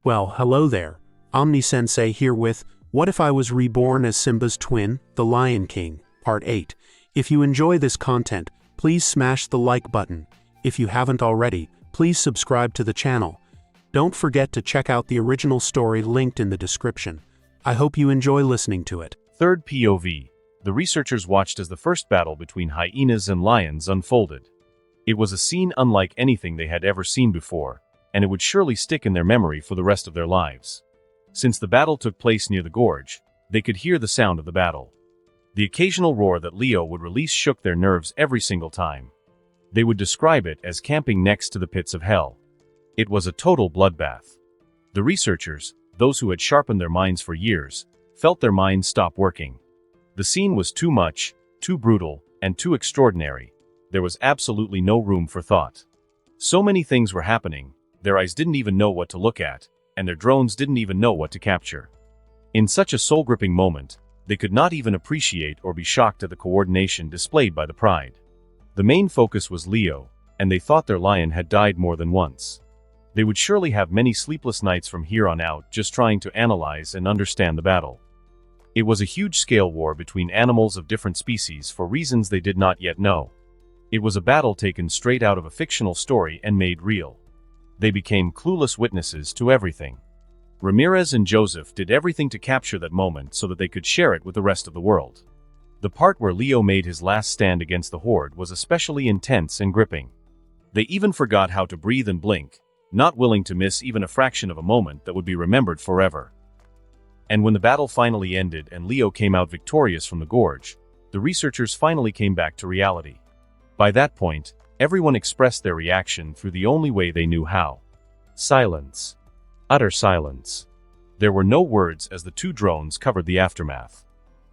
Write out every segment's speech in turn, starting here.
Well, hello there. Omni-sensei here with What If I Was Reborn as Simba's Twin, the Lion King, Part 8. If you enjoy this content, please smash the like button. If you haven't already, please subscribe to the channel. Don't forget to check out the original story linked in the description. I hope you enjoy listening to it. Third POV. The researchers watched as the first battle between hyenas and lions unfolded. It was a scene unlike anything they had ever seen before, and it would surely stick in their memory for the rest of their lives. Since the battle took place near the gorge, they could hear the sound of the battle. The occasional roar that Leo would release shook their nerves every single time. They would describe it as camping next to the pits of hell. It was a total bloodbath. The researchers, those who had sharpened their minds for years, felt their minds stop working. The scene was too much, too brutal, and too extraordinary. There was absolutely no room for thought. So many things were happening, their eyes didn't even know what to look at, and their drones didn't even know what to capture. In such a soul-gripping moment, they could not even appreciate or be shocked at the coordination displayed by the pride. The main focus was Leo, and they thought their lion had died more than once. They would surely have many sleepless nights from here on out just trying to analyze and understand the battle. It was a huge-scale war between animals of different species for reasons they did not yet know. It was a battle taken straight out of a fictional story and made real. They became clueless witnesses to everything. Ramirez and Joseph did everything to capture that moment so that they could share it with the rest of the world. The part where Leo made his last stand against the horde was especially intense and gripping. They even forgot how to breathe and blink, not willing to miss even a fraction of a moment that would be remembered forever. And when the battle finally ended and Leo came out victorious from the gorge, the researchers finally came back to reality. By that point, everyone expressed their reaction through the only way they knew how. Silence. Utter silence. There were no words as the two drones covered the aftermath.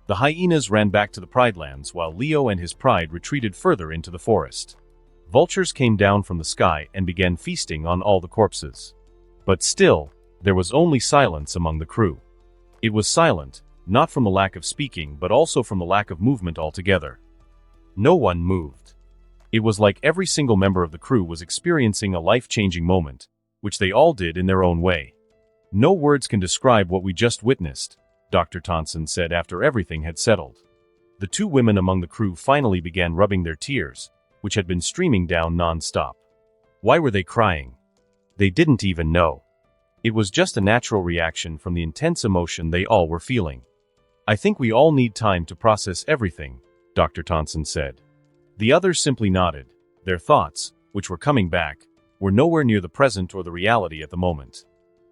The hyenas ran back to the Pridelands while Leo and his pride retreated further into the forest. Vultures came down from the sky and began feasting on all the corpses. But still, there was only silence among the crew. It was silent, not from the lack of speaking but also from the lack of movement altogether. No one moved. It was like every single member of the crew was experiencing a life-changing moment, which they all did in their own way. No words can describe what we just witnessed, Dr. Thompson said after everything had settled. The two women among the crew finally began rubbing their tears, which had been streaming down non-stop. Why were they crying? They didn't even know. It was just a natural reaction from the intense emotion they all were feeling. I think we all need time to process everything, Dr. Thompson said. The others simply nodded. Their thoughts, which were coming back, were nowhere near the present or the reality at the moment.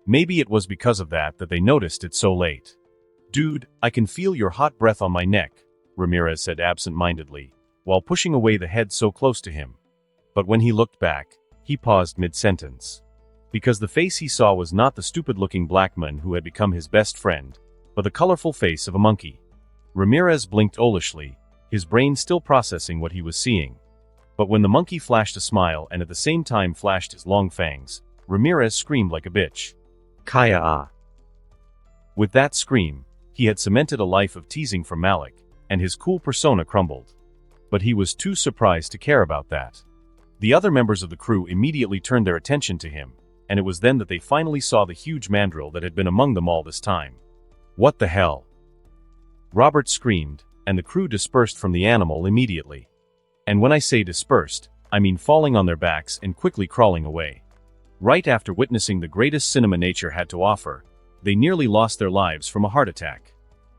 Maybe it was because of that they noticed it so late. Dude, I can feel your hot breath on my neck, Ramirez said absent-mindedly, while pushing away the head so close to him. But when he looked back, he paused mid-sentence. Because the face he saw was not the stupid-looking black man who had become his best friend, but the colorful face of a monkey. Ramirez blinked owlishly, his brain still processing what he was seeing. But when the monkey flashed a smile and at the same time flashed his long fangs, Ramirez screamed like a bitch. Kaya-ah. With that scream, he had cemented a life of teasing from Malik, and his cool persona crumbled. But he was too surprised to care about that. The other members of the crew immediately turned their attention to him, and it was then that they finally saw the huge mandrill that had been among them all this time. What the hell? Robert screamed, and the crew dispersed from the animal immediately. And when I say dispersed, I mean falling on their backs and quickly crawling away. Right after witnessing the greatest cinema nature had to offer, they nearly lost their lives from a heart attack.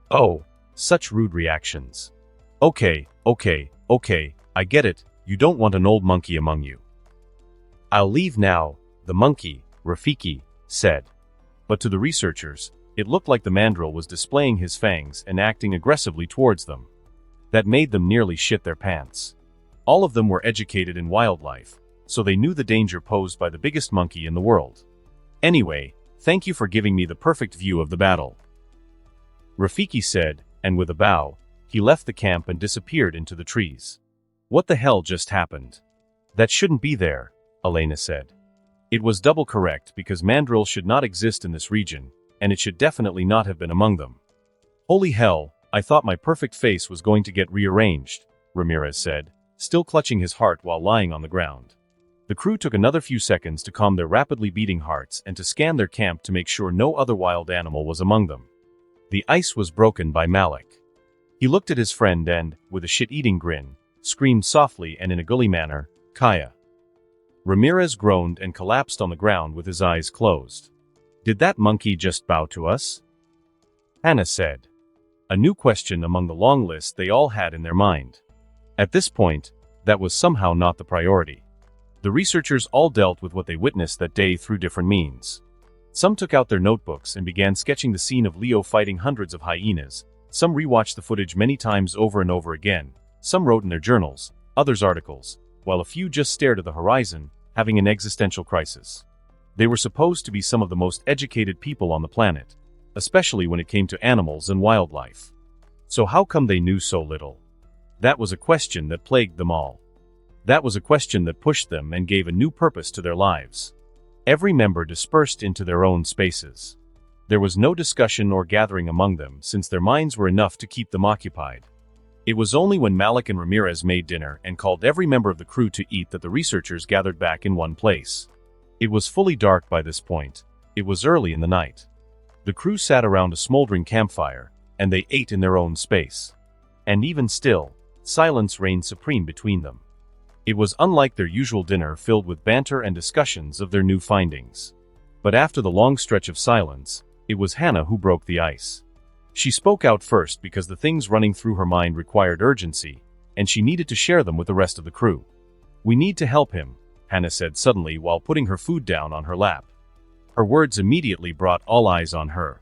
Oh, such rude reactions. Okay, I get it, you don't want an old monkey among you. I'll leave now, the monkey, Rafiki, said. But to the researchers, it looked like the mandrill was displaying his fangs and acting aggressively towards them. That made them nearly shit their pants. All of them were educated in wildlife, so they knew the danger posed by the biggest monkey in the world. Anyway, thank you for giving me the perfect view of the battle, Rafiki said, and with a bow, he left the camp and disappeared into the trees. What the hell just happened? That shouldn't be there, Elena said. It was double correct because mandrills should not exist in this region, and it should definitely not have been among them. Holy hell, I thought my perfect face was going to get rearranged, Ramirez said, still clutching his heart while lying on the ground. The crew took another few seconds to calm their rapidly beating hearts and to scan their camp to make sure no other wild animal was among them. The ice was broken by Malik. He looked at his friend and, with a shit-eating grin, screamed softly and in a gully manner, "Kaya." Ramirez groaned and collapsed on the ground with his eyes closed. "Did that monkey just bow to us?" Hannah said. A new question among the long list they all had in their mind. At this point, that was somehow not the priority. The researchers all dealt with what they witnessed that day through different means. Some took out their notebooks and began sketching the scene of Leo fighting hundreds of hyenas. Some rewatched the footage many times over and over again. Some wrote in their journals, others articles, while a few just stared at the horizon, having an existential crisis. They were supposed to be some of the most educated people on the planet, especially when it came to animals and wildlife. So how come they knew so little? That was a question that plagued them all. That was a question that pushed them and gave a new purpose to their lives. Every member dispersed into their own spaces. There was no discussion or gathering among them since their minds were enough to keep them occupied. It was only when Malik and Ramirez made dinner and called every member of the crew to eat that the researchers gathered back in one place. It was fully dark by this point. It was early in the night. The crew sat around a smoldering campfire, and they ate in their own space. And even still, silence reigned supreme between them. It was unlike their usual dinner filled with banter and discussions of their new findings. But after the long stretch of silence, it was Hannah who broke the ice. She spoke out first because the things running through her mind required urgency, and she needed to share them with the rest of the crew. "We need to help him," Hannah said suddenly while putting her food down on her lap. Her words immediately brought all eyes on her.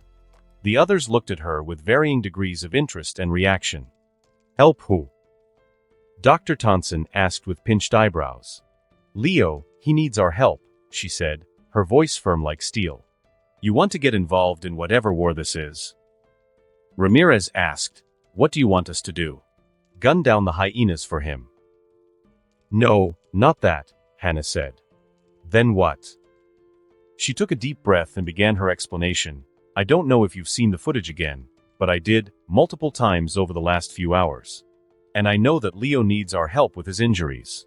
The others looked at her with varying degrees of interest and reaction. "Help who?" Dr. Thompson asked with pinched eyebrows. "Leo, he needs our help," she said, her voice firm like steel. "You want to get involved in whatever war this is?" Ramirez asked, "What do you want us to do? Gun down the hyenas for him?" "No, not that," Hannah said. "Then what?" She took a deep breath and began her explanation. "I don't know if you've seen the footage again, but I did, multiple times over the last few hours. And I know that Leo needs our help with his injuries.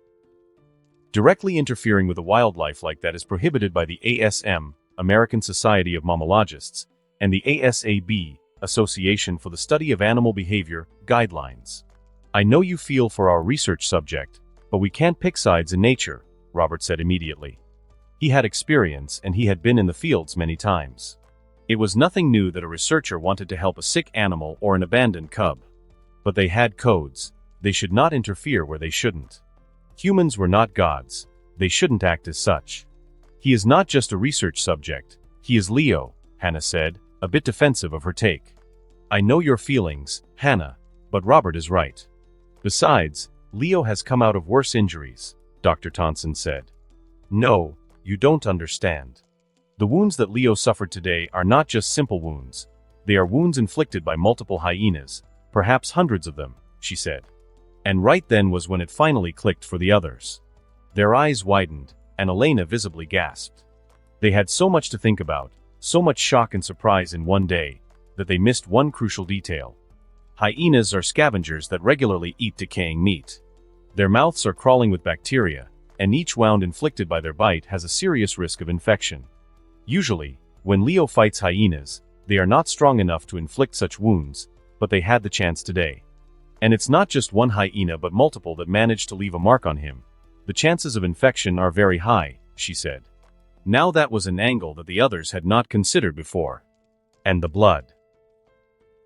Directly interfering with a wildlife like that is prohibited by the ASM, American Society of Mammalogists, and the ASAB, Association for the Study of Animal Behavior, guidelines. I know you feel for our research subject, but we can't pick sides in nature," Robert said immediately. He had experience and he had been in the fields many times. It was nothing new that a researcher wanted to help a sick animal or an abandoned cub. But they had codes. They should not interfere where they shouldn't. Humans were not gods. They shouldn't act as such. "He is not just a research subject. He is Leo," Hannah said, a bit defensive of her take. "I know your feelings, Hannah, but Robert is right. Besides, Leo has come out of worse injuries," Dr. Thompson said. "No, you don't understand. The wounds that Leo suffered today are not just simple wounds. They are wounds inflicted by multiple hyenas, perhaps hundreds of them," she said. And right then was when it finally clicked for the others. Their eyes widened, and Elena visibly gasped. They had so much to think about, so much shock and surprise in one day, that they missed one crucial detail. Hyenas are scavengers that regularly eat decaying meat. Their mouths are crawling with bacteria, and each wound inflicted by their bite has a serious risk of infection. Usually, when Leo fights hyenas, they are not strong enough to inflict such wounds, but they had the chance today. And it's not just one hyena but multiple that managed to leave a mark on him. The chances of infection are very high, she said. Now that was an angle that the others had not considered before. And the blood.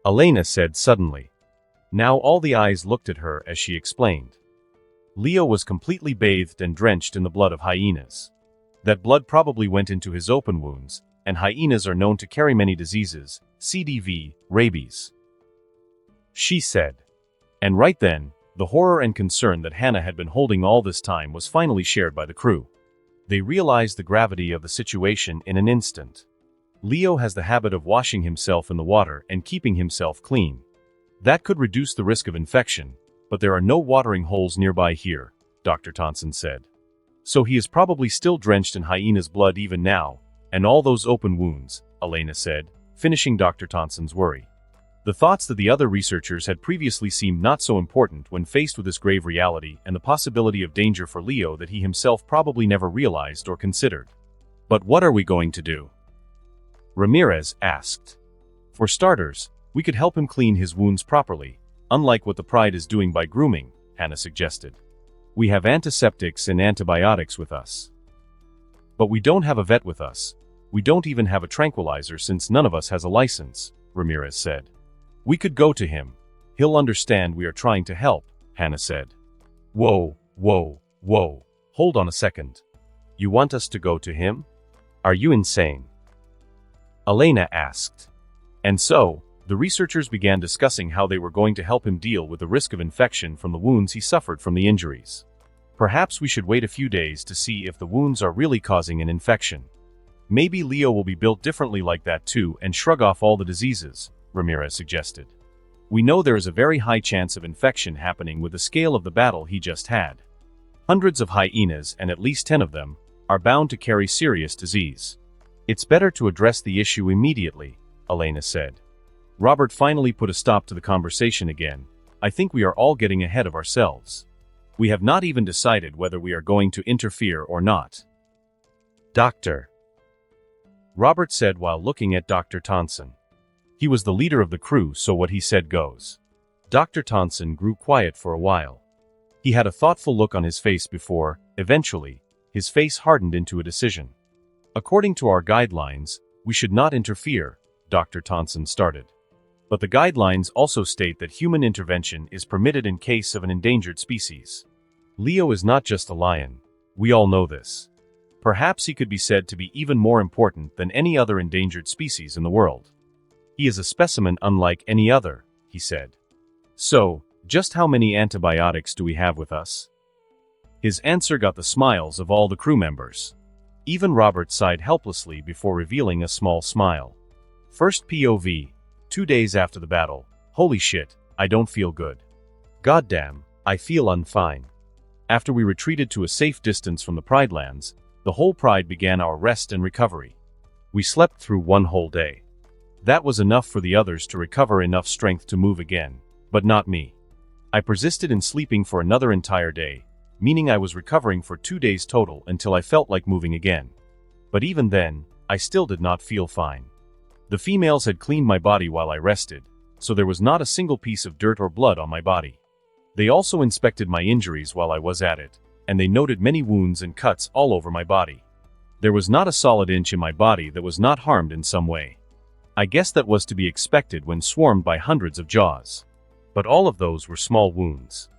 Elena said suddenly. Now all the eyes looked at her as she explained. Leo was completely bathed and drenched in the blood of hyenas. That blood probably went into his open wounds, and hyenas are known to carry many diseases, CDV, rabies. She said. And right then, the horror and concern that Hannah had been holding all this time was finally shared by the crew. They realized the gravity of the situation in an instant. Leo has the habit of washing himself in the water and keeping himself clean. That could reduce the risk of infection, but there are no watering holes nearby here, Dr. Thompson said. So he is probably still drenched in hyena's blood even now, and all those open wounds, Elena said, finishing Dr. Thompson's worry. The thoughts that the other researchers had previously seemed not so important when faced with this grave reality and the possibility of danger for Leo that he himself probably never realized or considered. But what are we going to do? Ramirez asked. For starters, we could help him clean his wounds properly, unlike what the Pride is doing by grooming, Hannah suggested. We have antiseptics and antibiotics with us. But we don't have a vet with us. We don't even have a tranquilizer since none of us has a license, Ramirez said. We could go to him. He'll understand we are trying to help, Hannah said. Whoa. Hold on a second. You want us to go to him? Are you insane? Elena asked. And so, the researchers began discussing how they were going to help him deal with the risk of infection from the wounds he suffered from the injuries. Perhaps we should wait a few days to see if the wounds are really causing an infection. Maybe Leo will be built differently like that too and shrug off all the diseases, Ramirez suggested. We know there is a very high chance of infection happening with the scale of the battle he just had. Hundreds of hyenas, and at least 10 of them, are bound to carry serious disease. It's better to address the issue immediately, Elena said. Robert finally put a stop to the conversation again. I think we are all getting ahead of ourselves. We have not even decided whether we are going to interfere or not. Doctor. Robert said while looking at Dr. Tonson. He was the leader of the crew, so what he said goes. Dr. Tonson grew quiet for a while. He had a thoughtful look on his face before, eventually, his face hardened into a decision. According to our guidelines, we should not interfere, Dr. Tonson started. But the guidelines also state that human intervention is permitted in case of an endangered species. Leo is not just a lion. We all know this. Perhaps he could be said to be even more important than any other endangered species in the world. He is a specimen unlike any other, he said. So, just how many antibiotics do we have with us? His answer got the smiles of all the crew members. Even Robert sighed helplessly before revealing a small smile. First POV, 2 days after the battle. Holy shit, I don't feel good. Goddamn, I feel unfine. After we retreated to a safe distance from the Pride lands, the whole Pride began our rest and recovery. We slept through 1 whole day. That was enough for the others to recover enough strength to move again, but not me. I persisted in sleeping for another entire day, meaning I was recovering for 2 days total until I felt like moving again. But even then, I still did not feel fine. The females had cleaned my body while I rested, so there was not a single piece of dirt or blood on my body. They also inspected my injuries while I was at it, and they noted many wounds and cuts all over my body. There was not a solid inch in my body that was not harmed in some way. I guess that was to be expected when swarmed by hundreds of jaws. But all of those were small wounds.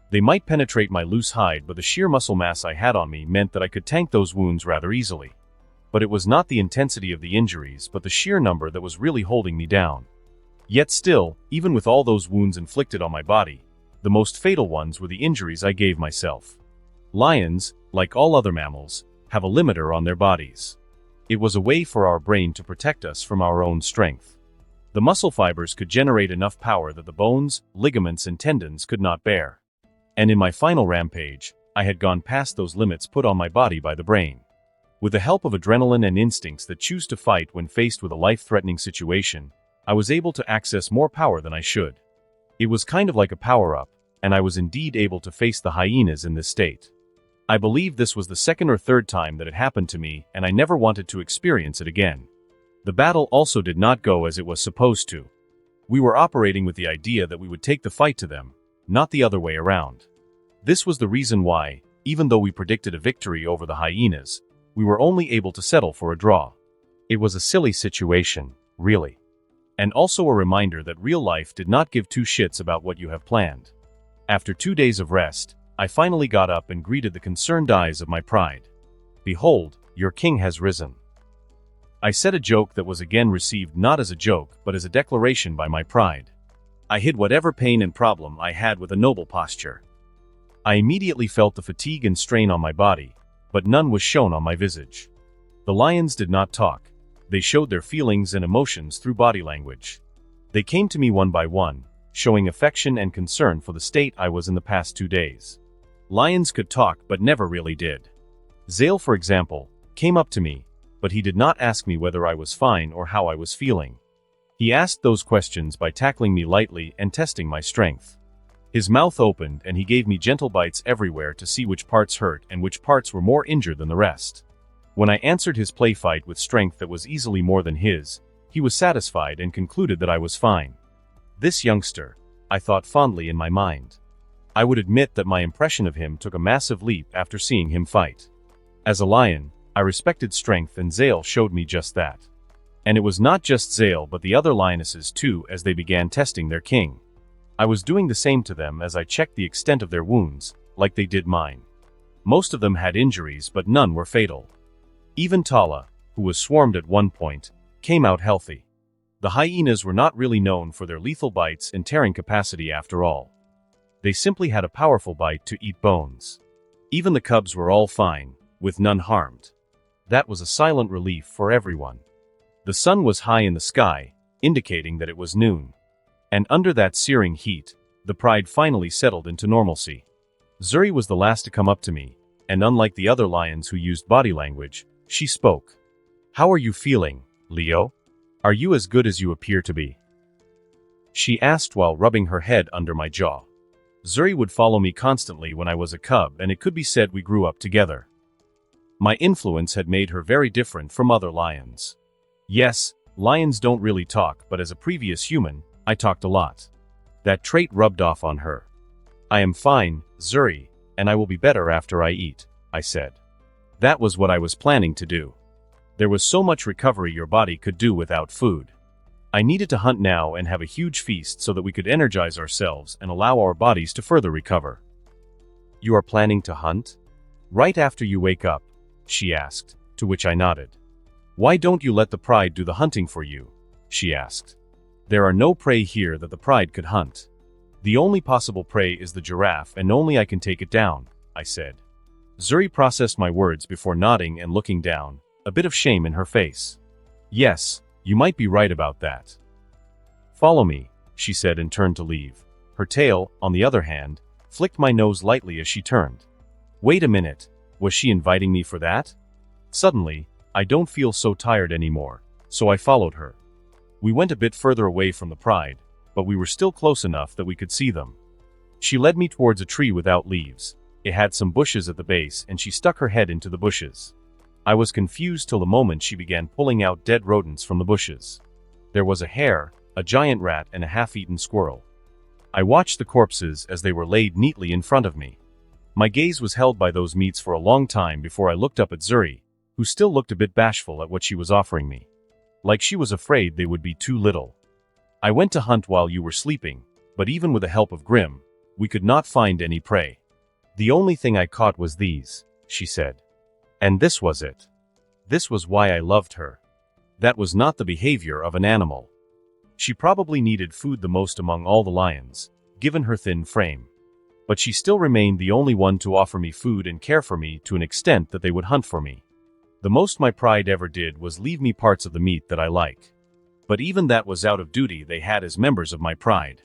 They might penetrate my loose hide, but the sheer muscle mass I had on me meant that I could tank those wounds rather easily. But it was not the intensity of the injuries, but the sheer number that was really holding me down. Yet still, even with all those wounds inflicted on my body, the most fatal ones were the injuries I gave myself. Lions, like all other mammals, have a limiter on their bodies. It was a way for our brain to protect us from our own strength. The muscle fibers could generate enough power that the bones, ligaments, and tendons could not bear. And in my final rampage, I had gone past those limits put on my body by the brain. With the help of adrenaline and instincts that choose to fight when faced with a life-threatening situation, I was able to access more power than I should. It was kind of like a power-up, and I was indeed able to face the hyenas in this state. I believe this was the 2nd or 3rd time that it happened to me, and I never wanted to experience it again. The battle also did not go as it was supposed to. We were operating with the idea that we would take the fight to them, not the other way around. This was the reason why, even though we predicted a victory over the hyenas, we were only able to settle for a draw. It was a silly situation, really. And also a reminder that real life did not give 2 shits about what you have planned. After 2 days of rest, I finally got up and greeted the concerned eyes of my pride. Behold, your king has risen. I said a joke that was again received not as a joke but as a declaration by my pride. I hid whatever pain and problem I had with a noble posture. I immediately felt the fatigue and strain on my body, but none was shown on my visage. The lions did not talk. They showed their feelings and emotions through body language. They came to me one by one, showing affection and concern for the state I was in the past 2 days. Lions could talk but never really did. Zale, for example, came up to me, but he did not ask me whether I was fine or how I was feeling. He asked those questions by tackling me lightly and testing my strength. His mouth opened and he gave me gentle bites everywhere to see which parts hurt and which parts were more injured than the rest. When I answered his play fight with strength that was easily more than his, he was satisfied and concluded that I was fine. This youngster, I thought fondly in my mind. I would admit that my impression of him took a massive leap after seeing him fight. As a lion, I respected strength and Zale showed me just that. And it was not just Zale but the other lionesses too as they began testing their king. I was doing the same to them as I checked the extent of their wounds, like they did mine. Most of them had injuries but none were fatal. Even Tala, who was swarmed at one point, came out healthy. The hyenas were not really known for their lethal bites and tearing capacity after all. They simply had a powerful bite to eat bones. Even the cubs were all fine, with none harmed. That was a silent relief for everyone. The sun was high in the sky, indicating that it was noon. And under that searing heat, the pride finally settled into normalcy. Zuri was the last to come up to me, and unlike the other lions who used body language, she spoke. "How are you feeling, Leo? Are you as good as you appear to be?" She asked while rubbing her head under my jaw. Zuri would follow me constantly when I was a cub and it could be said we grew up together. My influence had made her very different from other lions. Yes, lions don't really talk, but as a previous human, I talked a lot. That trait rubbed off on her. "I am fine, Zuri, and I will be better after I eat," I said. That was what I was planning to do. There was so much recovery your body could do without food. I needed to hunt now and have a huge feast so that we could energize ourselves and allow our bodies to further recover. "You are planning to hunt? Right after you wake up?" she asked, to which I nodded. "Why don't you let the pride do the hunting for you?" she asked. "There are no prey here that the pride could hunt. The only possible prey is the giraffe and only I can take it down," I said. Zuri processed my words before nodding and looking down, a bit of shame in her face. "Yes, you might be right about that." "Follow me," she said and turned to leave. Her tail, on the other hand, flicked my nose lightly as she turned. Wait a minute, was she inviting me for that? Suddenly, I don't feel so tired anymore, so I followed her. We went a bit further away from the pride, but we were still close enough that we could see them. She led me towards a tree without leaves. It had some bushes at the base and she stuck her head into the bushes. I was confused till the moment she began pulling out dead rodents from the bushes. There was a hare, a giant rat and a half-eaten squirrel. I watched the corpses as they were laid neatly in front of me. My gaze was held by those meats for a long time before I looked up at Zuri, who still looked a bit bashful at what she was offering me. Like she was afraid they would be too little. "I went to hunt while you were sleeping, but even with the help of Grim, we could not find any prey. The only thing I caught was these," she said. And this was it. This was why I loved her. That was not the behavior of an animal. She probably needed food the most among all the lions, given her thin frame. But she still remained the only one to offer me food and care for me to an extent that they would hunt for me. The most my pride ever did was leave me parts of the meat that I like. But even that was out of duty they had as members of my pride.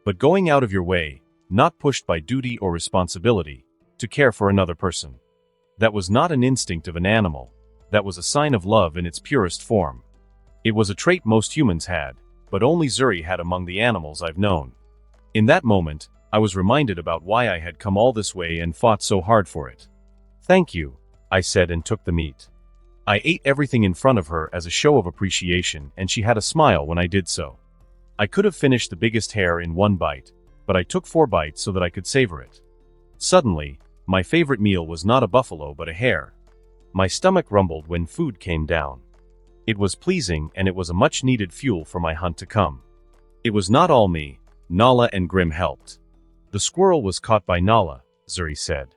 But going out of your way, not pushed by duty or responsibility, to care for another person. That was not an instinct of an animal. That was a sign of love in its purest form. It was a trait most humans had, but only Zuri had among the animals I've known. In that moment, I was reminded about why I had come all this way and fought so hard for it. "Thank you," I said and took the meat. I ate everything in front of her as a show of appreciation and she had a smile when I did so. I could have finished the biggest hare in one bite, but I took 4 bites so that I could savor it. Suddenly, my favorite meal was not a buffalo but a hare. My stomach rumbled when food came down. It was pleasing and it was a much-needed fuel for my hunt to come. It was not all me. Nala and Grim helped. "The squirrel was caught by Nala," Zuri said.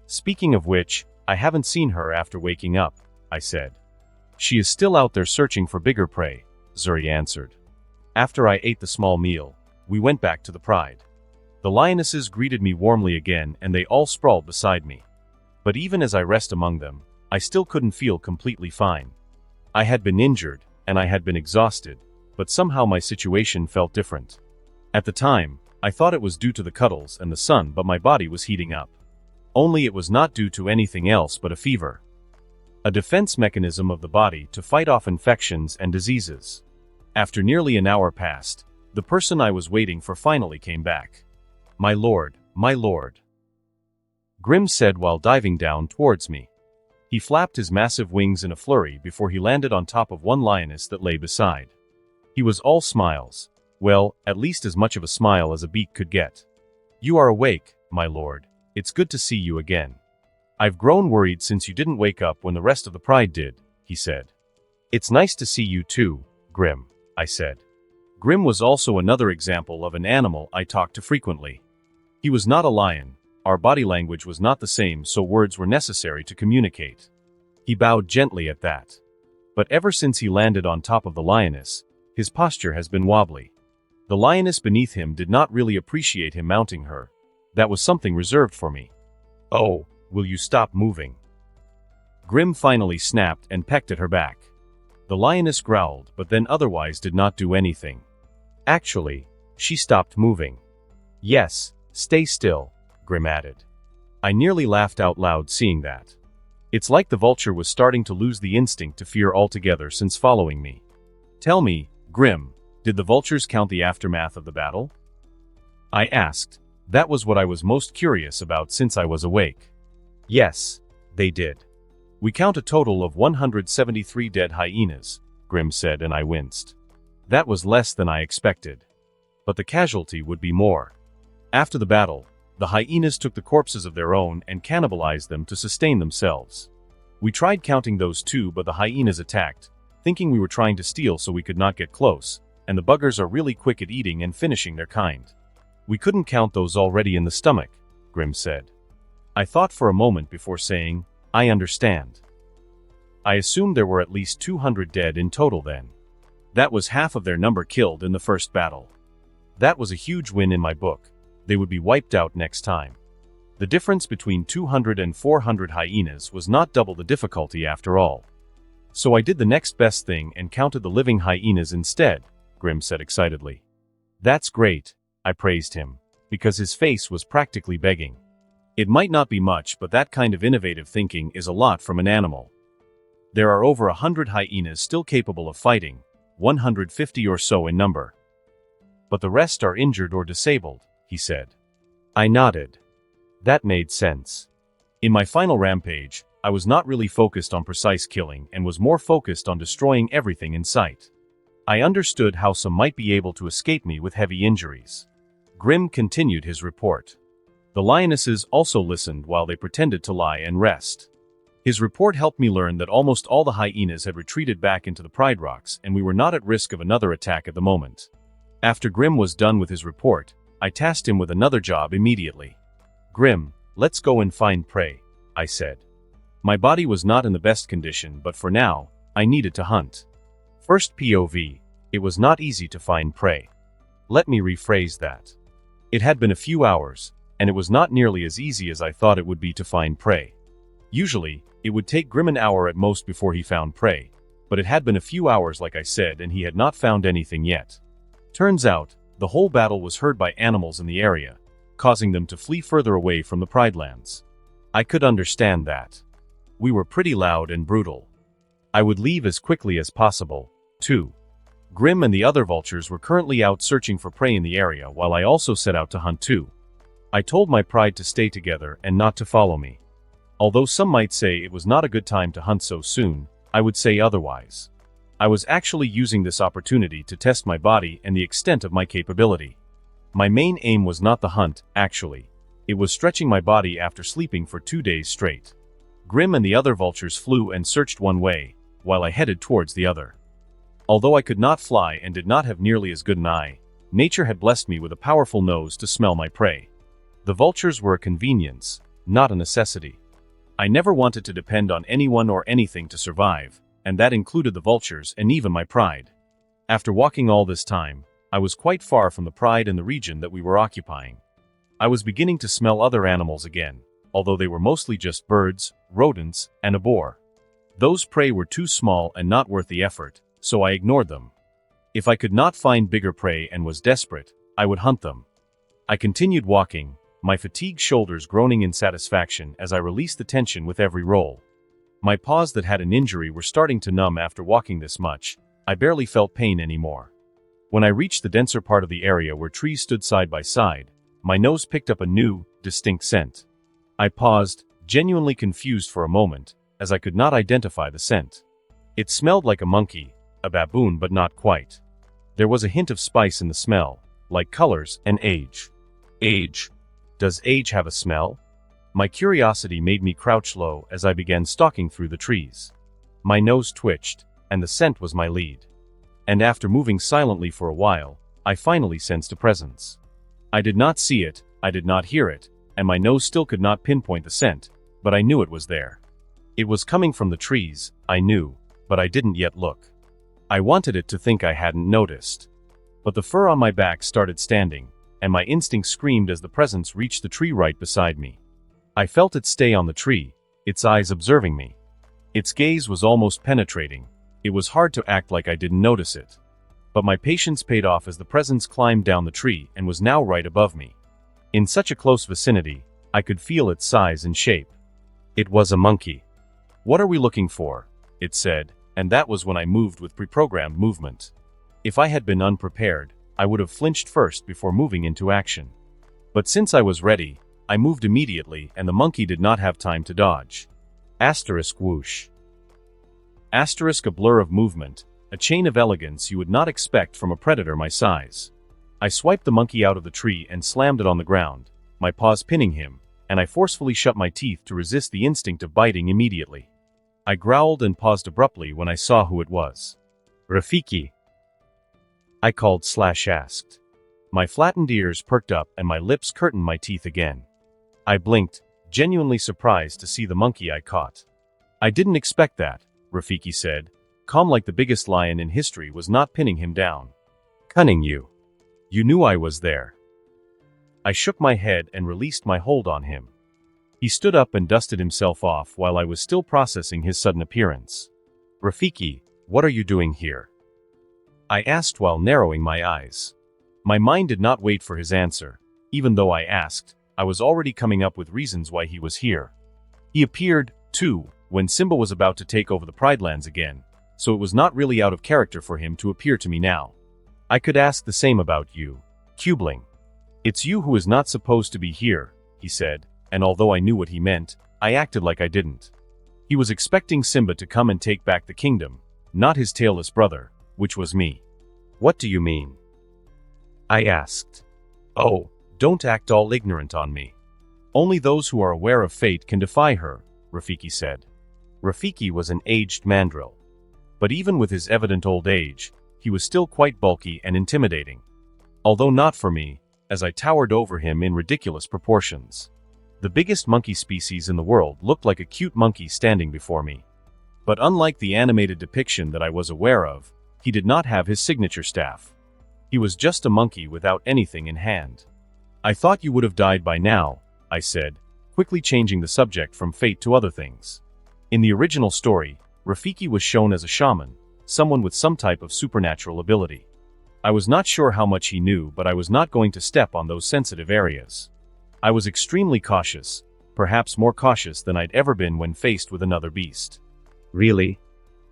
"Speaking of which, I haven't seen her after waking up," I said. "She is still out there searching for bigger prey," Zuri answered. After I ate the small meal, we went back to the pride. The lionesses greeted me warmly again and they all sprawled beside me. But even as I rest among them, I still couldn't feel completely fine. I had been injured, and I had been exhausted, but somehow my situation felt different. At the time, I thought it was due to the cuddles and the sun, but my body was heating up. Only it was not due to anything else but a fever. A defense mechanism of the body to fight off infections and diseases. After nearly an hour passed, the person I was waiting for finally came back. My lord, my lord," Grim said while diving down towards me. He flapped his massive wings in a flurry before he landed on top of one lioness that lay beside. He was all smiles. Well, at least as much of a smile as a beak could get. "You are awake, my lord. It's good to see you again. I've grown worried since you didn't wake up when the rest of the pride did," he said. "It's nice to see you too, Grim," I said. Grim was also another example of an animal I talked to frequently. He was not a lion. Our body language was not the same, so words were necessary to communicate. He bowed gently at that. But ever since he landed on top of the lioness, his posture has been wobbly. The lioness beneath him did not really appreciate him mounting her. That was something reserved for me. "Oh, will you stop moving?" Grim finally snapped and pecked at her back. The lioness growled, but then otherwise did not do anything. Actually, she stopped moving. "Yes, stay still," Grim added. I nearly laughed out loud seeing that. It's like the vulture was starting to lose the instinct to fear altogether since following me. "Tell me, Grim, did the vultures count the aftermath of the battle?" I asked. That was what I was most curious about since I was awake. "Yes, they did. We count a total of 173 dead hyenas," Grim said, and I winced. That was less than I expected. But the casualty would be more. After the battle, the hyenas took the corpses of their own and cannibalized them to sustain themselves. We tried counting those too, but the hyenas attacked, thinking we were trying to steal so we could not get close, and the buggers are really quick at eating and finishing their kind. "We couldn't count those already in the stomach," Grim said. I thought for a moment before saying, "I understand." I assumed there were at least 200 dead in total then. That was half of their number killed in the first battle. That was a huge win in my book. They would be wiped out next time. The difference between 200 and 400 hyenas was not double the difficulty after all. "So I did the next best thing and counted the living hyenas instead," Grim said excitedly. "That's great," I praised him, because his face was practically begging. It might not be much, but that kind of innovative thinking is a lot from an animal. There are over 100 hyenas still capable of fighting, 150 or so in number. "But the rest are injured or disabled," he said. I nodded. That made sense. In my final rampage, I was not really focused on precise killing and was more focused on destroying everything in sight. I understood how some might be able to escape me with heavy injuries. Grim continued his report. The lionesses also listened while they pretended to lie and rest. His report helped me learn that almost all the hyenas had retreated back into the Pride Rocks and we were not at risk of another attack at the moment. After Grim was done with his report, I tasked him with another job immediately. "Grim, let's go and find prey," I said. My body was not in the best condition, but for now, I needed to hunt. First POV, it was not easy to find prey. Let me rephrase that. It had been a few hours, and it was not nearly as easy as I thought it would be to find prey. Usually, it would take Grim an hour at most before he found prey, but it had been a few hours like I said and he had not found anything yet. Turns out, the whole battle was heard by animals in the area, causing them to flee further away from the Pride Lands. I could understand that. We were pretty loud and brutal. I would leave as quickly as possible, too. Grim and the other vultures were currently out searching for prey in the area while I also set out to hunt too. I told my pride to stay together and not to follow me. Although some might say it was not a good time to hunt so soon, I would say otherwise. I was actually using this opportunity to test my body and the extent of my capability. My main aim was not the hunt, actually. It was stretching my body after sleeping for 2 days straight. Grim and the other vultures flew and searched one way, while I headed towards the other. Although I could not fly and did not have nearly as good an eye, nature had blessed me with a powerful nose to smell my prey. The vultures were a convenience, not a necessity. I never wanted to depend on anyone or anything to survive, and that included the vultures and even my pride. After walking all this time, I was quite far from the pride and the region that we were occupying. I was beginning to smell other animals again, although they were mostly just birds, rodents, and a boar. Those prey were too small and not worth the effort, so I ignored them. If I could not find bigger prey and was desperate, I would hunt them. I continued walking, my fatigued shoulders groaning in satisfaction as I released the tension with every roll. My paws that had an injury were starting to numb after walking this much, I barely felt pain anymore. When I reached the denser part of the area where trees stood side by side, my nose picked up a new, distinct scent. I paused, genuinely confused for a moment, as I could not identify the scent. It smelled like a monkey, a baboon but not quite. There was a hint of spice in the smell, like colors and age. Age. Does age have a smell? My curiosity made me crouch low as I began stalking through the trees. My nose twitched, and the scent was my lead. And after moving silently for a while, I finally sensed a presence. I did not see it, I did not hear it, and my nose still could not pinpoint the scent, but I knew it was there. It was coming from the trees, I knew, but I didn't yet look. I wanted it to think I hadn't noticed. But the fur on my back started standing, and my instinct screamed as the presence reached the tree right beside me. I felt it stay on the tree, its eyes observing me. Its gaze was almost penetrating. It was hard to act like I didn't notice it. But my patience paid off as the presence climbed down the tree and was now right above me. In such a close vicinity, I could feel its size and shape. It was a monkey. "What are we looking for?" it said, and that was when I moved with pre-programmed movement. If I had been unprepared, I would have flinched first before moving into action. But since I was ready, I moved immediately and the monkey did not have time to dodge. Asterisk whoosh. Asterisk a blur of movement, a chain of elegance you would not expect from a predator my size. I swiped the monkey out of the tree and slammed it on the ground, my paws pinning him, and I forcefully shut my teeth to resist the instinct of biting immediately. I growled and paused abruptly when I saw who it was. "Rafiki," I called/asked. My flattened ears perked up and my lips curtained my teeth again. I blinked, genuinely surprised to see the monkey I caught. "I didn't expect that," Rafiki said, calm like the biggest lion in history was not pinning him down. "Cunning you. You knew I was there." I shook my head and released my hold on him. He stood up and dusted himself off while I was still processing his sudden appearance. "Rafiki, what are you doing here?" I asked while narrowing my eyes. My mind did not wait for his answer. Even though I asked, I was already coming up with reasons why he was here. He appeared, too, when Simba was about to take over the Pride Lands again, so it was not really out of character for him to appear to me now. "I could ask the same about you, Cubling. It's you who is not supposed to be here," he said, and although I knew what he meant, I acted like I didn't. He was expecting Simba to come and take back the kingdom, not his tailless brother, which was me. "What do you mean?" I asked. "Oh, don't act all ignorant on me. Only those who are aware of fate can defy her," Rafiki said. Rafiki was an aged mandrill. But even with his evident old age, he was still quite bulky and intimidating. Although not for me, as I towered over him in ridiculous proportions. The biggest monkey species in the world looked like a cute monkey standing before me. But unlike the animated depiction that I was aware of, he did not have his signature staff. He was just a monkey without anything in hand. "I thought you would have died by now," I said, quickly changing the subject from fate to other things. In the original story, Rafiki was shown as a shaman, someone with some type of supernatural ability. I was not sure how much he knew, but I was not going to step on those sensitive areas. I was extremely cautious, perhaps more cautious than I'd ever been when faced with another beast. "Really?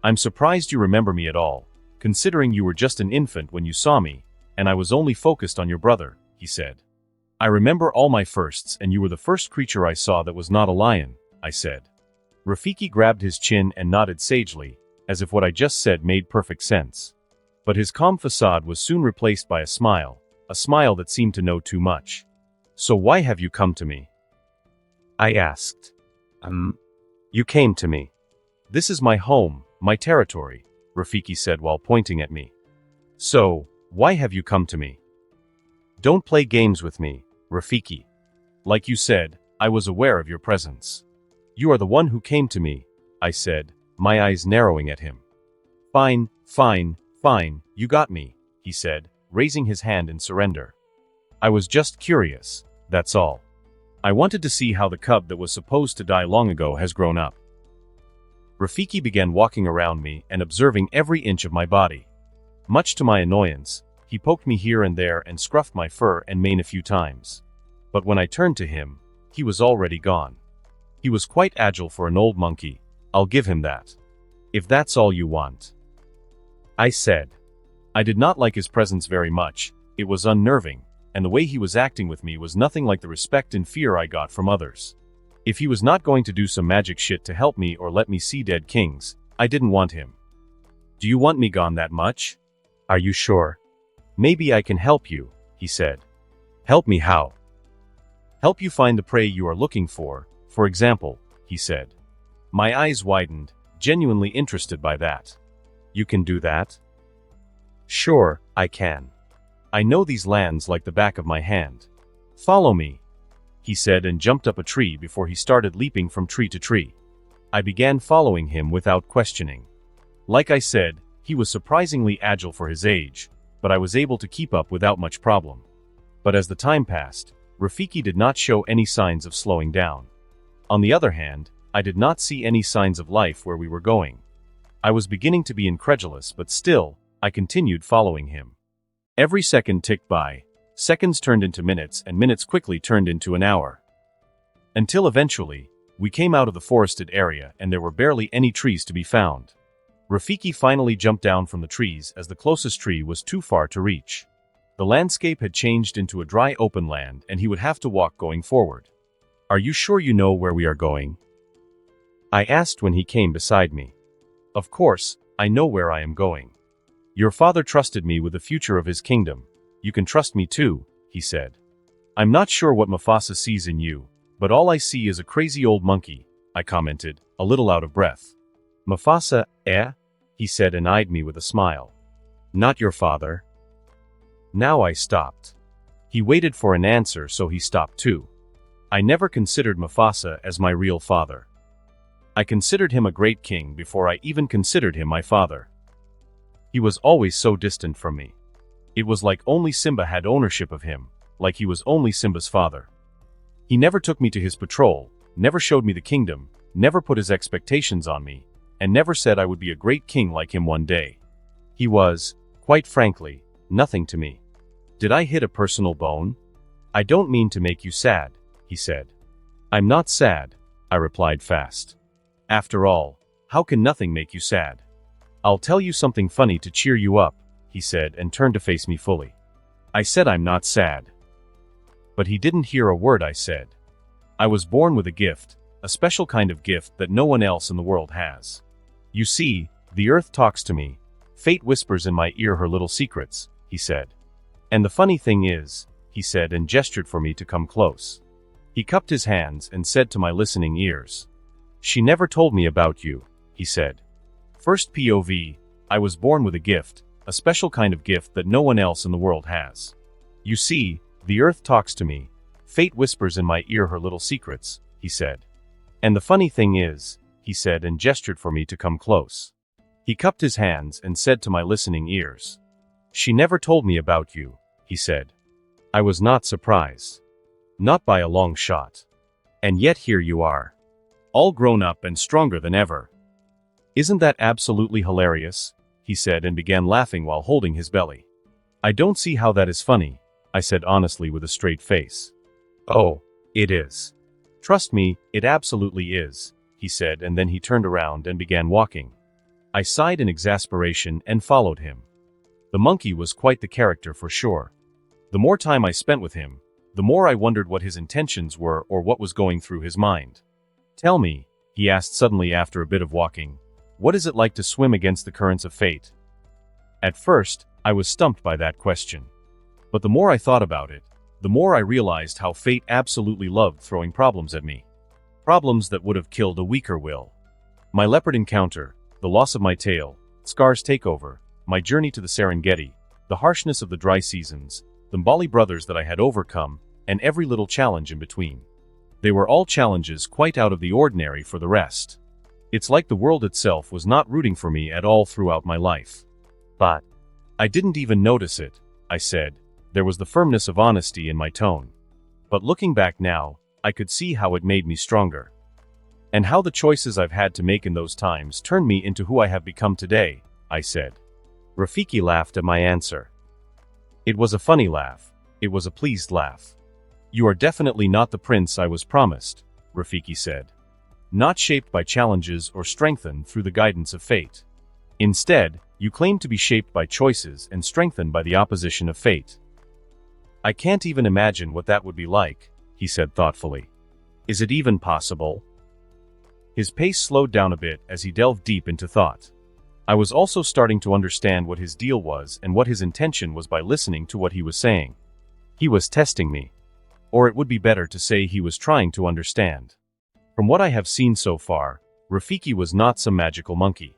I'm surprised you remember me at all, considering you were just an infant when you saw me, and I was only focused on your brother," he said. "I remember all my firsts and you were the first creature I saw that was not a lion," I said. Rafiki grabbed his chin and nodded sagely, as if what I just said made perfect sense. But his calm facade was soon replaced by a smile that seemed to know too much. "So why have you come to me?" I asked. You came to me. This is my home, my territory," Rafiki said while pointing at me. "So, why have you come to me?" "Don't play games with me, Rafiki. Like you said, I was aware of your presence. You are the one who came to me," I said, my eyes narrowing at him. Fine, you got me," he said, raising his hand in surrender. "I was just curious, that's all. I wanted to see how the cub that was supposed to die long ago has grown up." Rafiki began walking around me and observing every inch of my body. Much to my annoyance, he poked me here and there and scruffed my fur and mane a few times. But when I turned to him, he was already gone. He was quite agile for an old monkey, I'll give him that. "If that's all you want." I said. I did not like his presence very much. It was unnerving, and the way he was acting with me was nothing like the respect and fear I got from others. If he was not going to do some magic shit to help me or let me see dead kings, I didn't want him. Do you want me gone that much? Are you sure? Maybe I can help you, he said. Help me how? Help you find the prey you are looking for example, he said. My eyes widened, genuinely interested by that. You can do that? Sure, I can. I know these lands like the back of my hand. Follow me, he said and jumped up a tree before he started leaping from tree to tree. I began following him without questioning. Like I said, he was surprisingly agile for his age, but I was able to keep up without much problem. But as the time passed, Rafiki did not show any signs of slowing down. On the other hand, I did not see any signs of life where we were going. I was beginning to be incredulous, but still, I continued following him. Every second ticked by. Seconds turned into minutes, and minutes quickly turned into an hour. Until eventually, we came out of the forested area and there were barely any trees to be found. Rafiki finally jumped down from the trees as the closest tree was too far to reach. The landscape had changed into a dry open land and he would have to walk going forward. Are you sure you know where we are going? I asked when he came beside me. Of course, I know where I am going. Your father trusted me with the future of his kingdom. You can trust me too, he said. I'm not sure what Mufasa sees in you, but all I see is a crazy old monkey, I commented, a little out of breath. Mufasa, eh? He said and eyed me with a smile. Not your father. Now I stopped. He waited for an answer, so he stopped too. I never considered Mufasa as my real father. I considered him a great king before I even considered him my father. He was always so distant from me. It was like only Simba had ownership of him, like he was only Simba's father. He never took me to his patrol, never showed me the kingdom, never put his expectations on me, and never said I would be a great king like him one day. He was, quite frankly, nothing to me. Did I hit a personal bone? I don't mean to make you sad, he said. I'm not sad, I replied fast. After all, how can nothing make you sad? I'll tell you something funny to cheer you up, he said and turned to face me fully. I said I'm not sad. But he didn't hear a word I said. I was born with a gift, a special kind of gift that no one else in the world has. You see, the earth talks to me. Fate whispers in my ear her little secrets, he said. And the funny thing is, he said and gestured for me to come close. He cupped his hands and said to my listening ears. She never told me about you, he said. First POV, I was born with a gift, a special kind of gift that no one else in the world has. You see, the earth talks to me. Fate whispers in my ear her little secrets, he said. And the funny thing is, he said and gestured for me to come close. He cupped his hands and said to my listening ears. She never told me about you, he said. I was not surprised. Not by a long shot. And yet here you are. All grown up and stronger than ever. Isn't that absolutely hilarious? He said and began laughing while holding his belly. I don't see how that is funny, I said honestly with a straight face. Oh, it is. Trust me, it absolutely is, he said and then he turned around and began walking. I sighed in exasperation and followed him. The monkey was quite the character for sure. The more time I spent with him, the more I wondered what his intentions were or what was going through his mind. Tell me, he asked suddenly after a bit of walking, what is it like to swim against the currents of fate? At first, I was stumped by that question. But the more I thought about it, the more I realized how fate absolutely loved throwing problems at me. Problems that would have killed a weaker will. My leopard encounter, the loss of my tail, Scar's takeover, my journey to the Serengeti, the harshness of the dry seasons, the Mbali brothers that I had overcome, and every little challenge in between. They were all challenges quite out of the ordinary for the rest. It's like the world itself was not rooting for me at all throughout my life. But I didn't even notice it, I said. There was the firmness of honesty in my tone. But looking back now, I could see how it made me stronger. And how the choices I've had to make in those times turned me into who I have become today, I said. Rafiki laughed at my answer. It was a funny laugh. It was a pleased laugh. You are definitely not the prince I was promised, Rafiki said. Not shaped by challenges or strengthened through the guidance of fate. Instead, you claim to be shaped by choices and strengthened by the opposition of fate. I can't even imagine what that would be like, he said thoughtfully. Is it even possible? His pace slowed down a bit as he delved deep into thought. I was also starting to understand what his deal was and what his intention was by listening to what he was saying. He was testing me. Or it would be better to say he was trying to understand. From what I have seen so far, Rafiki was not some magical monkey.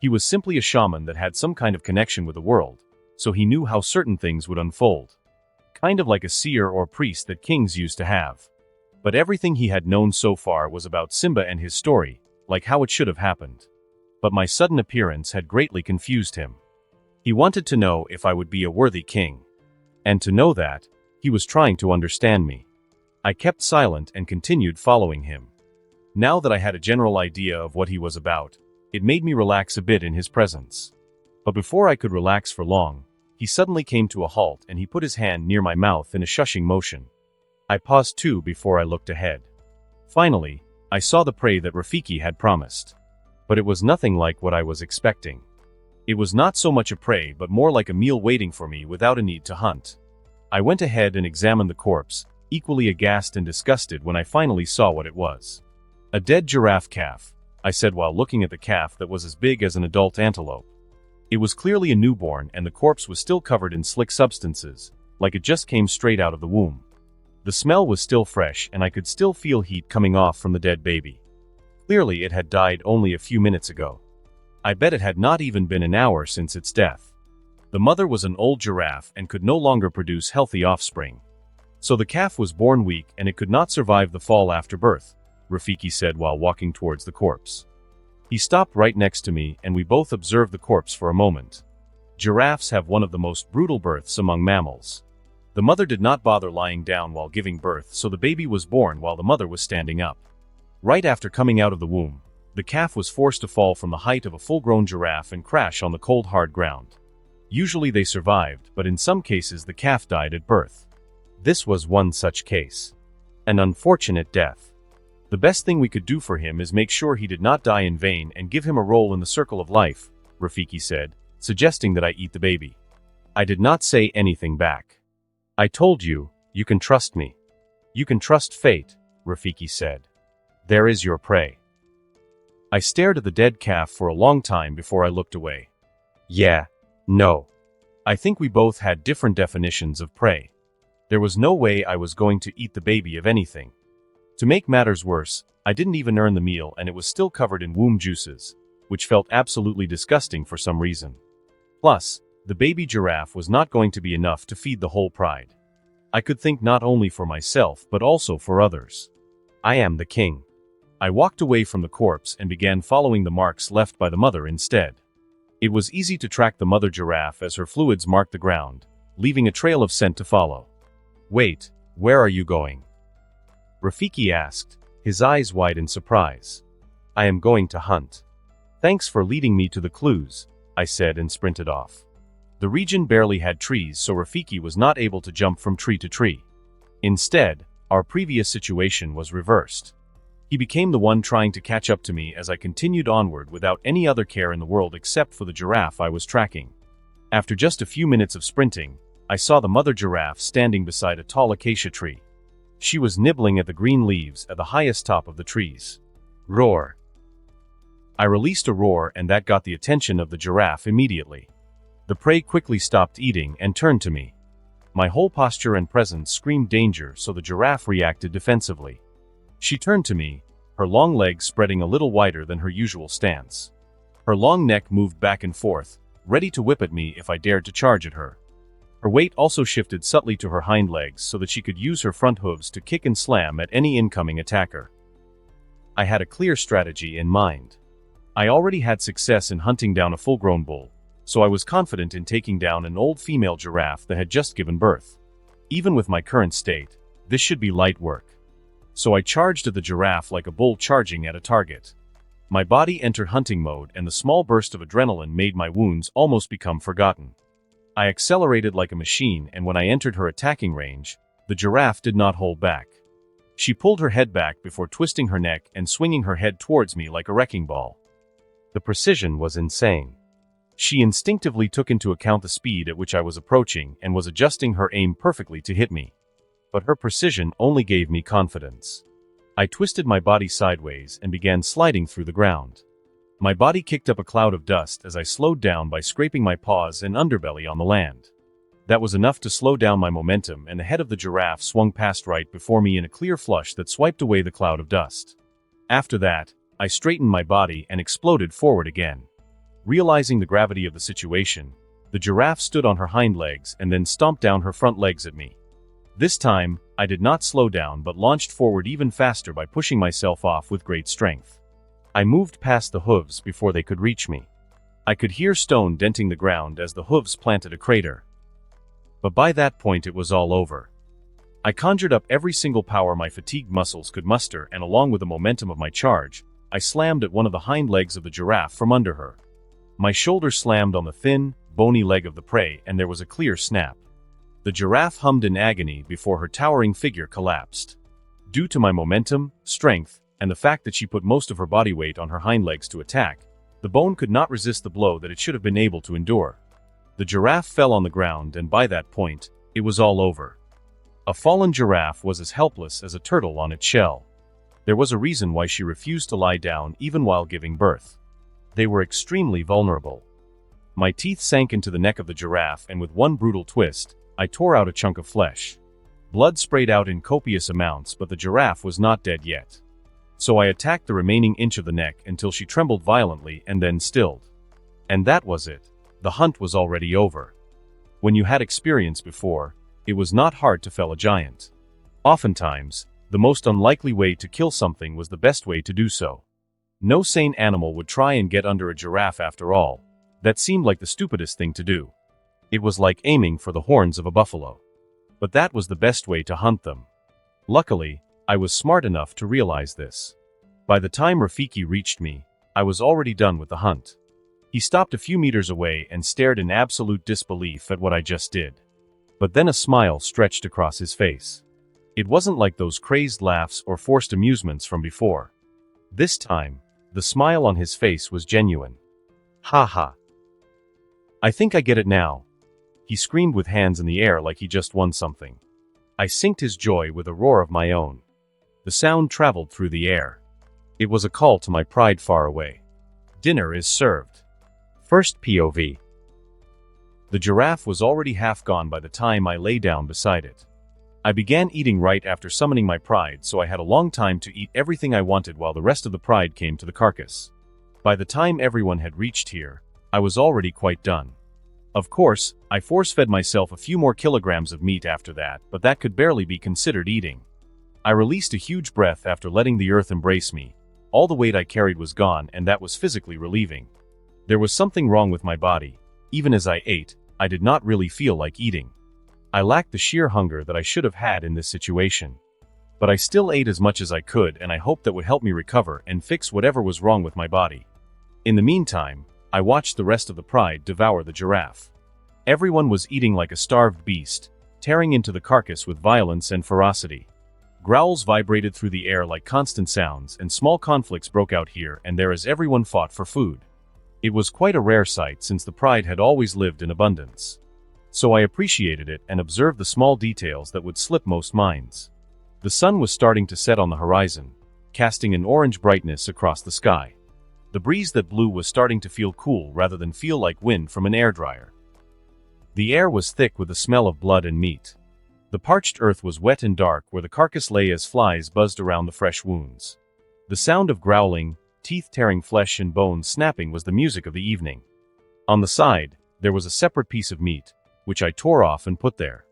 He was simply a shaman that had some kind of connection with the world, so he knew how certain things would unfold. Kind of like a seer or priest that kings used to have. But everything he had known so far was about Simba and his story, like how it should have happened. But my sudden appearance had greatly confused him. He wanted to know if I would be a worthy king. And to know that, he was trying to understand me. I kept silent and continued following him. Now that I had a general idea of what he was about, it made me relax a bit in his presence. But before I could relax for long, he suddenly came to a halt and he put his hand near my mouth in a shushing motion. I paused too before I looked ahead. Finally, I saw the prey that Rafiki had promised. But it was nothing like what I was expecting. It was not so much a prey but more like a meal waiting for me without a need to hunt. I went ahead and examined the corpse, equally aghast and disgusted when I finally saw what it was. A dead giraffe calf, I said while looking at the calf that was as big as an adult antelope. It was clearly a newborn and the corpse was still covered in slick substances, like it just came straight out of the womb. The smell was still fresh and I could still feel heat coming off from the dead baby. Clearly it had died only a few minutes ago. I bet it had not even been an hour since its death. The mother was an old giraffe and could no longer produce healthy offspring. So the calf was born weak and it could not survive the fall after birth, Rafiki said while walking towards the corpse. He stopped right next to me and we both observed the corpse for a moment. Giraffes have one of the most brutal births among mammals. The mother did not bother lying down while giving birth, so the baby was born while the mother was standing up. Right after coming out of the womb, the calf was forced to fall from the height of a full-grown giraffe and crash on the cold hard ground. Usually they survived, but in some cases the calf died at birth. This was one such case. An unfortunate death. The best thing we could do for him is make sure he did not die in vain and give him a role in the circle of life, Rafiki said, suggesting that I eat the baby. I did not say anything back. I told you, you can trust me. You can trust fate, Rafiki said. There is your prey. I stared at the dead calf for a long time before I looked away. Yeah. No. I think we both had different definitions of prey. There was no way I was going to eat the baby of anything. To make matters worse, I didn't even earn the meal and it was still covered in womb juices, which felt absolutely disgusting for some reason. Plus, the baby giraffe was not going to be enough to feed the whole pride. I could think not only for myself but also for others. I am the king. I walked away from the corpse and began following the marks left by the mother instead. It was easy to track the mother giraffe as her fluids marked the ground, leaving a trail of scent to follow. Wait, where are you going? Rafiki asked, his eyes wide in surprise. I am going to hunt. Thanks for leading me to the clues, I said and sprinted off. The region barely had trees, so Rafiki was not able to jump from tree to tree. Instead, our previous situation was reversed. He became the one trying to catch up to me as I continued onward without any other care in the world except for the giraffe I was tracking. After just a few minutes of sprinting, I saw the mother giraffe standing beside a tall acacia tree. She was nibbling at the green leaves at the highest top of the trees. Roar. I released a roar and that got the attention of the giraffe immediately. The prey quickly stopped eating and turned to me. My whole posture and presence screamed danger, so the giraffe reacted defensively. She turned to me, her long legs spreading a little wider than her usual stance. Her long neck moved back and forth, ready to whip at me if I dared to charge at her. Her weight also shifted subtly to her hind legs so that she could use her front hooves to kick and slam at any incoming attacker. I had a clear strategy in mind. I already had success in hunting down a full-grown bull, so I was confident in taking down an old female giraffe that had just given birth. Even with my current state, this should be light work. So I charged at the giraffe like a bull charging at a target. My body entered hunting mode and the small burst of adrenaline made my wounds almost become forgotten. I accelerated like a machine, and when I entered her attacking range, the giraffe did not hold back. She pulled her head back before twisting her neck and swinging her head towards me like a wrecking ball. The precision was insane. She instinctively took into account the speed at which I was approaching and was adjusting her aim perfectly to hit me. But her precision only gave me confidence. I twisted my body sideways and began sliding through the ground. My body kicked up a cloud of dust as I slowed down by scraping my paws and underbelly on the land. That was enough to slow down my momentum, and the head of the giraffe swung past right before me in a clear flush that swiped away the cloud of dust. After that, I straightened my body and exploded forward again. Realizing the gravity of the situation, the giraffe stood on her hind legs and then stomped down her front legs at me. This time, I did not slow down but launched forward even faster by pushing myself off with great strength. I moved past the hooves before they could reach me. I could hear stone denting the ground as the hooves planted a crater. But by that point it was all over. I conjured up every single power my fatigued muscles could muster, and along with the momentum of my charge, I slammed at one of the hind legs of the giraffe from under her. My shoulder slammed on the thin, bony leg of the prey, and there was a clear snap. The giraffe hummed in agony before her towering figure collapsed. Due to my momentum, strength, and the fact that she put most of her body weight on her hind legs to attack, the bone could not resist the blow that it should have been able to endure. The giraffe fell on the ground, and by that point, it was all over. A fallen giraffe was as helpless as a turtle on its shell. There was a reason why she refused to lie down even while giving birth. They were extremely vulnerable. My teeth sank into the neck of the giraffe, and with one brutal twist, I tore out a chunk of flesh. Blood sprayed out in copious amounts, but the giraffe was not dead yet. So I attacked the remaining inch of the neck until she trembled violently and then stilled. And that was it. The hunt was already over. When you had experience before, it was not hard to fell a giant. Oftentimes, the most unlikely way to kill something was the best way to do so. No sane animal would try and get under a giraffe after all. That seemed like the stupidest thing to do. It was like aiming for the horns of a buffalo. But that was the best way to hunt them. Luckily, I was smart enough to realize this. By the time Rafiki reached me, I was already done with the hunt. He stopped a few meters away and stared in absolute disbelief at what I just did. But then a smile stretched across his face. It wasn't like those crazed laughs or forced amusements from before. This time, the smile on his face was genuine. Ha ha. I think I get it now. He screamed with hands in the air like he just won something. I synced his joy with a roar of my own. The sound traveled through the air. It was a call to my pride far away. Dinner is served. First POV. The giraffe was already half gone by the time I lay down beside it. I began eating right after summoning my pride, so I had a long time to eat everything I wanted while the rest of the pride came to the carcass. By the time everyone had reached here, I was already quite done. Of course, I force-fed myself a few more kilograms of meat after that, but that could barely be considered eating. I released a huge breath after letting the earth embrace me. All the weight I carried was gone, and that was physically relieving. There was something wrong with my body. Even as I ate, I did not really feel like eating. I lacked the sheer hunger that I should have had in this situation. But I still ate as much as I could, and I hoped that would help me recover and fix whatever was wrong with my body. In the meantime, I watched the rest of the pride devour the giraffe. Everyone was eating like a starved beast, tearing into the carcass with violence and ferocity. Growls vibrated through the air like constant sounds, and small conflicts broke out here and there as everyone fought for food. It was quite a rare sight since the pride had always lived in abundance. So I appreciated it and observed the small details that would slip most minds. The sun was starting to set on the horizon, casting an orange brightness across the sky. The breeze that blew was starting to feel cool rather than feel like wind from an airdryer. The air was thick with the smell of blood and meat. The parched earth was wet and dark where the carcass lay as flies buzzed around the fresh wounds. The sound of growling, teeth-tearing flesh and bones snapping was the music of the evening. On the side, there was a separate piece of meat, which I tore off and put there.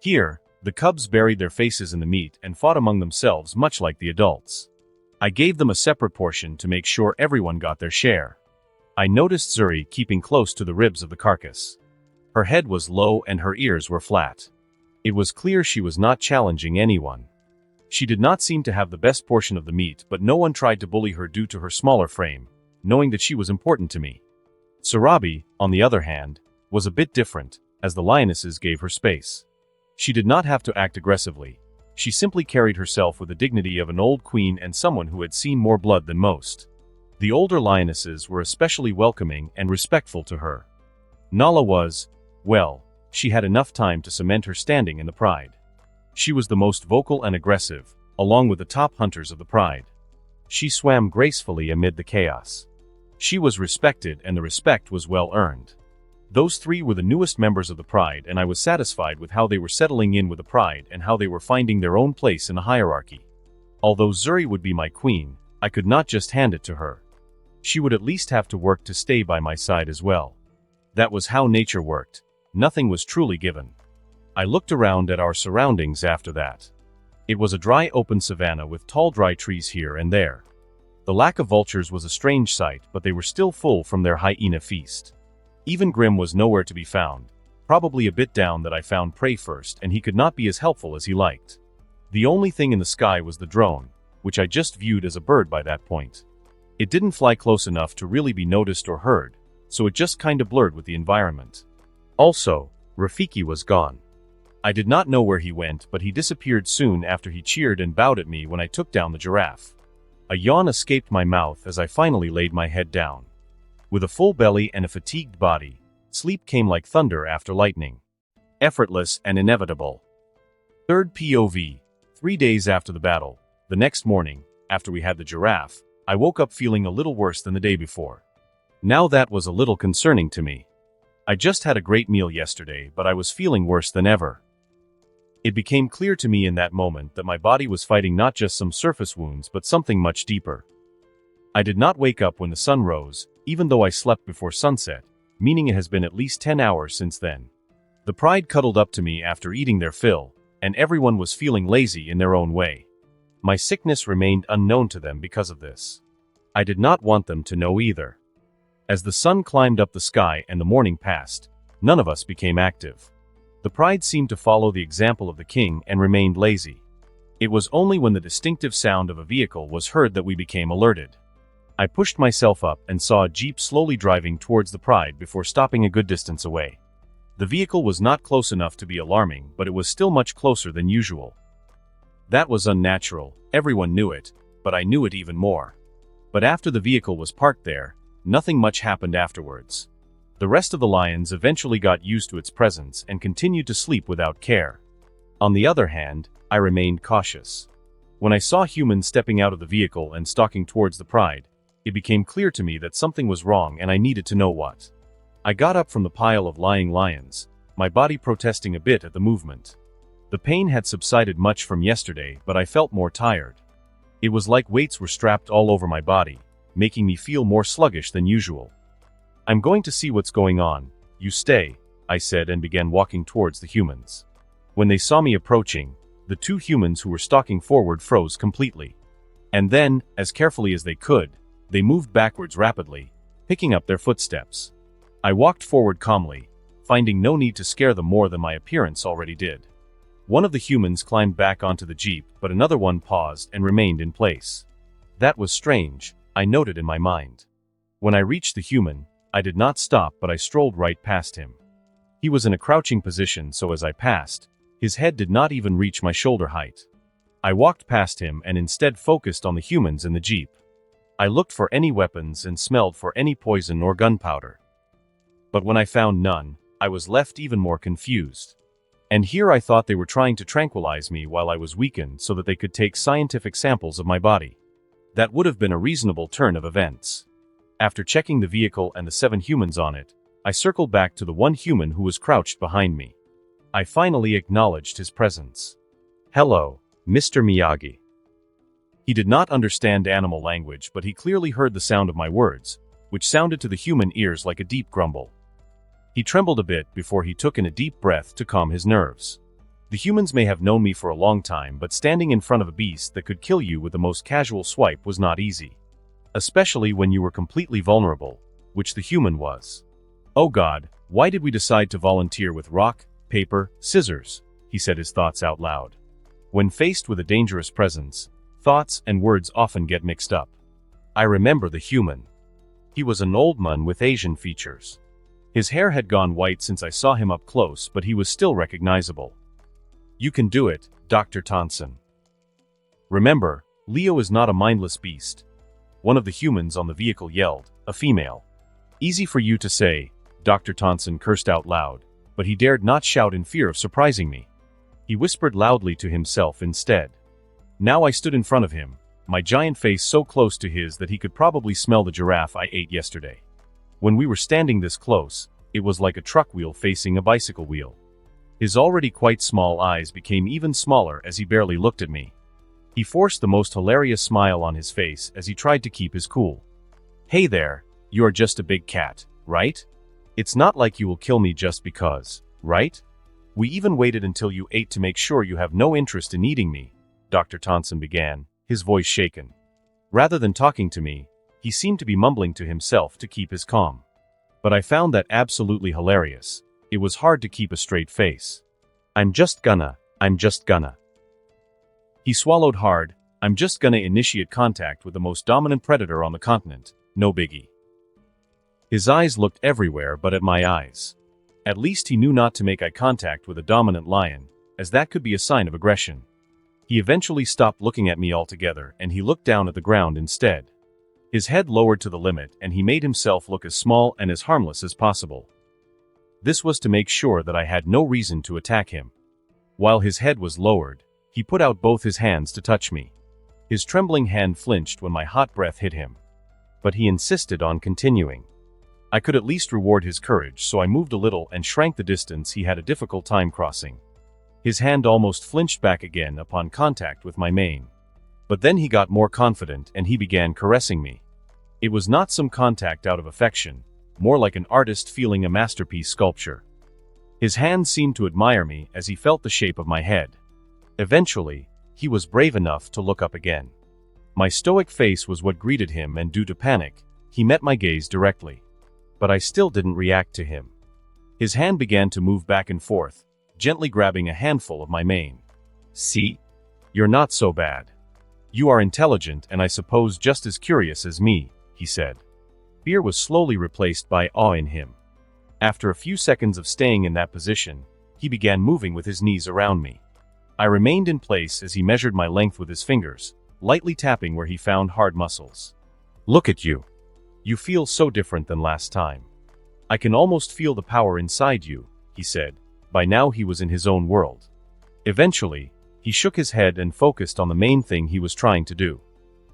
Here, the cubs buried their faces in the meat and fought among themselves much like the adults. I gave them a separate portion to make sure everyone got their share. I noticed Zuri keeping close to the ribs of the carcass. Her head was low and her ears were flat. It was clear she was not challenging anyone. She did not seem to have the best portion of the meat, but no one tried to bully her due to her smaller frame, knowing that she was important to me. Sarabi, on the other hand, was a bit different, as the lionesses gave her space. She did not have to act aggressively. She simply carried herself with the dignity of an old queen and someone who had seen more blood than most. The older lionesses were especially welcoming and respectful to her. Nala was, well, she had enough time to cement her standing in the pride. She was the most vocal and aggressive, along with the top hunters of the pride. She swam gracefully amid the chaos. She was respected, and the respect was well earned. Those three were the newest members of the pride, and I was satisfied with how they were settling in with the pride and how they were finding their own place in the hierarchy. Although Zuri would be my queen, I could not just hand it to her. She would at least have to work to stay by my side as well. That was how nature worked. Nothing was truly given. I looked around at our surroundings after that. It was a dry open savanna with tall dry trees here and there. The lack of vultures was a strange sight, but they were still full from their hyena feast. Even Grim was nowhere to be found, probably a bit down that I found prey first, and he could not be as helpful as he liked. The only thing in the sky was the drone, which I just viewed as a bird by that point. It didn't fly close enough to really be noticed or heard, so it just kinda blurred with the environment. Also, Rafiki was gone. I did not know where he went, but he disappeared soon after he cheered and bowed at me when I took down the giraffe. A yawn escaped my mouth as I finally laid my head down. With a full belly and a fatigued body, sleep came like thunder after lightning. Effortless and inevitable. Third POV. 3 days after the battle, the next morning, after we had the giraffe, I woke up feeling a little worse than the day before. Now that was a little concerning to me. I just had a great meal yesterday, but I was feeling worse than ever. It became clear to me in that moment that my body was fighting not just some surface wounds but something much deeper. I did not wake up when the sun rose, even though I slept before sunset, meaning it has been at least 10 hours since then. The pride cuddled up to me after eating their fill, and everyone was feeling lazy in their own way. My sickness remained unknown to them because of this. I did not want them to know either. As the sun climbed up the sky and the morning passed, none of us became active. The pride seemed to follow the example of the king and remained lazy. It was only when the distinctive sound of a vehicle was heard that we became alerted. I pushed myself up and saw a jeep slowly driving towards the pride before stopping a good distance away. The vehicle was not close enough to be alarming, but it was still much closer than usual. That was unnatural, everyone knew it, but I knew it even more. But after the vehicle was parked there, nothing much happened afterwards. The rest of the lions eventually got used to its presence and continued to sleep without care. On the other hand, I remained cautious. When I saw humans stepping out of the vehicle and stalking towards the pride, it became clear to me that something was wrong and I needed to know what. I got up from the pile of lying lions, my body protesting a bit at the movement. The pain had subsided much from yesterday, but I felt more tired. It was like weights were strapped all over my body, making me feel more sluggish than usual. "I'm going to see what's going on. You stay," I said and began walking towards the humans. When they saw me approaching, the two humans who were stalking forward froze completely. And then, as carefully as they could, they moved backwards rapidly, picking up their footsteps. I walked forward calmly, finding no need to scare them more than my appearance already did. One of the humans climbed back onto the jeep, but another one paused and remained in place. That was strange, I noted in my mind. When I reached the human, I did not stop, but I strolled right past him. He was in a crouching position, so as I passed, his head did not even reach my shoulder height. I walked past him and instead focused on the humans in the jeep. I looked for any weapons and smelled for any poison or gunpowder. But when I found none, I was left even more confused. And here I thought they were trying to tranquilize me while I was weakened so that they could take scientific samples of my body. That would have been a reasonable turn of events. After checking the vehicle and the 7 humans on it, I circled back to the one human who was crouched behind me. I finally acknowledged his presence. "Hello, Mr. Miyagi." He did not understand animal language, but he clearly heard the sound of my words, which sounded to the human ears like a deep grumble. He trembled a bit before he took in a deep breath to calm his nerves. The humans may have known me for a long time, but standing in front of a beast that could kill you with the most casual swipe was not easy. Especially when you were completely vulnerable, which the human was. "Oh God, why did we decide to volunteer with rock, paper, scissors?" he said his thoughts out loud. When faced with a dangerous presence, thoughts and words often get mixed up. I remember the human. He was an old man with Asian features. His hair had gone white since I saw him up close, but he was still recognizable. "You can do it, Dr. Thompson. Remember, Leo is not a mindless beast. one of the humans on the vehicle yelled, a female. Easy for you to say, Dr. Tonson cursed out loud, but he dared not shout in fear of surprising me. He whispered loudly to himself instead. Now I stood in front of him, my giant face so close to his that he could probably smell the giraffe I ate yesterday. When we were standing this close, it was like a truck wheel facing a bicycle wheel. His already quite small eyes became even smaller as he barely looked at me. He forced the most hilarious smile on his face as he tried to keep his cool. Hey there, you are just a big cat, right? It's not like you will kill me just because, right? We even waited until you ate to make sure you have no interest in eating me, Dr. Tonson began, his voice shaken. Rather than talking to me, he seemed to be mumbling to himself to keep his calm. But I found that absolutely hilarious. It was hard to keep a straight face. I'm just gonna. He swallowed hard. I'm just gonna initiate contact with the most dominant predator on the continent, no biggie. His eyes looked everywhere but at my eyes. At least he knew not to make eye contact with a dominant lion, as that could be a sign of aggression. He eventually stopped looking at me altogether and he looked down at the ground instead. His head lowered to the limit and he made himself look as small and as harmless as possible. This was to make sure that I had no reason to attack him. While his head was lowered, he put out both his hands to touch me. His trembling hand flinched when my hot breath hit him. But he insisted on continuing. I could at least reward his courage, so I moved a little and shrank the distance he had a difficult time crossing. His hand almost flinched back again upon contact with my mane. But then he got more confident and he began caressing me. It was not some contact out of affection, more like an artist feeling a masterpiece sculpture. His hand seemed to admire me as he felt the shape of my head. Eventually, he was brave enough to look up again. My stoic face was what greeted him, and due to panic, he met my gaze directly. But I still didn't react to him. His hand began to move back and forth, gently grabbing a handful of my mane. See? You're not so bad. You are intelligent and I suppose just as curious as me, he said. Fear was slowly replaced by awe in him. After a few seconds of staying in that position, he began moving with his knees around me. I remained in place as he measured my length with his fingers, lightly tapping where he found hard muscles. Look at you. You feel so different than last time. I can almost feel the power inside you, he said. By now he was in his own world. Eventually, he shook his head and focused on the main thing he was trying to do.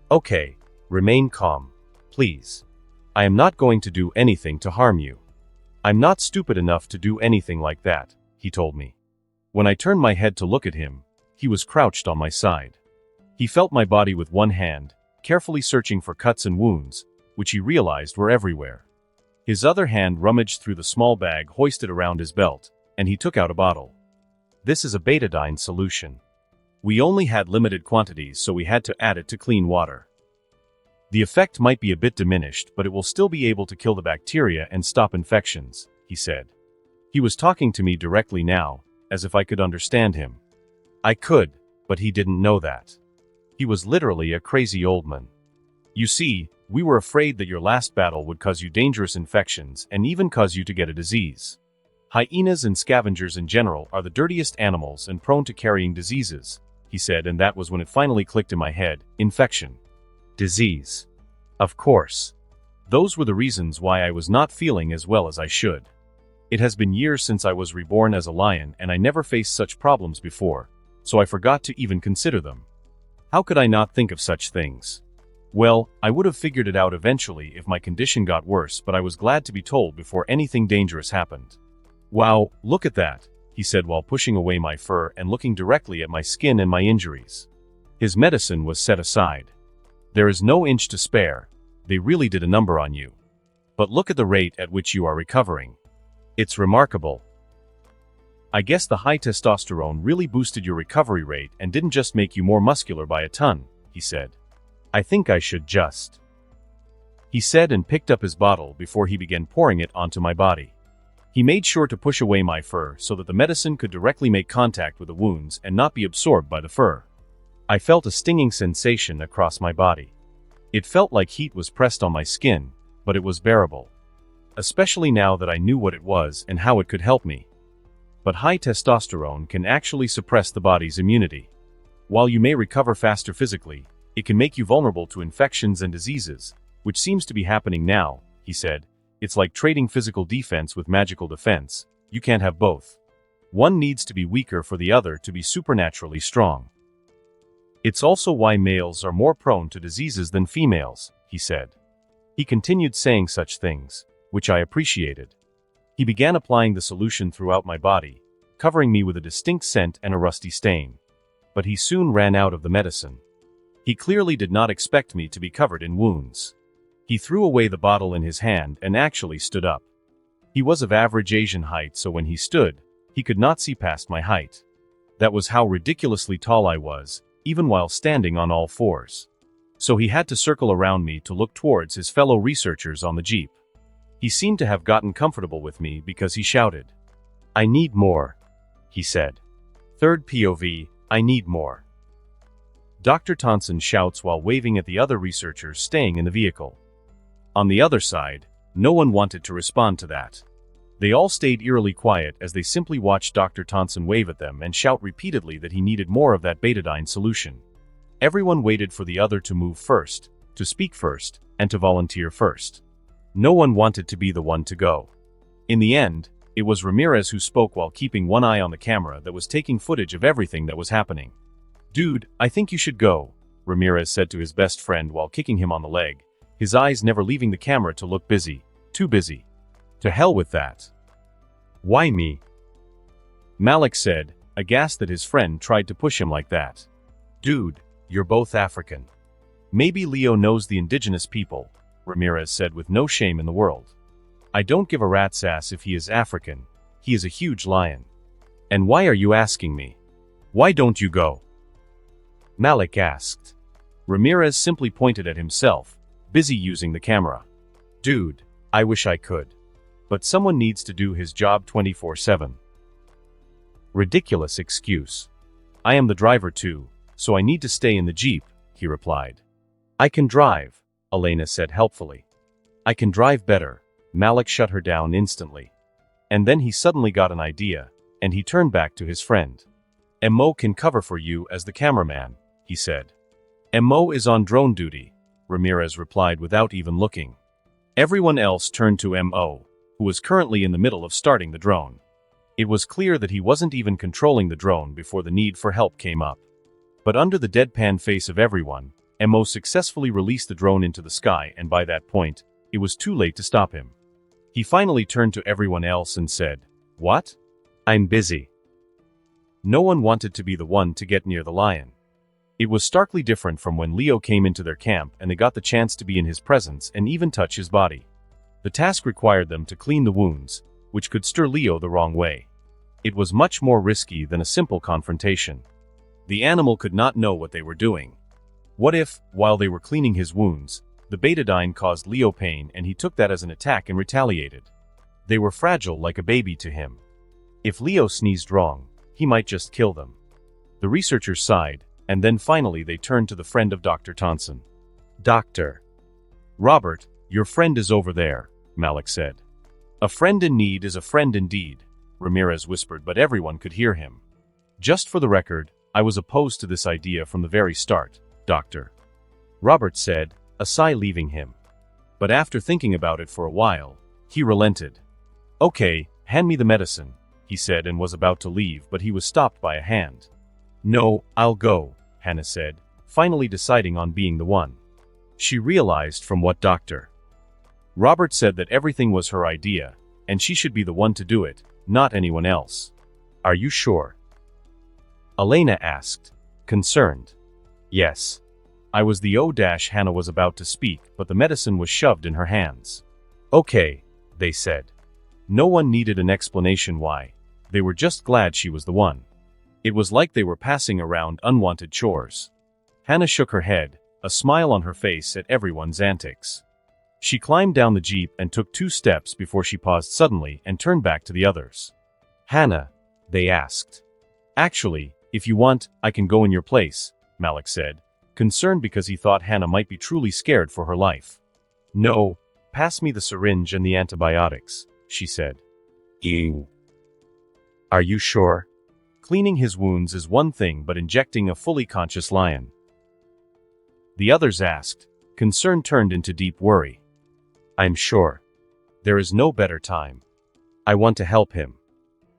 Okay, remain calm, please. I am not going to do anything to harm you. I'm not stupid enough to do anything like that, he told me. When I turned my head to look at him, he was crouched on my side. He felt my body with one hand, carefully searching for cuts and wounds, which he realized were everywhere. His other hand rummaged through the small bag hoisted around his belt, and he took out a bottle. This is a betadine solution. We only had limited quantities, so we had to add it to clean water. The effect might be a bit diminished, but it will still be able to kill the bacteria and stop infections, he said. He was talking to me directly now, as if I could understand him. I could, but he didn't know that. He was literally a crazy old man. You see, we were afraid that your last battle would cause you dangerous infections and even cause you to get a disease. Hyenas and scavengers in general are the dirtiest animals and prone to carrying diseases, he said, and that was when it finally clicked in my head. Infection. Disease. Of course. Those were the reasons why I was not feeling as well as I should. It has been years since I was reborn as a lion and I never faced such problems before, so I forgot to even consider them. How could I not think of such things? Well, I would have figured it out eventually if my condition got worse, but I was glad to be told before anything dangerous happened. Wow, look at that, he said while pushing away my fur and looking directly at my skin and my injuries. His medicine was set aside. There is no inch to spare. They really did a number on you. But look at the rate at which you are recovering. It's remarkable. I guess the high testosterone really boosted your recovery rate and didn't just make you more muscular by a ton, he said. I think I should just. He said and picked up his bottle before he began pouring it onto my body. He made sure to push away my fur so that the medicine could directly make contact with the wounds and not be absorbed by the fur. I felt a stinging sensation across my body. It felt like heat was pressed on my skin, but it was bearable. Especially now that I knew what it was and how it could help me. But high testosterone can actually suppress the body's immunity. While you may recover faster physically, It can make you vulnerable to infections and diseases, which seems to be happening now, he said. It's like trading physical defense with magical defense. You can't have both. One needs to be weaker for the other to be supernaturally strong. It's also why males are more prone to diseases than females, he said. He continued saying such things, which I appreciated. He began applying the solution throughout my body, covering me with a distinct scent and a rusty stain. But he soon ran out of the medicine. He clearly did not expect me to be covered in wounds. He threw away the bottle in his hand and actually stood up. He was of average Asian height, so when he stood, he could not see past my height. That was how ridiculously tall I was, even while standing on all fours. So he had to circle around me to look towards his fellow researchers on the jeep. He seemed to have gotten comfortable with me because he shouted, "I need more," he said. Third POV, I need more. Dr. Thompson shouts while waving at the other researchers staying in the vehicle. On the other side, no one wanted to respond to that. They all stayed eerily quiet as they simply watched Dr. Thompson wave at them and shout repeatedly that he needed more of that betadine solution. Everyone waited for the other to move first, to speak first, and to volunteer first. No one wanted to be the one to go. In the end, it was Ramirez who spoke while keeping one eye on the camera that was taking footage of everything that was happening. "Dude, I think you should go," Ramirez said to his best friend while kicking him on the leg, his eyes never leaving the camera to look busy, too busy. "To hell with that." "Why me?" Malik said, aghast that his friend tried to push him like that. "Dude, you're both African." "Maybe Leo knows the indigenous people," Ramirez said with no shame in the world. "I don't give a rat's ass if he is African. He is a huge lion." "And why are you asking me? Why don't you go?" Malik asked. Ramirez simply pointed at himself, busy using the camera. "Dude, I wish I could. But someone needs to do his job 24/7. "Ridiculous excuse. I am the driver too, so I need to stay in the jeep," he replied. "I can drive," Elena said helpfully. "I can drive better." Malik shut her down instantly. And then he suddenly got an idea, and he turned back to his friend. "Mo can cover for you as the cameraman," he said. "Mo is on drone duty," Ramirez replied without even looking. Everyone else turned to Mo, who was currently in the middle of starting the drone. It was clear that he wasn't even controlling the drone before the need for help came up. But under the deadpan face of everyone, Mo successfully released the drone into the sky, and by that point, it was too late to stop him. He finally turned to everyone else and said, "What? I'm busy." No one wanted to be the one to get near the lion. It was starkly different from when Leo came into their camp and they got the chance to be in his presence and even touch his body. The task required them to clean the wounds, which could stir Leo the wrong way. It was much more risky than a simple confrontation. The animal could not know what they were doing. What if, while they were cleaning his wounds, the betadine caused Leo pain and he took that as an attack and retaliated? They were fragile like a baby to him. If Leo sneezed wrong, he might just kill them. The researchers sighed, and then finally they turned to the friend of Dr. Thompson. "Doctor. Robert, your friend is over there," Malik said. "A friend in need is a friend indeed," Ramirez whispered, but everyone could hear him. "Just for the record, I was opposed to this idea from the very start, Doctor," Robert said, a sigh leaving him. But after thinking about it for a while, he relented. "Okay, hand me the medicine," he said, and was about to leave, but he was stopped by a hand. "No, I'll go," Hannah said, finally deciding on being the one. She realized from what Dr. Robert said that everything was her idea, and she should be the one to do it, not anyone else. "Are you sure?" Elena asked, concerned. "Yes. I was the Hannah was about to speak, but the medicine was shoved in her hands. "Okay," they said. No one needed an explanation why. They were just glad she was the one. It was like they were passing around unwanted chores. Hannah shook her head, a smile on her face at everyone's antics. She climbed down the jeep and took 2 steps before she paused suddenly and turned back to the others. "Hannah," they asked. "Actually, if you want, I can go in your place," Malik said, concerned because he thought Hannah might be truly scared for her life. "No, pass me the syringe and the antibiotics," she said. "Ew. Are you sure? Cleaning his wounds is one thing, but injecting a fully conscious lion." The others asked. Concern turned into deep worry. I'm sure. There is no better time. I want to help him.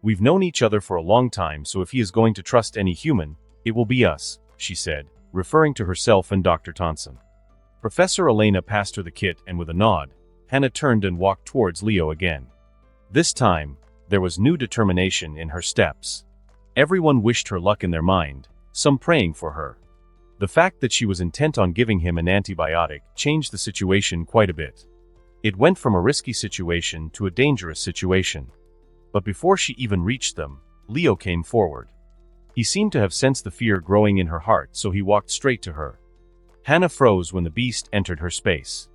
We've known each other for a long time, so if he is going to trust any human, it will be us, she said, referring to herself and Dr. Thompson. Professor Elena passed her the kit, and with a nod, Hannah turned and walked towards Leo again. This time, there was new determination in her steps. Everyone wished her luck in their mind, some praying for her. The fact that she was intent on giving him an antibiotic changed the situation quite a bit. It went from a risky situation to a dangerous situation. But before she even reached them, Leo came forward. He seemed to have sensed the fear growing in her heart, so he walked straight to her. Hannah froze when the beast entered her space.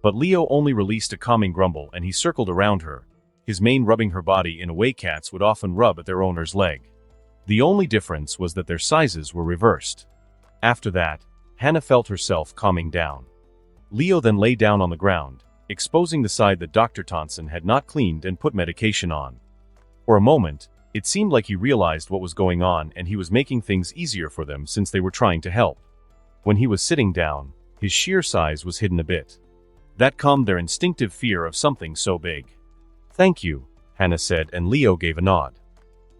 But Leo only released a calming grumble, and he circled around her, his mane rubbing her body in a way cats would often rub at their owner's leg. The only difference was that their sizes were reversed. After that, Hannah felt herself calming down. Leo then lay down on the ground, exposing the side that Dr. Thompson had not cleaned and put medication on. For a moment, it seemed like he realized what was going on and he was making things easier for them since they were trying to help. When he was sitting down, his sheer size was hidden a bit. That calmed their instinctive fear of something so big. Thank you, Hannah said, and Leo gave a nod.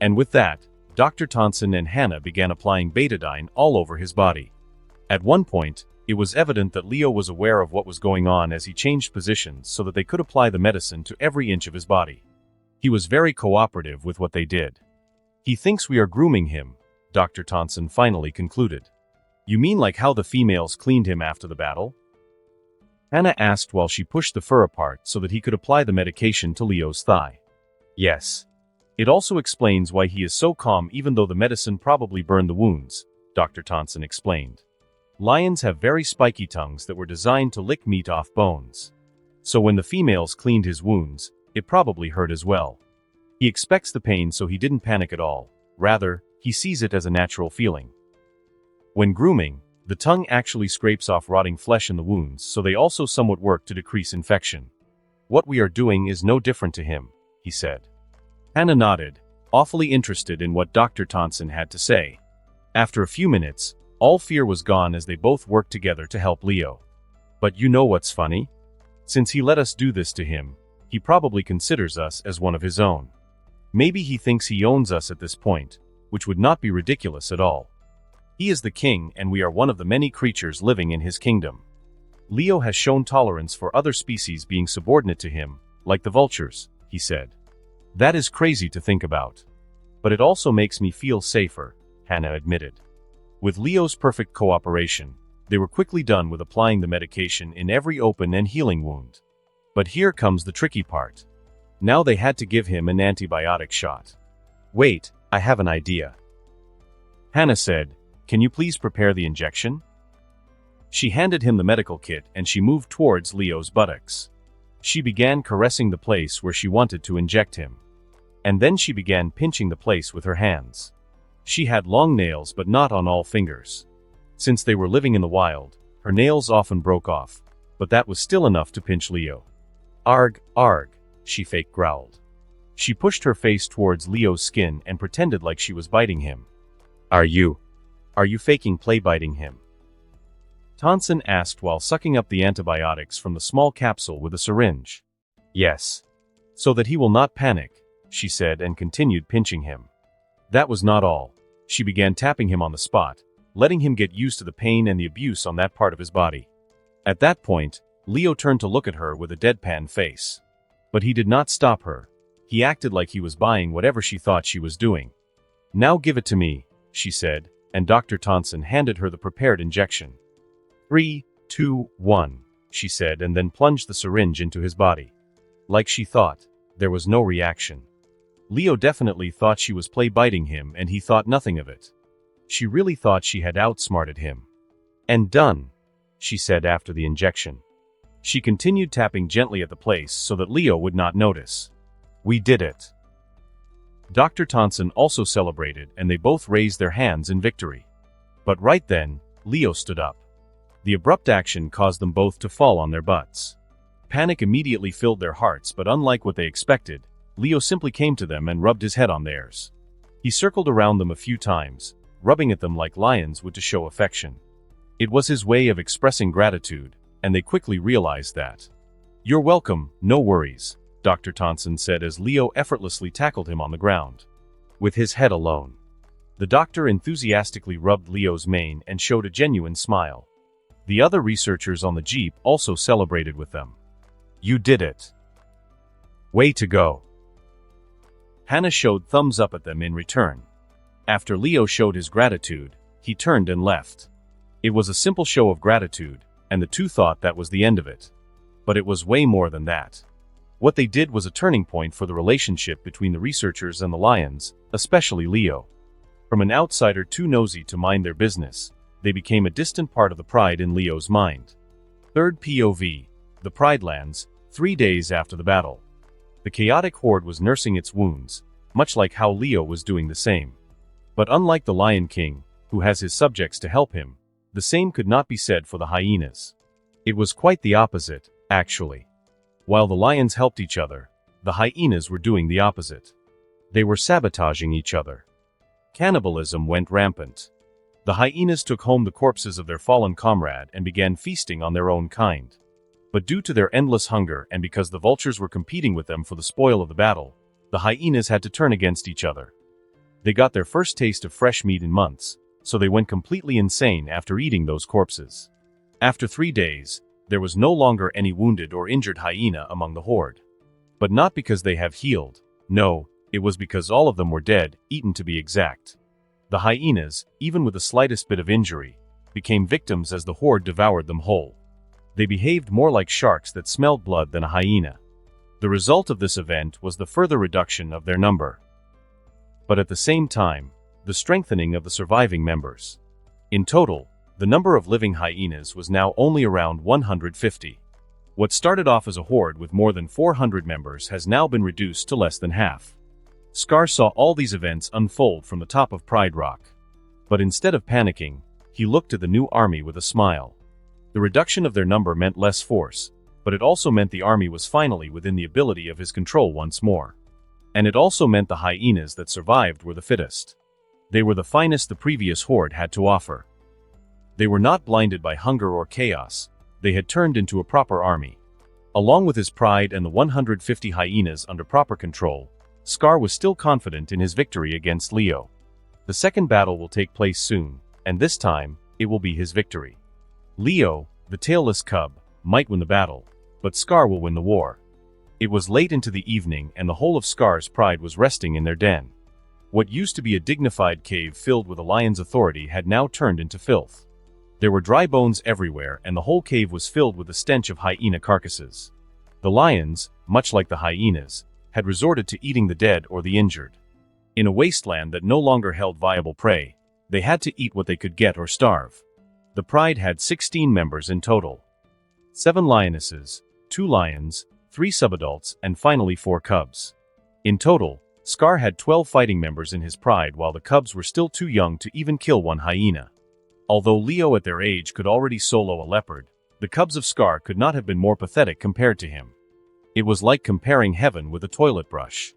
And with that, Dr. Thompson and Hannah began applying betadine all over his body. At one point, it was evident that Leo was aware of what was going on as he changed positions so that they could apply the medicine to every inch of his body. He was very cooperative with what they did. He thinks we are grooming him, Dr. Thompson finally concluded. You mean like how the females cleaned him after the battle? Hannah asked while she pushed the fur apart so that he could apply the medication to Leo's thigh. Yes. It also explains why he is so calm even though the medicine probably burned the wounds, Dr. Thompson explained. Lions have very spiky tongues that were designed to lick meat off bones. So when the females cleaned his wounds, it probably hurt as well. He expects the pain, so he didn't panic at all. Rather, he sees it as a natural feeling. When grooming, the tongue actually scrapes off rotting flesh in the wounds, so they also somewhat work to decrease infection. What we are doing is no different to him, he said. Hannah nodded, awfully interested in what Dr. Thompson had to say. After a few minutes, all fear was gone as they both worked together to help Leo. But you know what's funny? Since he let us do this to him, he probably considers us as one of his own. Maybe he thinks he owns us at this point, which would not be ridiculous at all. He is the king and we are one of the many creatures living in his kingdom. Leo has shown tolerance for other species being subordinate to him, like the vultures, he said. That is crazy to think about. But it also makes me feel safer, Hannah admitted. With Leo's perfect cooperation, they were quickly done with applying the medication in every open and healing wound. But here comes the tricky part. Now they had to give him an antibiotic shot. Wait, I have an idea. Hannah said, can you please prepare the injection? She handed him the medical kit and she moved towards Leo's buttocks. She began caressing the place where she wanted to inject him. And then she began pinching the place with her hands. She had long nails but not on all fingers. Since they were living in the wild, her nails often broke off, but that was still enough to pinch Leo. Arg, arg, she fake growled. She pushed her face towards Leo's skin and pretended like she was biting him. Are you faking play biting him? Thompson asked while sucking up the antibiotics from the small capsule with a syringe. Yes. So that he will not panic, she said and continued pinching him. That was not all. She began tapping him on the spot, letting him get used to the pain and the abuse on that part of his body. At that point, Leo turned to look at her with a deadpan face. But he did not stop her. He acted like he was buying whatever she thought she was doing. Now give it to me, she said, and Dr. Thompson handed her the prepared injection. 3, 2, 1, she said and then plunged the syringe into his body. Like she thought, there was no reaction. Leo definitely thought she was play biting him and he thought nothing of it. She really thought she had outsmarted him. And done, she said after the injection. She continued tapping gently at the place so that Leo would not notice. We did it. Dr. Thompson also celebrated and they both raised their hands in victory. But right then, Leo stood up. The abrupt action caused them both to fall on their butts. Panic immediately filled their hearts, but unlike what they expected, Leo simply came to them and rubbed his head on theirs. He circled around them a few times, rubbing at them like lions would to show affection. It was his way of expressing gratitude, and they quickly realized that. "You're welcome, no worries," Dr. Tonson said as Leo effortlessly tackled him on the ground. With his head alone. The doctor enthusiastically rubbed Leo's mane and showed a genuine smile. The other researchers on the jeep also celebrated with them. "You did it. Way to go." Hannah showed thumbs up at them in return. After Leo showed his gratitude, he turned and left. It was a simple show of gratitude, and the two thought that was the end of it. But it was way more than that. What they did was a turning point for the relationship between the researchers and the lions, especially Leo. From an outsider too nosy to mind their business, they became a distant part of the pride in Leo's mind. Third POV, the Pride lands, 3 days after the battle. The chaotic horde was nursing its wounds, much like how Leo was doing the same. But unlike the Lion King, who has his subjects to help him, the same could not be said for the hyenas. It was quite the opposite, actually. While the lions helped each other, the hyenas were doing the opposite. They were sabotaging each other. Cannibalism went rampant. The hyenas took home the corpses of their fallen comrade and began feasting on their own kind. But due to their endless hunger and because the vultures were competing with them for the spoil of the battle, the hyenas had to turn against each other. They got their first taste of fresh meat in months, so they went completely insane after eating those corpses. After 3 days, there was no longer any wounded or injured hyena among the horde. But not because they have healed, no, it was because all of them were dead, eaten to be exact. The hyenas, even with the slightest bit of injury, became victims as the horde devoured them whole. They behaved more like sharks that smelled blood than a hyena. The result of this event was the further reduction of their number. But at the same time, the strengthening of the surviving members. In total, the number of living hyenas was now only around 150. What started off as a horde with more than 400 members has now been reduced to less than half. Scar saw all these events unfold from the top of Pride Rock. But instead of panicking, he looked at the new army with a smile. The reduction of their number meant less force, but it also meant the army was finally within the ability of his control once more. And it also meant the hyenas that survived were the fittest. They were the finest the previous horde had to offer. They were not blinded by hunger or chaos, they had turned into a proper army. Along with his pride and the 150 hyenas under proper control, Scar was still confident in his victory against Leo. The second battle will take place soon, and this time, it will be his victory. Leo, the tailless cub, might win the battle, but Scar will win the war. It was late into the evening and the whole of Scar's pride was resting in their den. What used to be a dignified cave filled with a lion's authority had now turned into filth. There were dry bones everywhere and the whole cave was filled with the stench of hyena carcasses. The lions, much like the hyenas, had resorted to eating the dead or the injured. In a wasteland that no longer held viable prey, they had to eat what they could get or starve. The pride had 16 members in total. 7 lionesses, 2 lions, 3 subadults, and finally 4 cubs. In total, Scar had 12 fighting members in his pride while the cubs were still too young to even kill one hyena. Although Leo at their age could already solo a leopard, the cubs of Scar could not have been more pathetic compared to him. It was like comparing heaven with a toilet brush.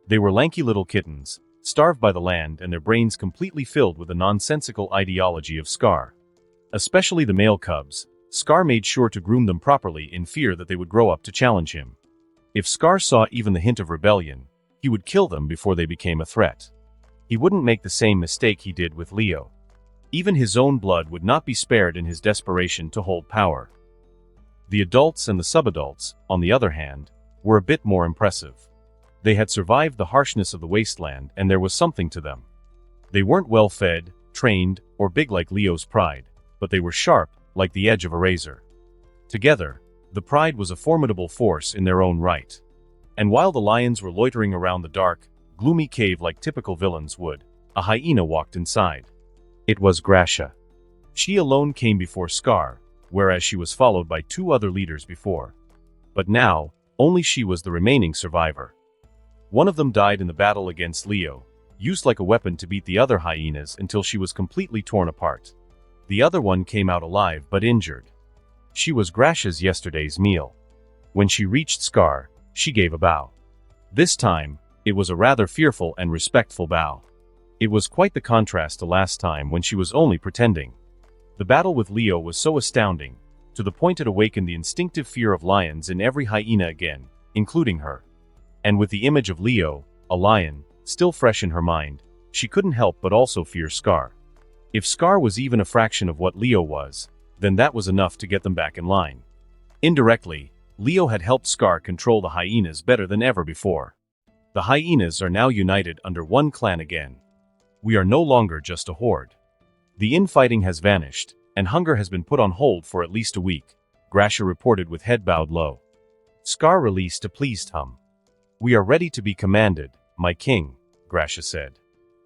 They were lanky little kittens, starved by the land and their brains completely filled with the nonsensical ideology of Scar. Especially the male cubs, Scar made sure to groom them properly in fear that they would grow up to challenge him. If Scar saw even the hint of rebellion, he would kill them before they became a threat. He wouldn't make the same mistake he did with Leo. Even his own blood would not be spared in his desperation to hold power. The adults and the subadults, on the other hand, were a bit more impressive. They had survived the harshness of the wasteland and there was something to them. They weren't well fed, trained, or big like Leo's pride, but they were sharp, like the edge of a razor. Together, the pride was a formidable force in their own right. And while the lions were loitering around the dark, gloomy cave like typical villains would, a hyena walked inside. It was Gracia. She alone came before Scar, whereas she was followed by 2 other leaders before. But now, only she was the remaining survivor. One of them died in the battle against Leo, used like a weapon to beat the other hyenas until she was completely torn apart. The other one came out alive but injured. She was Gracia's yesterday's meal. When she reached Scar, she gave a bow. This time, it was a rather fearful and respectful bow. It was quite the contrast to last time when she was only pretending. The battle with Leo was so astounding, to the point it awakened the instinctive fear of lions in every hyena again, including her. And with the image of Leo, a lion, still fresh in her mind, she couldn't help but also fear Scar. If Scar was even a fraction of what Leo was, then that was enough to get them back in line. Indirectly, Leo had helped Scar control the hyenas better than ever before. The hyenas are now united under one clan again. We are no longer just a horde. The infighting has vanished, and hunger has been put on hold for at least a week, Grasha reported with head bowed low. Scar released a pleased hum. We are ready to be commanded, my king, Grasha said.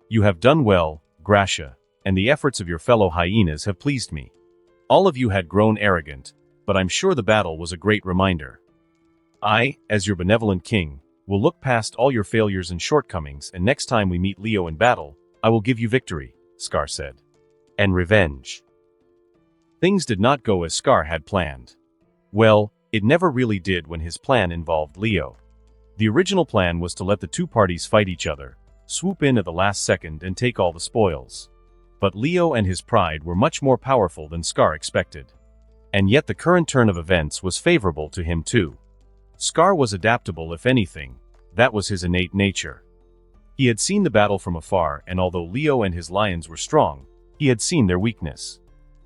You have done well, Grasha, and the efforts of your fellow hyenas have pleased me. All of you had grown arrogant, but I'm sure the battle was a great reminder. I, as your benevolent king, will look past all your failures and shortcomings, and next time we meet Leo in battle, I will give you victory, Scar said. And revenge. Things did not go as Scar had planned. Well, it never really did when his plan involved Leo. The original plan was to let the two parties fight each other, swoop in at the last second and take all the spoils. But Leo and his pride were much more powerful than Scar expected. And yet the current turn of events was favorable to him too. Scar was adaptable if anything, that was his innate nature. He had seen the battle from afar, and although Leo and his lions were strong, he had seen their weakness.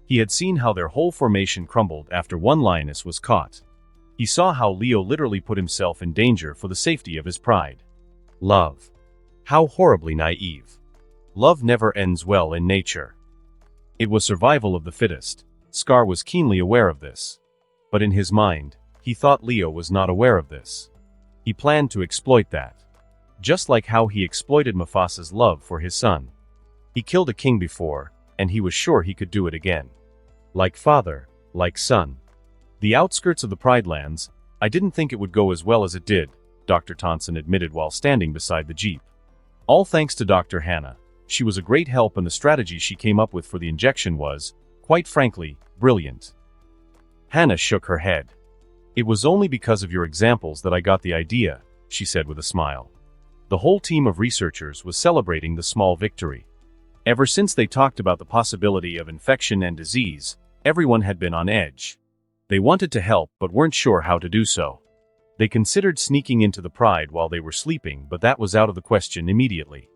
He had seen how their whole formation crumbled after one lioness was caught. He saw how Leo literally put himself in danger for the safety of his pride. Love. How horribly naive. Love never ends well in nature. It was survival of the fittest. Scar was keenly aware of this. But in his mind, he thought Leo was not aware of this. He planned to exploit that. Just like how he exploited Mufasa's love for his son. He killed a king before, and he was sure he could do it again. Like father, like son. The outskirts of the Pride Lands, I didn't think it would go as well as it did, Dr. Tonson admitted while standing beside the jeep. All thanks to Dr. Hannah. She was a great help, and the strategy she came up with for the injection was, quite frankly, brilliant. Hannah shook her head. It was only because of your examples that I got the idea, she said with a smile. The whole team of researchers was celebrating the small victory. Ever since they talked about the possibility of infection and disease, everyone had been on edge. They wanted to help but weren't sure how to do so. They considered sneaking into the Pride while they were sleeping, but that was out of the question immediately.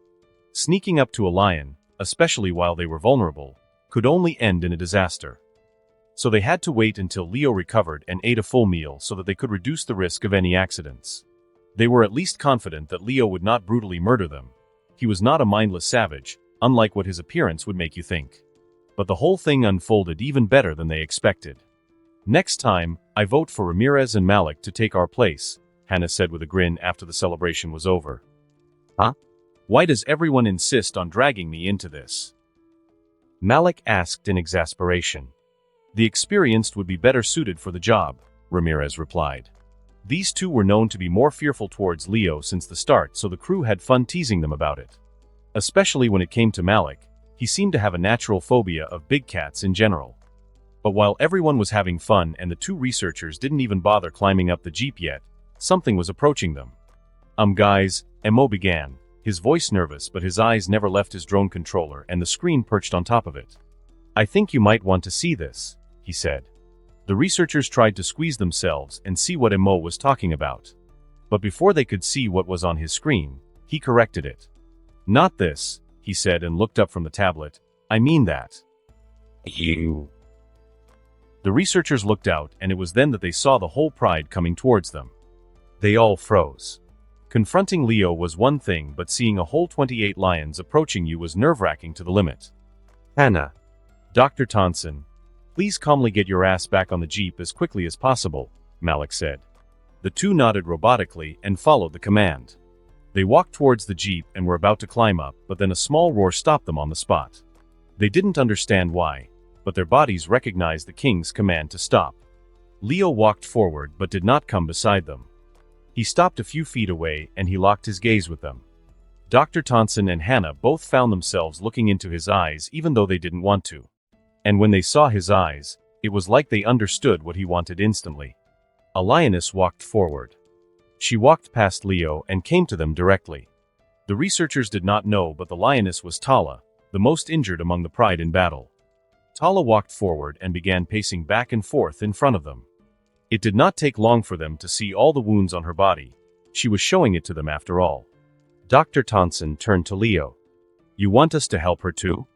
Sneaking up to a lion, especially while they were vulnerable, could only end in a disaster. So they had to wait until Leo recovered and ate a full meal so that they could reduce the risk of any accidents. They were at least confident that Leo would not brutally murder them. He was not a mindless savage, unlike what his appearance would make you think. But the whole thing unfolded even better than they expected. Next time, I vote for Ramirez and Malik to take our place, Hannah said with a grin after the celebration was over. Huh? Why does everyone insist on dragging me into this? Malik asked in exasperation. The experienced would be better suited for the job, Ramirez replied. These two were known to be more fearful towards Leo since the start, so the crew had fun teasing them about it. Especially when it came to Malik, he seemed to have a natural phobia of big cats in general. But while everyone was having fun and the two researchers didn't even bother climbing up the jeep yet, something was approaching them. Guys, Mo began, his voice nervous but his eyes never left his drone controller and the screen perched on top of it. I think you might want to see this, he said. The researchers tried to squeeze themselves and see what Mo was talking about. But before they could see what was on his screen, he corrected it. Not this, he said and looked up from the tablet. I mean that. You. The researchers looked out, and it was then that they saw the whole Pride coming towards them. They all froze. Confronting Leo was one thing, but seeing a whole 28 lions approaching you was nerve-wracking to the limit. Hannah. Dr. Tonson. Please calmly get your ass back on the jeep as quickly as possible, Malik said. The two nodded robotically and followed the command. They walked towards the jeep and were about to climb up, but then a small roar stopped them on the spot. They didn't understand why, but their bodies recognized the king's command to stop. Leo walked forward but did not come beside them. He stopped a few feet away and he locked his gaze with them. Dr. Tonson and Hannah both found themselves looking into his eyes even though they didn't want to. And when they saw his eyes, it was like they understood what he wanted instantly. A lioness walked forward. She walked past Leo and came to them directly. The researchers did not know, but the lioness was Tala, the most injured among the Pride in battle. Tala walked forward and began pacing back and forth in front of them. It did not take long for them to see all the wounds on her body. She was showing it to them after all. Dr. Tonson turned to Leo. "You want us to help her too?"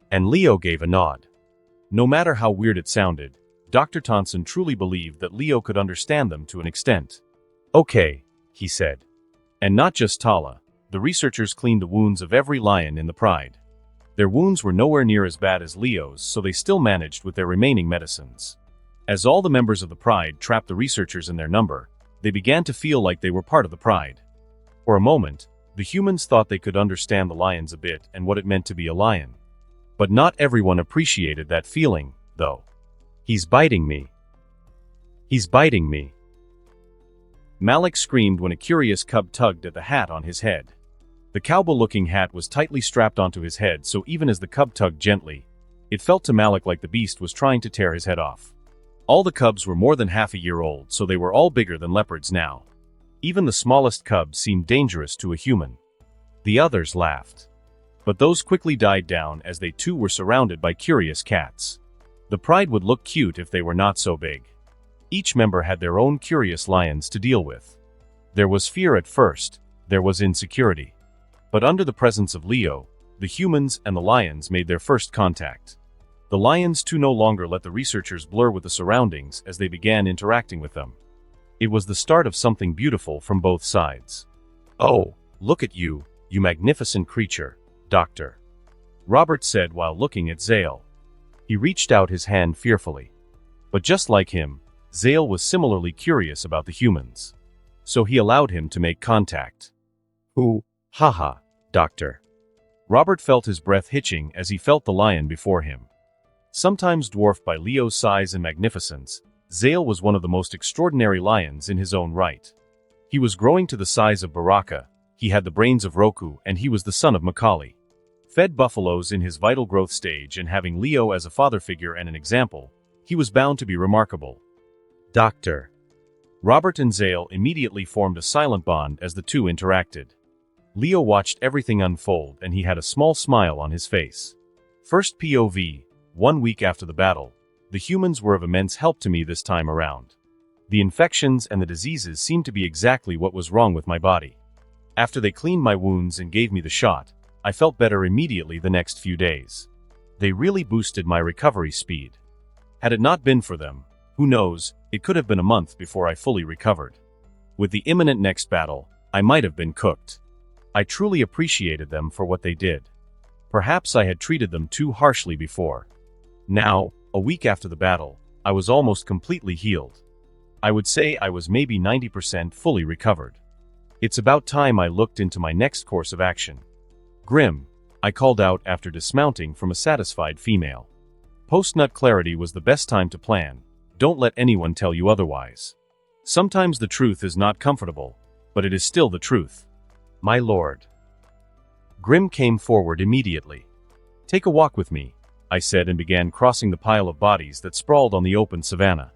And Leo gave a nod. No matter how weird it sounded, Dr. Tonson truly believed that Leo could understand them to an extent. "Okay," he said. And not just Tala, the researchers cleaned the wounds of every lion in the Pride. Their wounds were nowhere near as bad as Leo's, so they still managed with their remaining medicines. As all the members of the Pride trapped the researchers in their number, they began to feel like they were part of the Pride. For a moment, the humans thought they could understand the lions a bit and what it meant to be a lion. But not everyone appreciated that feeling, though. "He's biting me. He's biting me." Malik screamed when a curious cub tugged at the hat on his head. The cowboy-looking hat was tightly strapped onto his head, so even as the cub tugged gently, it felt to Malik like the beast was trying to tear his head off. All the cubs were more than half a year old, so they were all bigger than leopards now. Even the smallest cub seemed dangerous to a human. The others laughed. But those quickly died down as they too were surrounded by curious cats. The Pride would look cute if they were not so big. Each member had their own curious lions to deal with. There was fear at first, there was insecurity. But under the presence of Leo, the humans and the lions made their first contact. The lions too no longer let the researchers blur with the surroundings as they began interacting with them. It was the start of something beautiful from both sides. "Oh, look at you, you magnificent creature, Doctor," Robert said while looking at Zale. He reached out his hand fearfully. But just like him, Zale was similarly curious about the humans. So he allowed him to make contact. "Ooh, haha, Doctor." Robert felt his breath hitching as he felt the lion before him. Sometimes dwarfed by Leo's size and magnificence, Zale was one of the most extraordinary lions in his own right. He was growing to the size of Baraka, he had the brains of Roku, and he was the son of Macaulay. Fed buffaloes in his vital growth stage and having Leo as a father figure and an example, he was bound to be remarkable. "Doctor." Robert and Zale immediately formed a silent bond as the two interacted. Leo watched everything unfold and he had a small smile on his face. First POV, 1 week after the battle, the humans were of immense help to me this time around. The infections and the diseases seemed to be exactly what was wrong with my body. After they cleaned my wounds and gave me the shot, I felt better immediately the next few days. They really boosted my recovery speed. Had it not been for them, who knows, it could have been a month before I fully recovered. With the imminent next battle, I might have been cooked. I truly appreciated them for what they did. Perhaps I had treated them too harshly before. Now, a week after the battle, I was almost completely healed. I would say I was maybe 90% fully recovered. It's about time I looked into my next course of action. "Grim," I called out after dismounting from a satisfied female. Post-nut clarity was the best time to plan. Don't let anyone tell you otherwise. Sometimes the truth is not comfortable, but it is still the truth. "My lord." Grim came forward immediately. "Take a walk with me," I said and began crossing the pile of bodies that sprawled on the open savanna.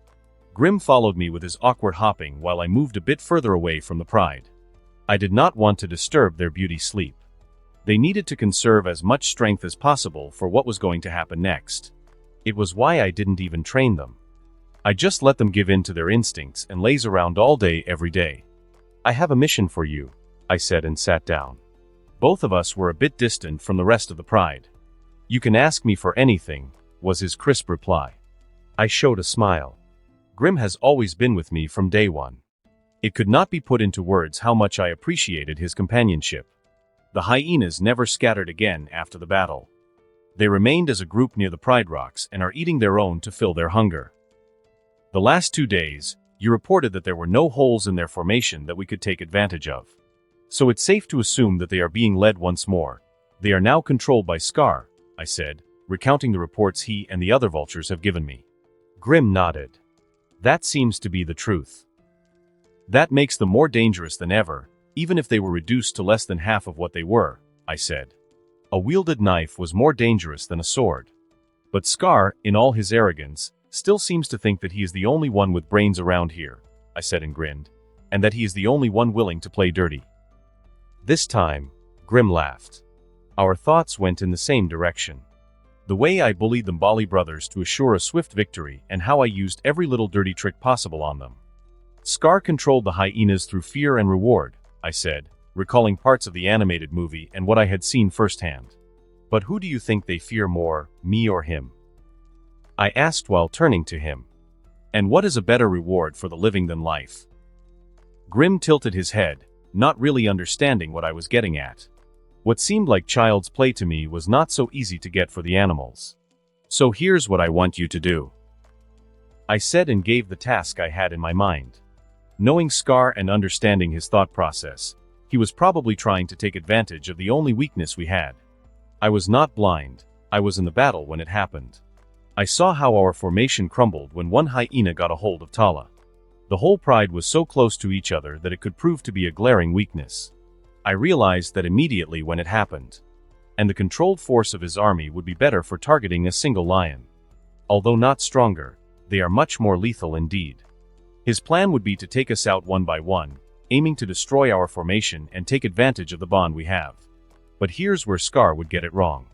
Grim followed me with his awkward hopping while I moved a bit further away from the Pride. I did not want to disturb their beauty sleep. They needed to conserve as much strength as possible for what was going to happen next. It was why I didn't even train them. I just let them give in to their instincts and laze around all day every day. "I have a mission for you," I said and sat down. Both of us were a bit distant from the rest of the Pride. "You can ask me for anything," was his crisp reply. I showed a smile. Grim has always been with me from day one. It could not be put into words how much I appreciated his companionship. The hyenas never scattered again after the battle. They remained as a group near the Pride Rocks and are eating their own to fill their hunger. The last 2 days, you reported that there were no holes in their formation that we could take advantage of. So it's safe to assume that they are being led once more. They are now controlled by Scar, I said, recounting the reports he and the other vultures have given me. Grim nodded. That seems to be the truth. That makes them more dangerous than ever, even if they were reduced to less than half of what they were, I said. A wielded knife was more dangerous than a sword. But Scar, in all his arrogance, still seems to think that he is the only one with brains around here, I said and grinned, and that he is the only one willing to play dirty. This time, Grim laughed. Our thoughts went in the same direction. The way I bullied the Bali brothers to assure a swift victory, and how I used every little dirty trick possible on them. Scar controlled the hyenas through fear and reward, I said, recalling parts of the animated movie and what I had seen firsthand. But who do you think they fear more, me or him? I asked while turning to him. And what is a better reward for the living than life? Grim tilted his head, not really understanding what I was getting at. What seemed like child's play to me was not so easy to get for the animals. So here's what I want you to do, I said, and gave the task I had in my mind. Knowing Scar and understanding his thought process, he was probably trying to take advantage of the only weakness we had. I was not blind, I was in the battle when it happened. I saw how our formation crumbled when one hyena got a hold of Tala. The whole pride was so close to each other that it could prove to be a glaring weakness. I realized that immediately when it happened. And the controlled force of his army would be better for targeting a single lion. Although not stronger, they are much more lethal indeed. His plan would be to take us out one by one, aiming to destroy our formation and take advantage of the bond we have. But here's where Scar would get it wrong.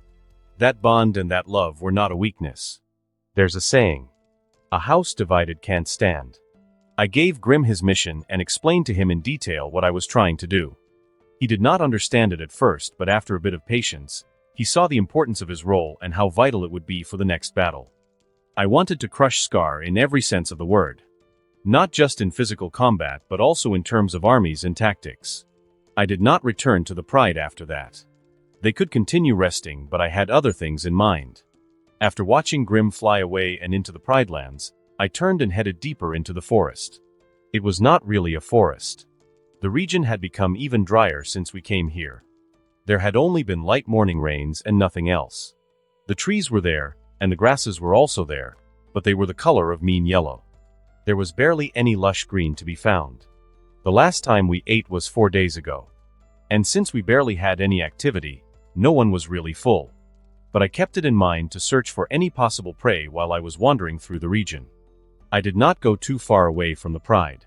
That bond and that love were not a weakness. There's a saying, a house divided can't stand. I gave Grim his mission and explained to him in detail what I was trying to do. He did not understand it at first, but after a bit of patience, he saw the importance of his role and how vital it would be for the next battle. I wanted to crush Scar in every sense of the word. Not just in physical combat, but also in terms of armies and tactics. I did not return to the Pride after that. They could continue resting, but I had other things in mind. After watching Grim fly away and into the Pride lands, I turned and headed deeper into the forest. It was not really a forest. The region had become even drier since we came here. There had only been light morning rains and nothing else. The trees were there, and the grasses were also there, but they were the color of mean yellow. There was barely any lush green to be found. The last time we ate was 4 days ago. And since we barely had any activity, no one was really full. But I kept it in mind to search for any possible prey while I was wandering through the region. I did not go too far away from the Pride.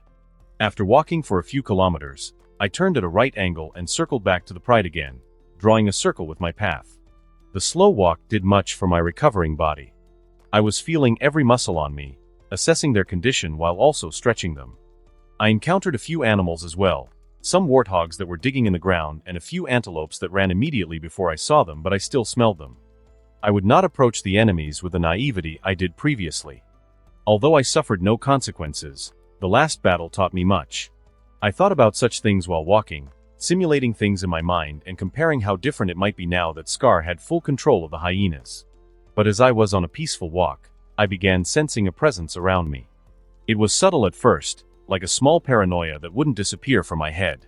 After walking for a few kilometers, I turned at a right angle and circled back to the Pride again, drawing a circle with my path. The slow walk did much for my recovering body. I was feeling every muscle on me, assessing their condition while also stretching them. I encountered a few animals as well, some warthogs that were digging in the ground and a few antelopes that ran immediately before I saw them, but I still smelled them. I would not approach the enemies with the naivety I did previously. Although I suffered no consequences, the last battle taught me much. I thought about such things while walking, simulating things in my mind and comparing how different it might be now that Scar had full control of the hyenas. But as I was on a peaceful walk, I began sensing a presence around me. It was subtle at first, like a small paranoia that wouldn't disappear from my head.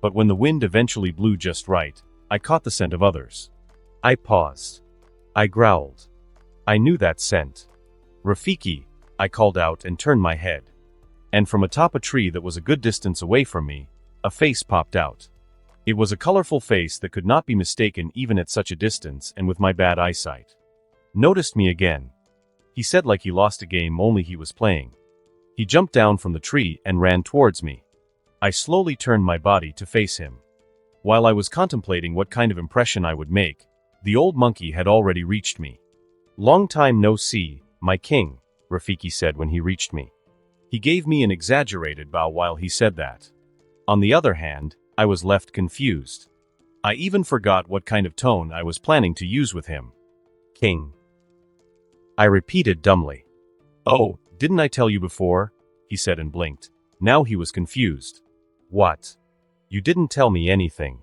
But when the wind eventually blew just right, I caught the scent of others. I paused. I growled. I knew that scent. Rafiki, I called out and turned my head. And from atop a tree that was a good distance away from me, a face popped out. It was a colorful face that could not be mistaken even at such a distance and with my bad eyesight. Noticed me again. He said like he lost a game only he was playing. He jumped down from the tree and ran towards me. I slowly turned my body to face him. While I was contemplating what kind of impression I would make, the old monkey had already reached me. "Long time no see, my king," Rafiki said when he reached me. He gave me an exaggerated bow while he said that. On the other hand, I was left confused. I even forgot what kind of tone I was planning to use with him. "King," I repeated dumbly. "Oh, didn't I tell you before?" he said and blinked. Now he was confused. "What? You didn't tell me anything.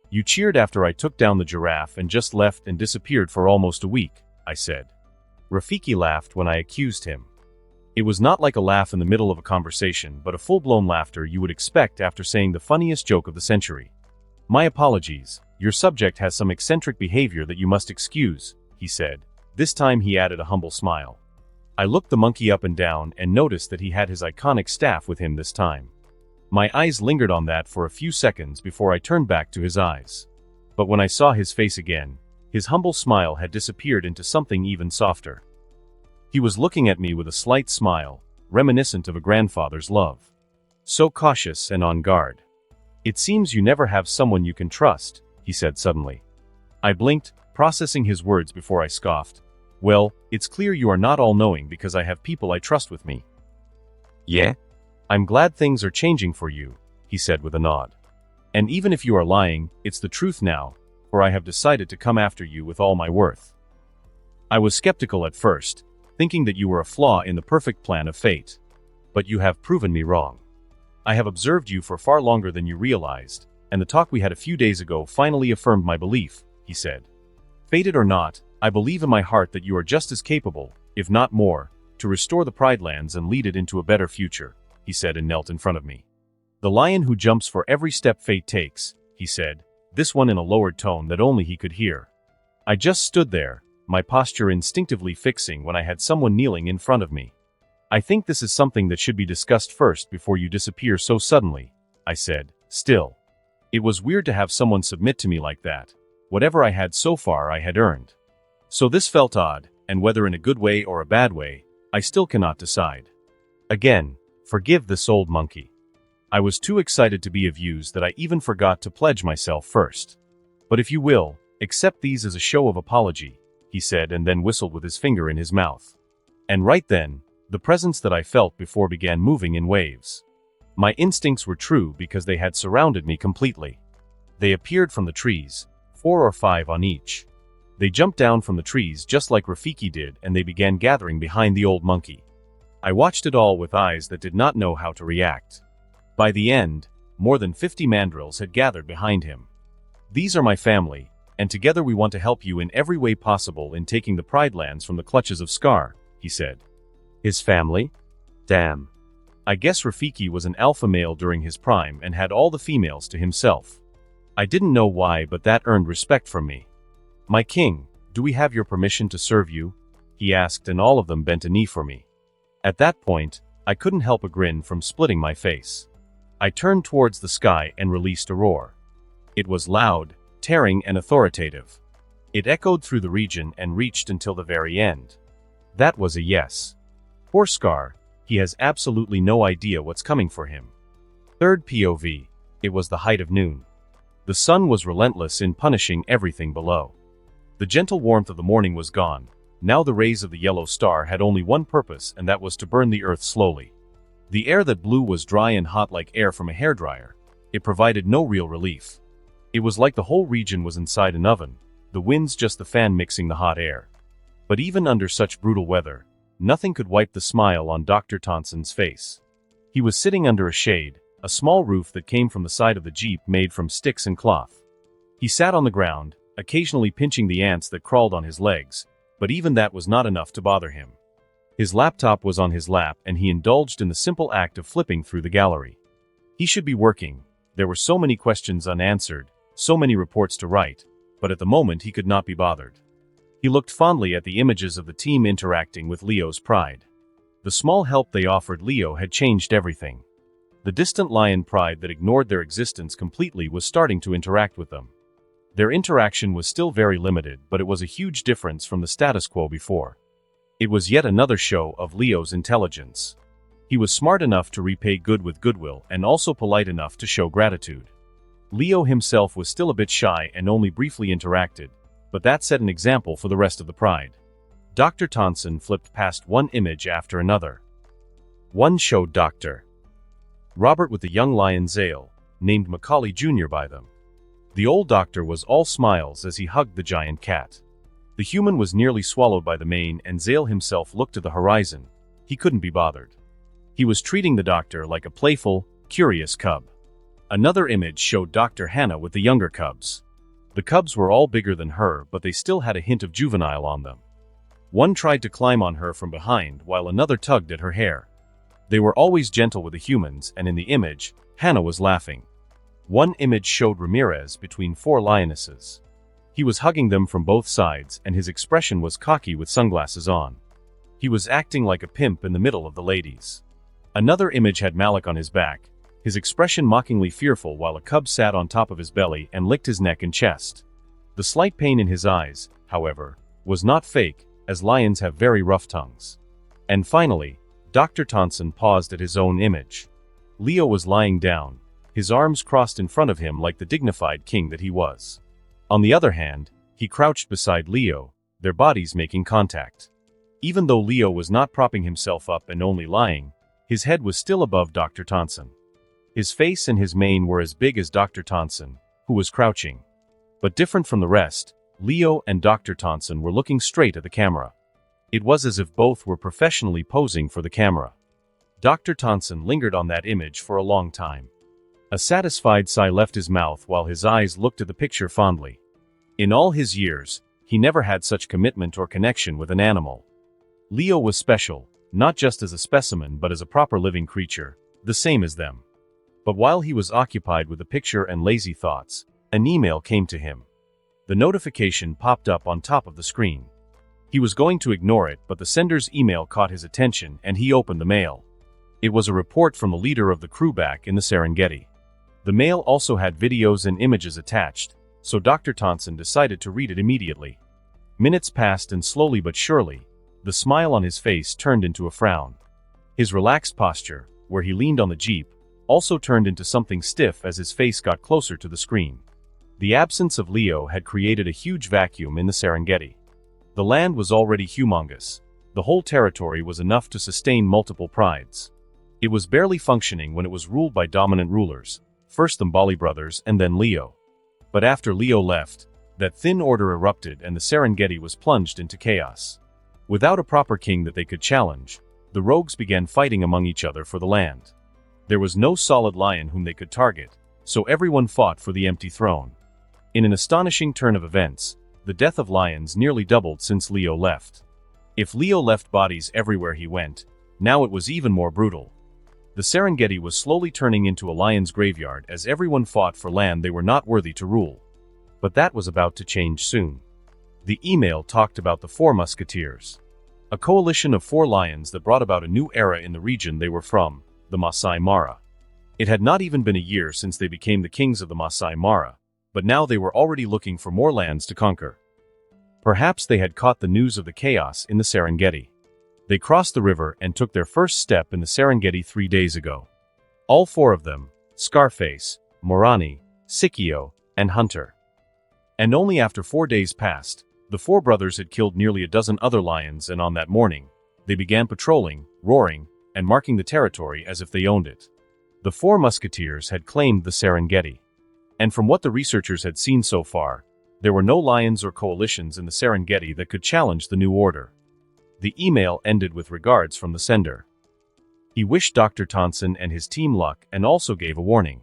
You cheered after I took down the giraffe and just left and disappeared for almost a week," I said. Rafiki laughed when I accused him. It was not like a laugh in the middle of a conversation, but a full-blown laughter you would expect after saying the funniest joke of the century. "My apologies, your subject has some eccentric behavior that you must excuse," he said. This time he added a humble smile. I looked the monkey up and down and noticed that he had his iconic staff with him this time. My eyes lingered on that for a few seconds before I turned back to his eyes. But when I saw his face again, his humble smile had disappeared into something even softer. He was looking at me with a slight smile, reminiscent of a grandfather's love. "So cautious and on guard. It seems you never have someone you can trust," he said suddenly. I blinked, processing his words before I scoffed. Well, it's clear you are not all-knowing because I have people I trust with me. Yeah? I'm glad things are changing for you, he said with a nod. And even if you are lying, it's the truth now, for I have decided to come after you with all my worth. I was skeptical at first, thinking that you were a flaw in the perfect plan of fate. But you have proven me wrong. I have observed you for far longer than you realized, and the talk we had a few days ago finally affirmed my belief, he said. Fated or not, I believe in my heart that you are just as capable, if not more, to restore the Pride Lands and lead it into a better future, he said and knelt in front of me. The lion who jumps for every step fate takes, he said, this one in a lowered tone that only he could hear. I just stood there, my posture instinctively fixing when I had someone kneeling in front of me. I think this is something that should be discussed first before you disappear so suddenly, I said, still. It was weird to have someone submit to me like that. Whatever I had so far I had earned. So this felt odd, and whether in a good way or a bad way, I still cannot decide. Again, forgive this old monkey. I was too excited to be of use that I even forgot to pledge myself first. But if you will, accept these as a show of apology, he said and then whistled with his finger in his mouth. And right then, the presence that I felt before began moving in waves. My instincts were true because they had surrounded me completely. They appeared from the trees, 4 or 5 on each. They jumped down from the trees just like Rafiki did and they began gathering behind the old monkey. I watched it all with eyes that did not know how to react. By the end, more than 50 mandrills had gathered behind him. These are my family, and together we want to help you in every way possible in taking the Pride Lands from the clutches of Scar, he said. His family? Damn. I guess Rafiki was an alpha male during his prime and had all the females to himself. I didn't know why, but that earned respect from me. My king, do we have your permission to serve you? He asked, and all of them bent a knee for me. At that point, I couldn't help a grin from splitting my face. I turned towards the sky and released a roar. It was loud, tearing and authoritative. It echoed through the region and reached until the very end. That was a yes. Poor Scar, he has absolutely no idea what's coming for him. Third POV, it was the height of noon. The sun was relentless in punishing everything below. The gentle warmth of the morning was gone. Now the rays of the yellow star had only one purpose, and that was to burn the earth slowly. The air that blew was dry and hot like air from a hairdryer. It provided no real relief. It was like the whole region was inside an oven, the winds just the fan mixing the hot air. But even under such brutal weather, nothing could wipe the smile on Dr. Thompson's face. He was sitting under a shade, a small roof that came from the side of the jeep made from sticks and cloth. He sat on the ground, occasionally pinching the ants that crawled on his legs, but even that was not enough to bother him. His laptop was on his lap and he indulged in the simple act of flipping through the gallery. He should be working. There were so many questions unanswered, so many reports to write, but at the moment he could not be bothered. He looked fondly at the images of the team interacting with Leo's pride. The small help they offered Leo had changed everything. The distant lion pride that ignored their existence completely was starting to interact with them. Their interaction was still very limited, but it was a huge difference from the status quo before. It was yet another show of Leo's intelligence. He was smart enough to repay good with goodwill and also polite enough to show gratitude. Leo himself was still a bit shy and only briefly interacted, but that set an example for the rest of the pride. Dr. Thompson flipped past one image after another. One showed Dr. Robert with the young lion Zale, named Macaulay Jr. by them. The old doctor was all smiles as he hugged the giant cat. The human was nearly swallowed by the mane and Zale himself looked to the horizon. He couldn't be bothered. He was treating the doctor like a playful, curious cub. Another image showed Dr. Hannah with the younger cubs. The cubs were all bigger than her, but they still had a hint of juvenile on them. One tried to climb on her from behind while another tugged at her hair. They were always gentle with the humans, and in the image, Hannah was laughing. One image showed Ramirez between 4 lionesses. He was hugging them from both sides and his expression was cocky with sunglasses on. He was acting like a pimp in the middle of the ladies. Another image had Malik on his back, his expression mockingly fearful while a cub sat on top of his belly and licked his neck and chest. The slight pain in his eyes, however, was not fake, as lions have very rough tongues. And finally, Dr. Thompson paused at his own image. Leo was lying down, his arms crossed in front of him like the dignified king that he was. On the other hand, He crouched beside Leo, their bodies making contact. Even though Leo was not propping himself up and only lying, his head was still above Dr. Tonson. His face and his mane were as big as Dr. Tonson, who was crouching. But different from the rest, Leo and Dr. Tonson were looking straight at the camera. It was as if both were professionally posing for the camera. Dr. Tonson lingered on that image for a long time. A satisfied sigh left his mouth while his eyes looked at the picture fondly. In all his years, he never had such commitment or connection with an animal. Leo was special, not just as a specimen but as a proper living creature, the same as them. But while he was occupied with the picture and lazy thoughts, an email came to him. The notification popped up on top of the screen. He was going to ignore it, but the sender's email caught his attention and he opened the mail. It was a report from the leader of the crew back in the Serengeti. The mail also had videos and images attached, so Dr. Tonson decided to read it immediately. Minutes passed and slowly but surely, the smile on his face turned into a frown. His relaxed posture, where he leaned on the jeep, also turned into something stiff as his face got closer to the screen. The absence of Leo had created a huge vacuum in the Serengeti. The land was already humongous. The whole territory was enough to sustain multiple prides. It was barely functioning when it was ruled by dominant rulers, first the Mbali brothers and then Leo. But after Leo left, that thin order erupted and the Serengeti was plunged into chaos. Without a proper king that they could challenge, the rogues began fighting among each other for the land. There was no solid lion whom they could target, so everyone fought for the empty throne. In an astonishing turn of events, the death of lions nearly doubled since Leo left. If Leo left bodies everywhere he went, now it was even more brutal. The Serengeti was slowly turning into a lion's graveyard as everyone fought for land they were not worthy to rule. But that was about to change soon. The email talked about the Four Musketeers, a coalition of 4 lions that brought about a new era in the region they were from, the Masai Mara. It had not even been a year since they became the kings of the Masai Mara, but now they were already looking for more lands to conquer. Perhaps they had caught the news of the chaos in the Serengeti. They crossed the river and took their first step in the Serengeti 3 days ago. All 4 of them, Scarface, Morani, Sikio, and Hunter. And only after 4 days passed, the 4 brothers had killed nearly a dozen other lions, and on that morning, they began patrolling, roaring, and marking the territory as if they owned it. The 4 musketeers had claimed the Serengeti. And from what the researchers had seen so far, there were no lions or coalitions in the Serengeti that could challenge the new order. The email ended with regards from the sender. He wished Dr. Tonson and his team luck and also gave a warning.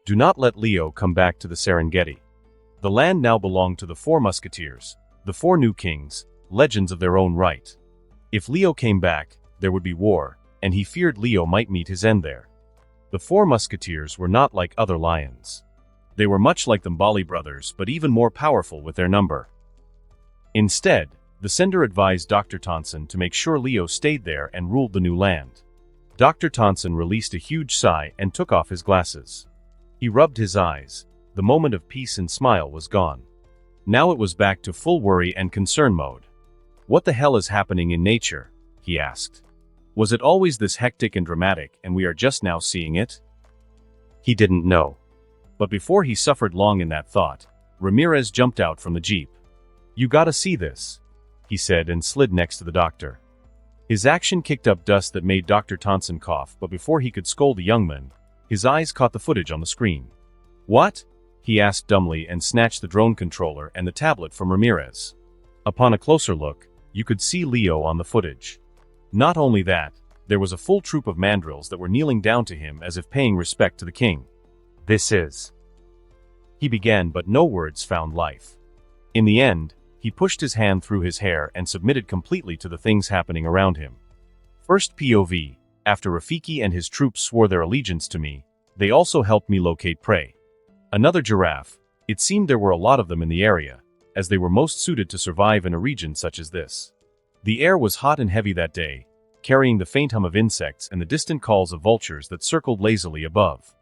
Do not let Leo come back to the Serengeti. The land now belonged to the 4 musketeers, the 4 new kings, legends of their own right. If Leo came back, there would be war, and he feared Leo might meet his end there. The 4 musketeers were not like other lions. They were much like the Mbali brothers, but even more powerful with their number. Instead, the sender advised Dr. Tonson to make sure Leo stayed there and ruled the new land. Dr. Tonson released a huge sigh and took off his glasses. He rubbed his eyes. The moment of peace and smile was gone. Now it was back to full worry and concern mode. What the hell is happening in nature? He asked. Was it always this hectic and dramatic, and we are just now seeing it? He didn't know. But before he suffered long in that thought, Ramirez jumped out from the jeep. You gotta see this, he said and slid next to the doctor. His action kicked up dust that made Dr. Tonson cough, but before he could scold the young man, his eyes caught the footage on the screen. What? He asked dumbly and snatched the drone controller and the tablet from Ramirez. Upon a closer look, you could see Leo on the footage. Not only that, there was a full troop of mandrills that were kneeling down to him as if paying respect to the king. This is... He began, but no words found life. In the end, he pushed his hand through his hair and submitted completely to the things happening around him. First POV, after Rafiki and his troops swore their allegiance to me, they also helped me locate prey. Another giraffe. It seemed there were a lot of them in the area, as they were most suited to survive in a region such as this. The air was hot and heavy that day, carrying the faint hum of insects and the distant calls of vultures that circled lazily above.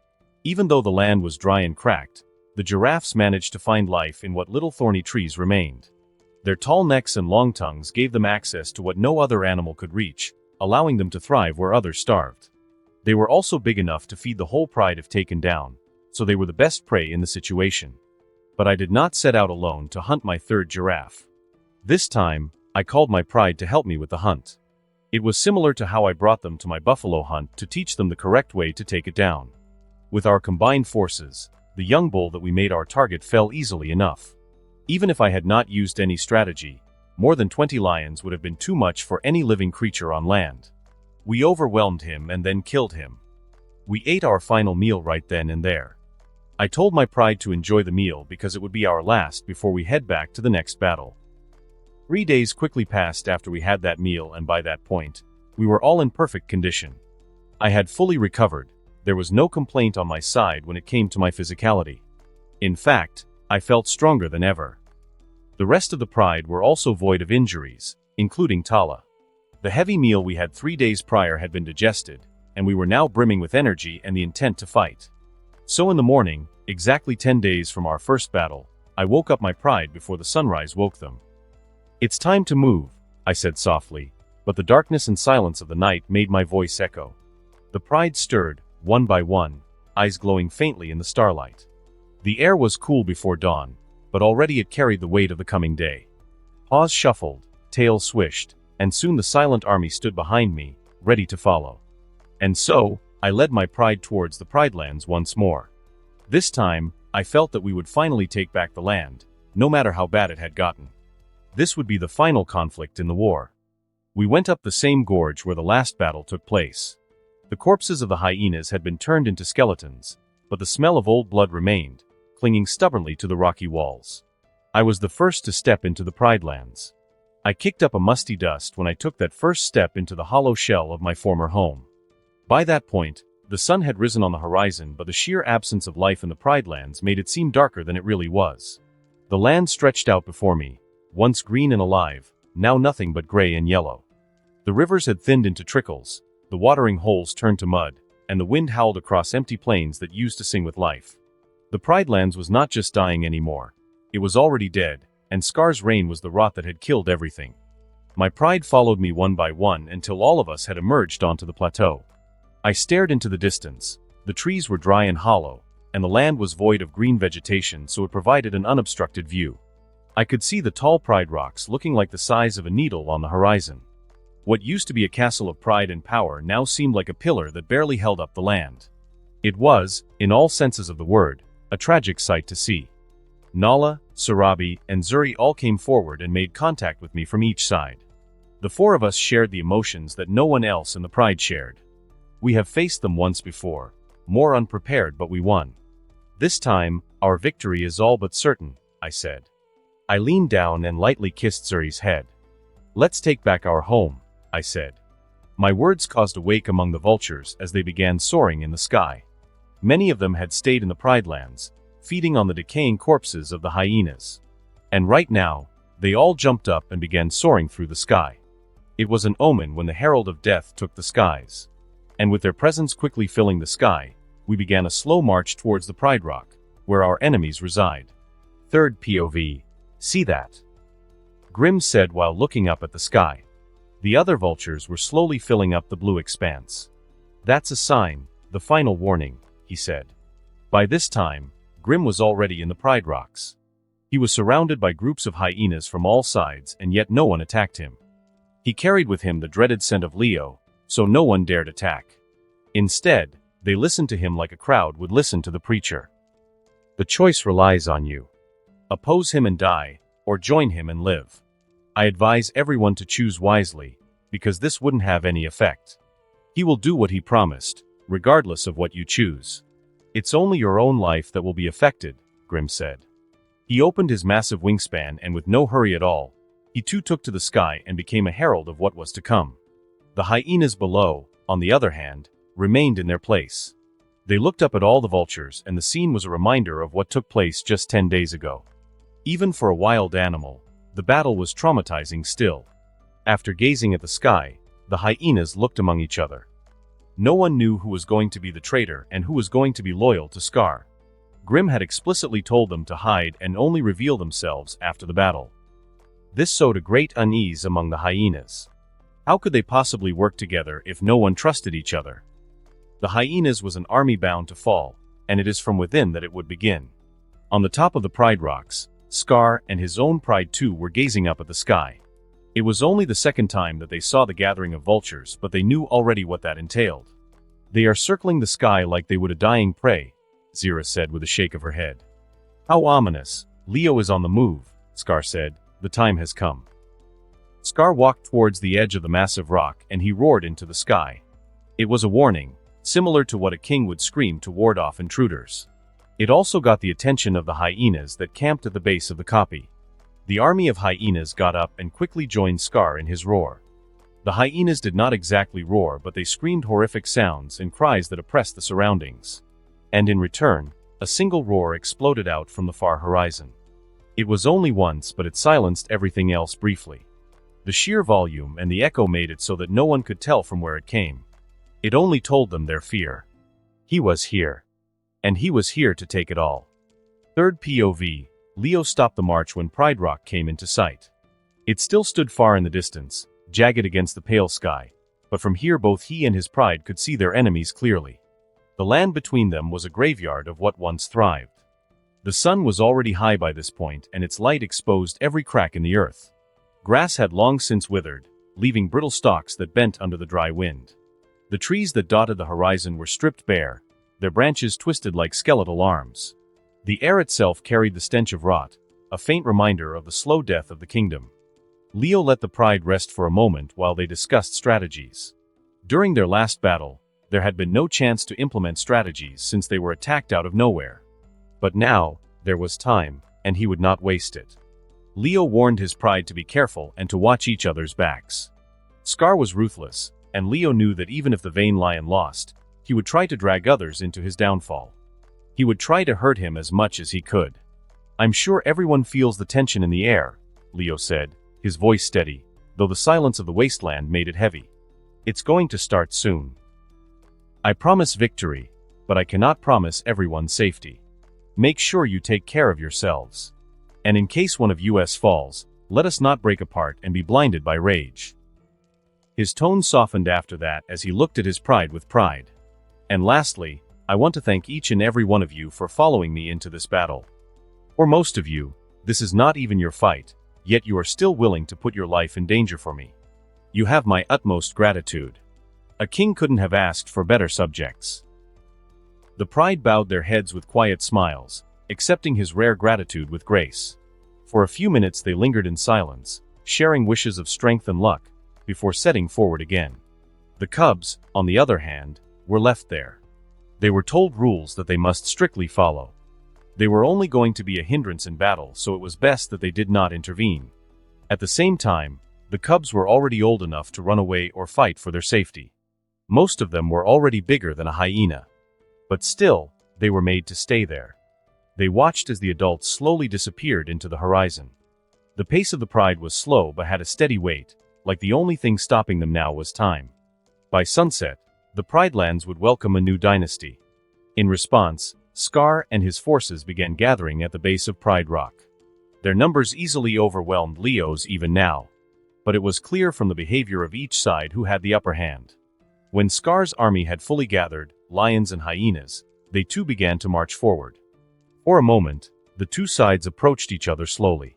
Even though the land was dry and cracked, the giraffes managed to find life in what little thorny trees remained. Their tall necks and long tongues gave them access to what no other animal could reach, allowing them to thrive where others starved. They were also big enough to feed the whole pride if taken down, so they were the best prey in the situation. But I did not set out alone to hunt my third giraffe. This time, I called my pride to help me with the hunt. It was similar to how I brought them to my buffalo hunt to teach them the correct way to take it down. With our combined forces, the young bull that we made our target fell easily enough. Even if I had not used any strategy, more than 20 lions would have been too much for any living creature on land. We overwhelmed him and then killed him. We ate our final meal right then and there. I told my pride to enjoy the meal because it would be our last before we head back to the next battle. 3 days quickly passed after we had that meal, and by that point, we were all in perfect condition. I had fully recovered. There was no complaint on my side when it came to my physicality. In fact, I felt stronger than ever. The rest of the pride were also void of injuries, including Tala. The heavy meal we had 3 days prior had been digested, and we were now brimming with energy and the intent to fight. So in the morning, exactly 10 days from our first battle, I woke up my pride before the sunrise woke them. "It's time to move," I said softly, but the darkness and silence of the night made my voice echo. The pride stirred, one by one, eyes glowing faintly in the starlight. The air was cool before dawn, but already it carried the weight of the coming day. Paws shuffled, tails swished, and soon the silent army stood behind me, ready to follow. And so, I led my pride towards the Pridelands once more. This time, I felt that we would finally take back the land, no matter how bad it had gotten. This would be the final conflict in the war. We went up the same gorge where the last battle took place. The corpses of the hyenas had been turned into skeletons, but the smell of old blood remained, clinging stubbornly to the rocky walls. I was the first to step into the Pridelands. I kicked up a musty dust when I took that first step into the hollow shell of my former home. By that point, the sun had risen on the horizon, but the sheer absence of life in the Pridelands made it seem darker than it really was. The land stretched out before me, once green and alive, now nothing but gray and yellow. The rivers had thinned into trickles, the watering holes turned to mud, and the wind howled across empty plains that used to sing with life. The Pridelands was not just dying anymore. It was already dead, and Scar's reign was the rot that had killed everything. My pride followed me one by one until all of us had emerged onto the plateau. I stared into the distance. The trees were dry and hollow, and the land was void of green vegetation, so it provided an unobstructed view. I could see the tall pride rocks looking like the size of a needle on the horizon. What used to be a castle of pride and power now seemed like a pillar that barely held up the land. It was, in all senses of the word, a tragic sight to see. Nala, Sarabi, and Zuri all came forward and made contact with me from each side. The four of us shared the emotions that no one else in the pride shared. We have faced them once before, more unprepared, but we won. This time, our victory is all but certain, I said. I leaned down and lightly kissed Zuri's head. "Let's take back our home," I said. My words caused a wake among the vultures as they began soaring in the sky. Many of them had stayed in the Pridelands, feeding on the decaying corpses of the hyenas. And right now, they all jumped up and began soaring through the sky. It was an omen when the herald of death took the skies. And with their presence quickly filling the sky, we began a slow march towards the Pride Rock, where our enemies reside. Third POV. "See that?" Grim said while looking up at the sky. The other vultures were slowly filling up the blue expanse. "That's a sign, the final warning," he said. By this time, Grim was already in the Pride Rocks. He was surrounded by groups of hyenas from all sides, and yet no one attacked him. He carried with him the dreaded scent of Leo, so no one dared attack. Instead, they listened to him like a crowd would listen to the preacher. The choice relies on you. Oppose him and die, or join him and live. I advise everyone to choose wisely, because this wouldn't have any effect. He will do what he promised, regardless of what you choose. It's only your own life that will be affected, Grim said. He opened his massive wingspan, and with no hurry at all, he too took to the sky and became a herald of what was to come. The hyenas below, on the other hand, remained in their place. They looked up at all the vultures, and the scene was a reminder of what took place just 10 days ago. Even for a wild animal, the battle was traumatizing still. After gazing at the sky, the hyenas looked among each other. No one knew who was going to be the traitor and who was going to be loyal to Scar. Grim had explicitly told them to hide and only reveal themselves after the battle. This sowed a great unease among the hyenas. How could they possibly work together if no one trusted each other? The hyenas was an army bound to fall, and it is from within that it would begin. On the top of the Pride Rocks, Scar and his own pride too were gazing up at the sky. It was only the second time that they saw the gathering of vultures, but they knew already what that entailed. They are circling the sky like they would a dying prey, Zira said with a shake of her head. How ominous. Leo is on the move, Scar said. The time has come. Scar walked towards the edge of the massive rock and he roared into the sky. It was a warning, similar to what a king would scream to ward off intruders. It also got the attention of the hyenas that camped at the base of the kopje. The army of hyenas got up and quickly joined Scar in his roar. The hyenas did not exactly roar, but they screamed horrific sounds and cries that oppressed the surroundings. And in return, a single roar exploded out from the far horizon. It was only once, but it silenced everything else briefly. The sheer volume and the echo made it so that no one could tell from where it came. It only told them their fear. He was here. And he was here to take it all. Third POV, Leo stopped the march when Pride Rock came into sight. It still stood far in the distance, jagged against the pale sky, but from here both he and his pride could see their enemies clearly. The land between them was a graveyard of what once thrived. The sun was already high by this point and its light exposed every crack in the earth. Grass had long since withered, leaving brittle stalks that bent under the dry wind. The trees that dotted the horizon were stripped bare, their branches twisted like skeletal arms. The air itself carried the stench of rot, a faint reminder of the slow death of the kingdom. Leo let the pride rest for a moment while they discussed strategies. During their last battle, there had been no chance to implement strategies since they were attacked out of nowhere. But now, there was time, and he would not waste it. Leo warned his pride to be careful and to watch each other's backs. Scar was ruthless, and Leo knew that even if the vain lion lost, he would try to drag others into his downfall. He would try to hurt him as much as he could. I'm sure everyone feels the tension in the air, Leo said, his voice steady, though the silence of the wasteland made it heavy. It's going to start soon. I promise victory, but I cannot promise everyone's safety. Make sure you take care of yourselves. And in case one of us falls, let us not break apart and be blinded by rage. His tone softened after that as he looked at his pride with pride. And lastly, I want to thank each and every one of you for following me into this battle. For most of you, this is not even your fight, yet you are still willing to put your life in danger for me. You have my utmost gratitude. A king couldn't have asked for better subjects. The pride bowed their heads with quiet smiles, accepting his rare gratitude with grace. For a few minutes they lingered in silence, sharing wishes of strength and luck, before setting forward again. The cubs, on the other hand, were left there. They were told rules that they must strictly follow. They were only going to be a hindrance in battle, so it was best that they did not intervene. At the same time, the cubs were already old enough to run away or fight for their safety. Most of them were already bigger than a hyena. But still, they were made to stay there. They watched as the adults slowly disappeared into the horizon. The pace of the pride was slow but had a steady weight, like the only thing stopping them now was time. By sunset, the Pridelands would welcome a new dynasty. In response, Scar and his forces began gathering at the base of Pride Rock. Their numbers easily overwhelmed Leo's even now. But it was clear from the behavior of each side who had the upper hand. When Scar's army had fully gathered, lions and hyenas, they too began to march forward. For a moment, the two sides approached each other slowly.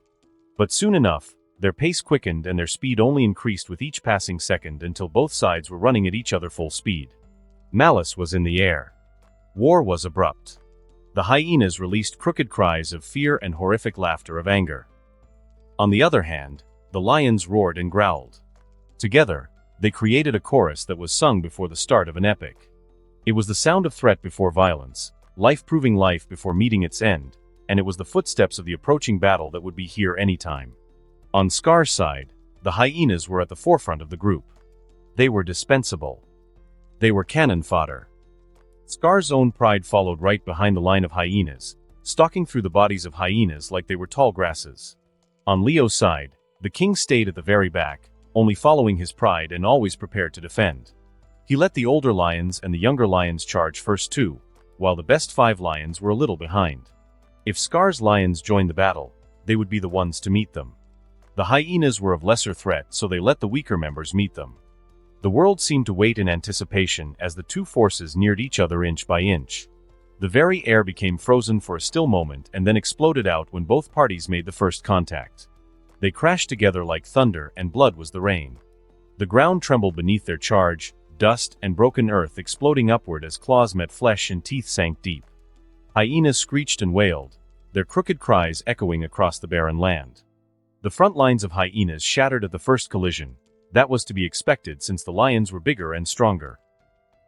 But soon enough, their pace quickened and their speed only increased with each passing second until both sides were running at each other full speed. Malice was in the air. War was abrupt. The hyenas released crooked cries of fear and horrific laughter of anger. On the other hand, the lions roared and growled. Together, they created a chorus that was sung before the start of an epic. It was the sound of threat before violence, life proving life before meeting its end, and it was the footsteps of the approaching battle that would be here anytime. On Scar's side, the hyenas were at the forefront of the group. They were dispensable. They were cannon fodder. Scar's own pride followed right behind the line of hyenas, stalking through the bodies of hyenas like they were tall grasses. On Leo's side, the king stayed at the very back, only following his pride and always prepared to defend. He let the older lions and the younger lions charge first too, while the best 5 lions were a little behind. If Scar's lions joined the battle, they would be the ones to meet them. The hyenas were of lesser threat, so they let the weaker members meet them. The world seemed to wait in anticipation as the two forces neared each other inch by inch. The very air became frozen for a still moment and then exploded out when both parties made the first contact. They crashed together like thunder, and blood was the rain. The ground trembled beneath their charge, dust and broken earth exploding upward as claws met flesh and teeth sank deep. Hyenas screeched and wailed, their crooked cries echoing across the barren land. The front lines of hyenas shattered at the first collision. That was to be expected since the lions were bigger and stronger.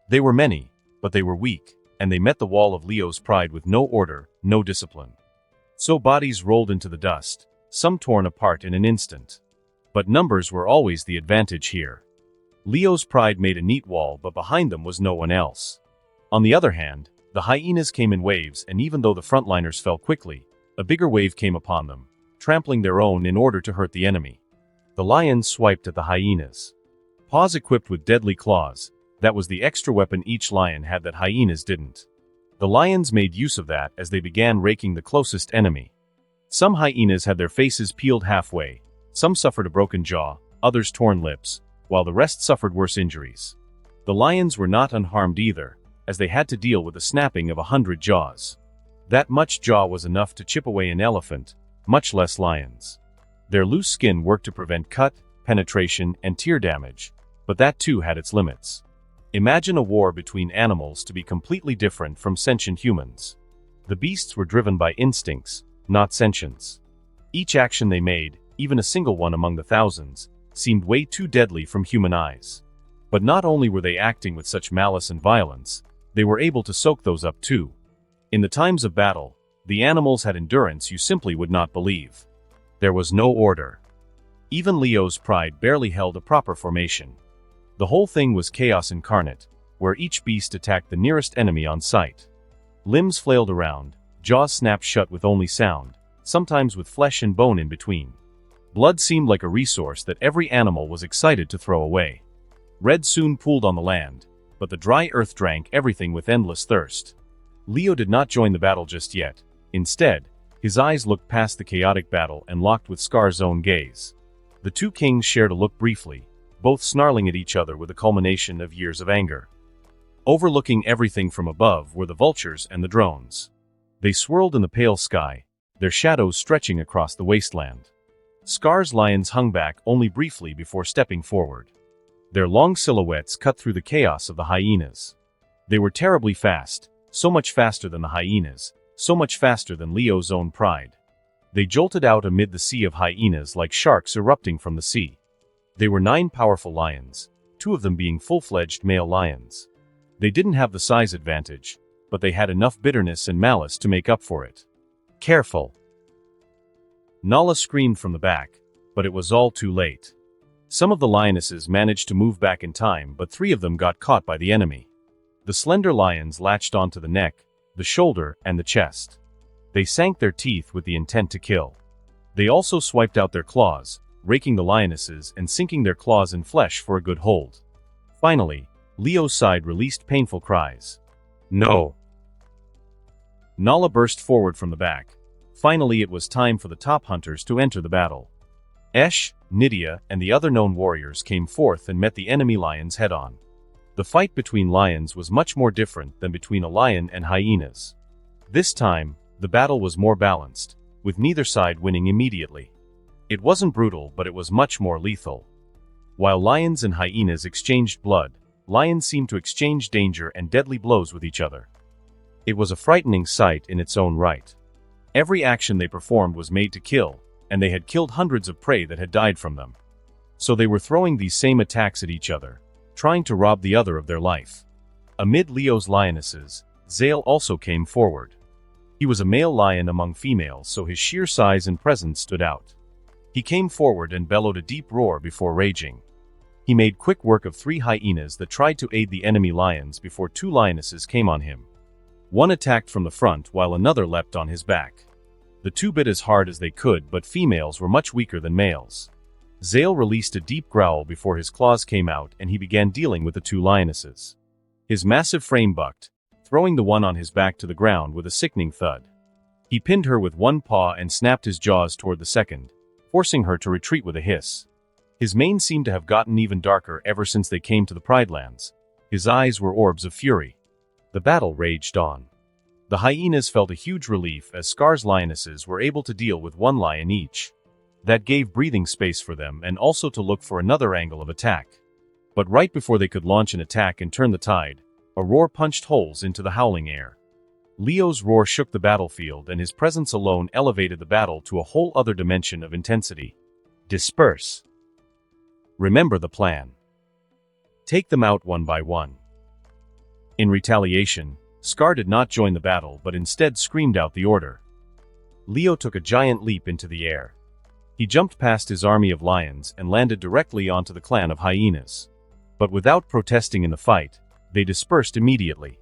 They were many, but they were weak, and they met the wall of Leo's pride with no order, no discipline. So bodies rolled into the dust, some torn apart in an instant. But numbers were always the advantage here. Leo's pride made a neat wall, but behind them was no one else. On the other hand, the hyenas came in waves, and even though the frontliners fell quickly, a bigger wave came upon them, trampling their own in order to hurt the enemy. The lions swiped at the hyenas. Paws equipped with deadly claws, that was the extra weapon each lion had that hyenas didn't. The lions made use of that as they began raking the closest enemy. Some hyenas had their faces peeled halfway, some suffered a broken jaw, others torn lips, while the rest suffered worse injuries. The lions were not unharmed either, as they had to deal with the snapping of 100 jaws. That much jaw was enough to chip away an elephant, much less lions. Their loose skin worked to prevent cut, penetration, and tear damage, but that too had its limits. Imagine a war between animals to be completely different from sentient humans. The beasts were driven by instincts, not sentience. Each action they made, even a single one among the thousands, seemed way too deadly from human eyes. But not only were they acting with such malice and violence, they were able to soak those up too. In the times of battle, the animals had endurance you simply would not believe. There was no order. Even Leo's pride barely held a proper formation. The whole thing was chaos incarnate, where each beast attacked the nearest enemy on sight. Limbs flailed around, jaws snapped shut with only sound, sometimes with flesh and bone in between. Blood seemed like a resource that every animal was excited to throw away. Red soon pooled on the land, but the dry earth drank everything with endless thirst. Leo did not join the battle just yet. Instead, his eyes looked past the chaotic battle and locked with Scar's own gaze. The two kings shared a look briefly, both snarling at each other with a culmination of years of anger. Overlooking everything from above were the vultures and the drones. They swirled in the pale sky, their shadows stretching across the wasteland. Scar's lions hung back only briefly before stepping forward. Their long silhouettes cut through the chaos of the hyenas. They were terribly fast, so much faster than the hyenas, so much faster than Leo's own pride. They jolted out amid the sea of hyenas like sharks erupting from the sea. They were 9 powerful lions, 2 of them being full-fledged male lions. They didn't have the size advantage, but they had enough bitterness and malice to make up for it. Careful! Nala screamed from the back, but it was all too late. Some of the lionesses managed to move back in time, but 3 of them got caught by the enemy. The slender lions latched onto the neck, the shoulder, and the chest. They sank their teeth with the intent to kill. They also swiped out their claws, raking the lionesses and sinking their claws in flesh for a good hold. Finally, Leo's side released painful cries. No! Nala burst forward from the back. Finally, it was time for the top hunters to enter the battle. Esh, Nydia, and the other known warriors came forth and met the enemy lions head-on. The fight between lions was much more different than between a lion and hyenas. This time, the battle was more balanced, with neither side winning immediately. It wasn't brutal, but it was much more lethal. While lions and hyenas exchanged blood, lions seemed to exchange danger and deadly blows with each other. It was a frightening sight in its own right. Every action they performed was made to kill, and they had killed hundreds of prey that had died from them. So they were throwing these same attacks at each other, trying to rob the other of their life. Amid Leo's lionesses, Zale also came forward. He was a male lion among females, so his sheer size and presence stood out. He came forward and bellowed a deep roar before raging. He made quick work of 3 hyenas that tried to aid the enemy lions before 2 lionesses came on him. One attacked from the front while another leapt on his back. The 2 bit as hard as they could, but females were much weaker than males. Zale released a deep growl before his claws came out and he began dealing with the 2 lionesses. His massive frame bucked, throwing the one on his back to the ground with a sickening thud. He pinned her with one paw and snapped his jaws toward the second, forcing her to retreat with a hiss. His mane seemed to have gotten even darker ever since they came to the Pride Lands. His eyes were orbs of fury. The battle raged on. The hyenas felt a huge relief as Scar's lionesses were able to deal with one lion each. That gave breathing space for them and also to look for another angle of attack. But right before they could launch an attack and turn the tide, a roar punched holes into the howling air. Leo's roar shook the battlefield, and his presence alone elevated the battle to a whole other dimension of intensity. Disperse. Remember the plan. Take them out one by one. In retaliation, Scar did not join the battle but instead screamed out the order. Leo took a giant leap into the air. He jumped past his army of lions and landed directly onto the clan of hyenas. But without protesting in the fight, they dispersed immediately.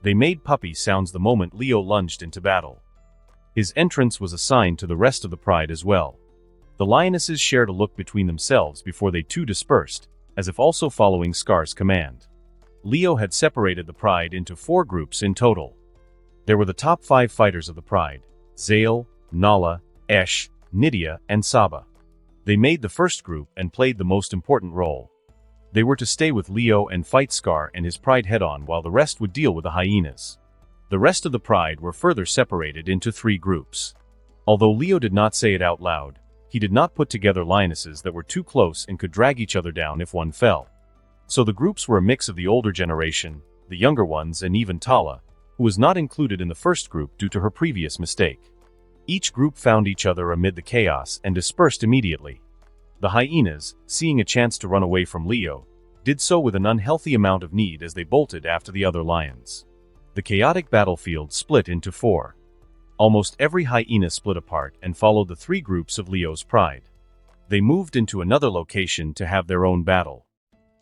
They made puppy sounds the moment Leo lunged into battle. His entrance was a sign to the rest of the pride as well. The lionesses shared a look between themselves before they too dispersed, as if also following Scar's command. Leo had separated the pride into 4 groups in total. There were the top 5 fighters of the pride: Zale, Nala, Esh, Nydia, and Saba. They made the first group and played the most important role. They were to stay with Leo and fight Scar and his pride head-on while the rest would deal with the hyenas. The rest of the pride were further separated into 3 groups. Although Leo did not say it out loud, he did not put together lionesses that were too close and could drag each other down if one fell. So the groups were a mix of the older generation, the younger ones, and even Tala, who was not included in the first group due to her previous mistake. Each group found each other amid the chaos and dispersed immediately. The hyenas, seeing a chance to run away from Leo, did so with an unhealthy amount of need as they bolted after the other lions. The chaotic battlefield split into 4. Almost every hyena split apart and followed the 3 groups of Leo's pride. They moved into another location to have their own battle.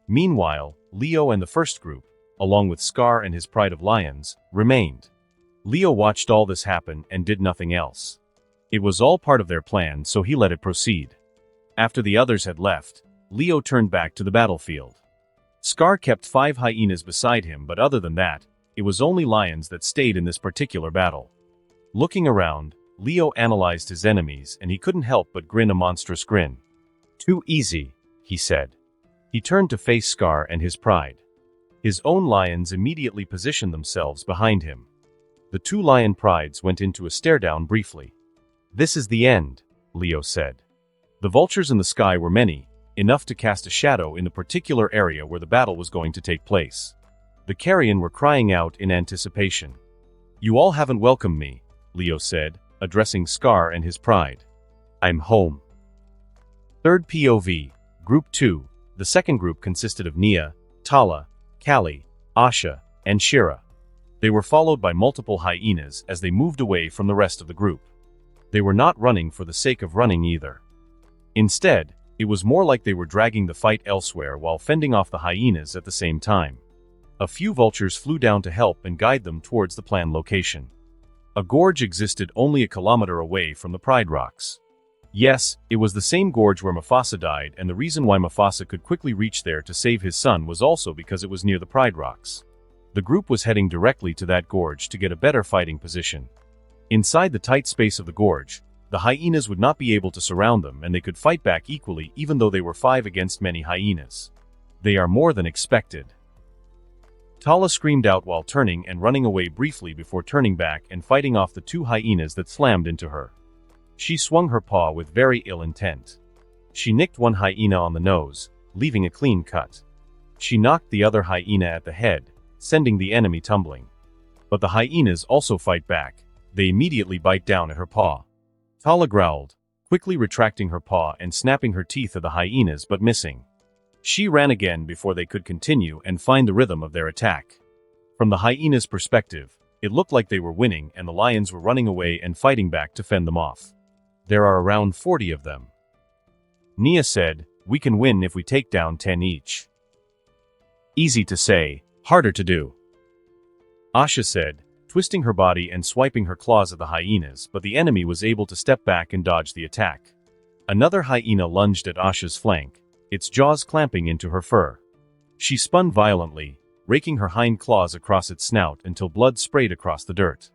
Meanwhile, Leo and the first group, along with Scar and his pride of lions, remained. Leo watched all this happen and did nothing else. It was all part of their plan, so he let it proceed. After the others had left, Leo turned back to the battlefield. Scar kept 5 hyenas beside him, but other than that, it was only lions that stayed in this particular battle. Looking around, Leo analyzed his enemies and he couldn't help but grin a monstrous grin. "Too easy," he said. He turned to face Scar and his pride. His own lions immediately positioned themselves behind him. The 2 lion prides went into a stare-down briefly. "This is the end," Leo said. The vultures in the sky were many, enough to cast a shadow in the particular area where the battle was going to take place. The carrion were crying out in anticipation. "You all haven't welcomed me," Leo said, addressing Scar and his pride. "I'm home." Third POV, Group 2. The second group consisted of Nia, Tala, Kali, Asha, and Shira. They were followed by multiple hyenas as they moved away from the rest of the group. They were not running for the sake of running either. Instead, it was more like they were dragging the fight elsewhere while fending off the hyenas at the same time. A few vultures flew down to help and guide them towards the planned location. A gorge existed only a kilometer away from the Pride Rocks. Yes, it was the same gorge where Mufasa died, and the reason why Mufasa could quickly reach there to save his son was also because it was near the Pride Rocks. The group was heading directly to that gorge to get a better fighting position. Inside the tight space of the gorge, the hyenas would not be able to surround them and they could fight back equally even though they were 5 against many hyenas. They are more than expected. Tala screamed out while turning and running away briefly before turning back and fighting off the 2 hyenas that slammed into her. She swung her paw with very ill intent. She nicked one hyena on the nose, leaving a clean cut. She knocked the other hyena at the head, sending the enemy tumbling. But the hyenas also fight back. They immediately bite down at her paw. Tala growled, quickly retracting her paw and snapping her teeth at the hyenas but missing. She ran again before they could continue and find the rhythm of their attack. From the hyenas' perspective, it looked like they were winning and the lions were running away and fighting back to fend them off. There are around 40 of them. Nia said, "We can win if we take down 10 each." Easy to say, harder to do. Asha said, twisting her body and swiping her claws at the hyenas, but the enemy was able to step back and dodge the attack. Another hyena lunged at Asha's flank, its jaws clamping into her fur. She spun violently, raking her hind claws across its snout until blood sprayed across the dirt.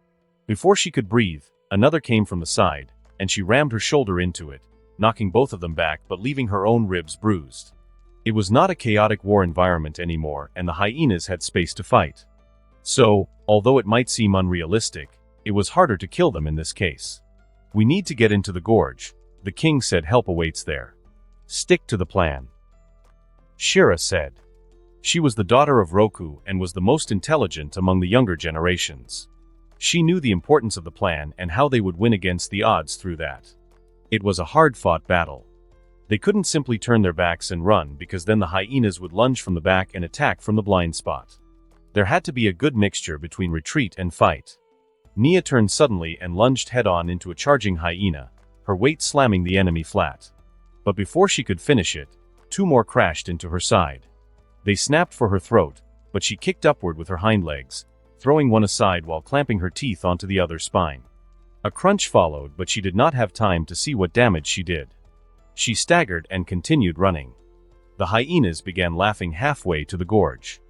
Before she could breathe, another came from the side, and she rammed her shoulder into it, knocking both of them back but leaving her own ribs bruised. It was not a chaotic war environment anymore and the hyenas had space to fight. So, Although it might seem unrealistic, it was harder to kill them in this case. "We need to get into the gorge," the king said. "Help awaits there. Stick to the plan." Shira said. She was the daughter of Roku and was the most intelligent among the younger generations. She knew the importance of the plan and how they would win against the odds through that. It was a hard-fought battle. They couldn't simply turn their backs and run, because then the hyenas would lunge from the back and attack from the blind spot. There had to be a good mixture between retreat and fight. Nia turned suddenly and lunged head-on into a charging hyena, her weight slamming the enemy flat. But before she could finish it, 2 more crashed into her side. They snapped for her throat, but she kicked upward with her hind legs, throwing one aside while clamping her teeth onto the other's spine. A crunch followed, but she did not have time to see what damage she did. She staggered and continued running. The hyenas began laughing halfway to the gorge.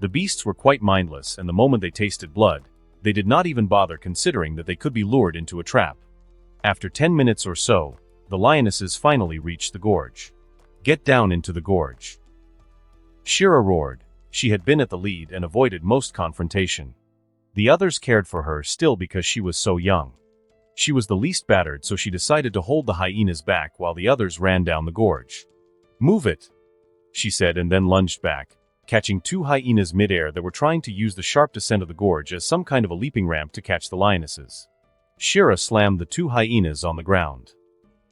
The beasts were quite mindless, and the moment they tasted blood, they did not even bother considering that they could be lured into a trap. After 10 minutes or so, the lionesses finally reached the gorge. "Get down into the gorge." Shira roared. She had been at the lead and avoided most confrontation. The others cared for her still because she was so young. She was the least battered, so she decided to hold the hyenas back while the others ran down the gorge. "Move it," she said, and then lunged back, catching 2 hyenas midair that were trying to use the sharp descent of the gorge as some kind of a leaping ramp to catch the lionesses. Shira slammed the 2 hyenas on the ground,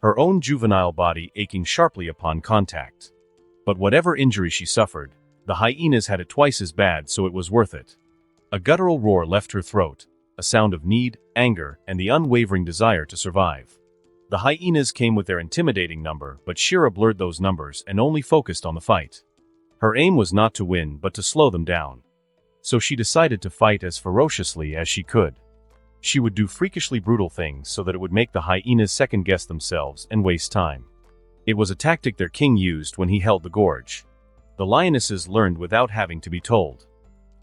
her own juvenile body aching sharply upon contact. But whatever injury she suffered, the hyenas had it twice as bad, so it was worth it. A guttural roar left her throat, a sound of need, anger, and the unwavering desire to survive. The hyenas came with their intimidating number, but Shira blurred those numbers and only focused on the fight. Her aim was not to win but to slow them down. So she decided to fight as ferociously as she could. She would do freakishly brutal things so that it would make the hyenas second-guess themselves and waste time. It was a tactic their king used when he held the gorge. The lionesses learned without having to be told.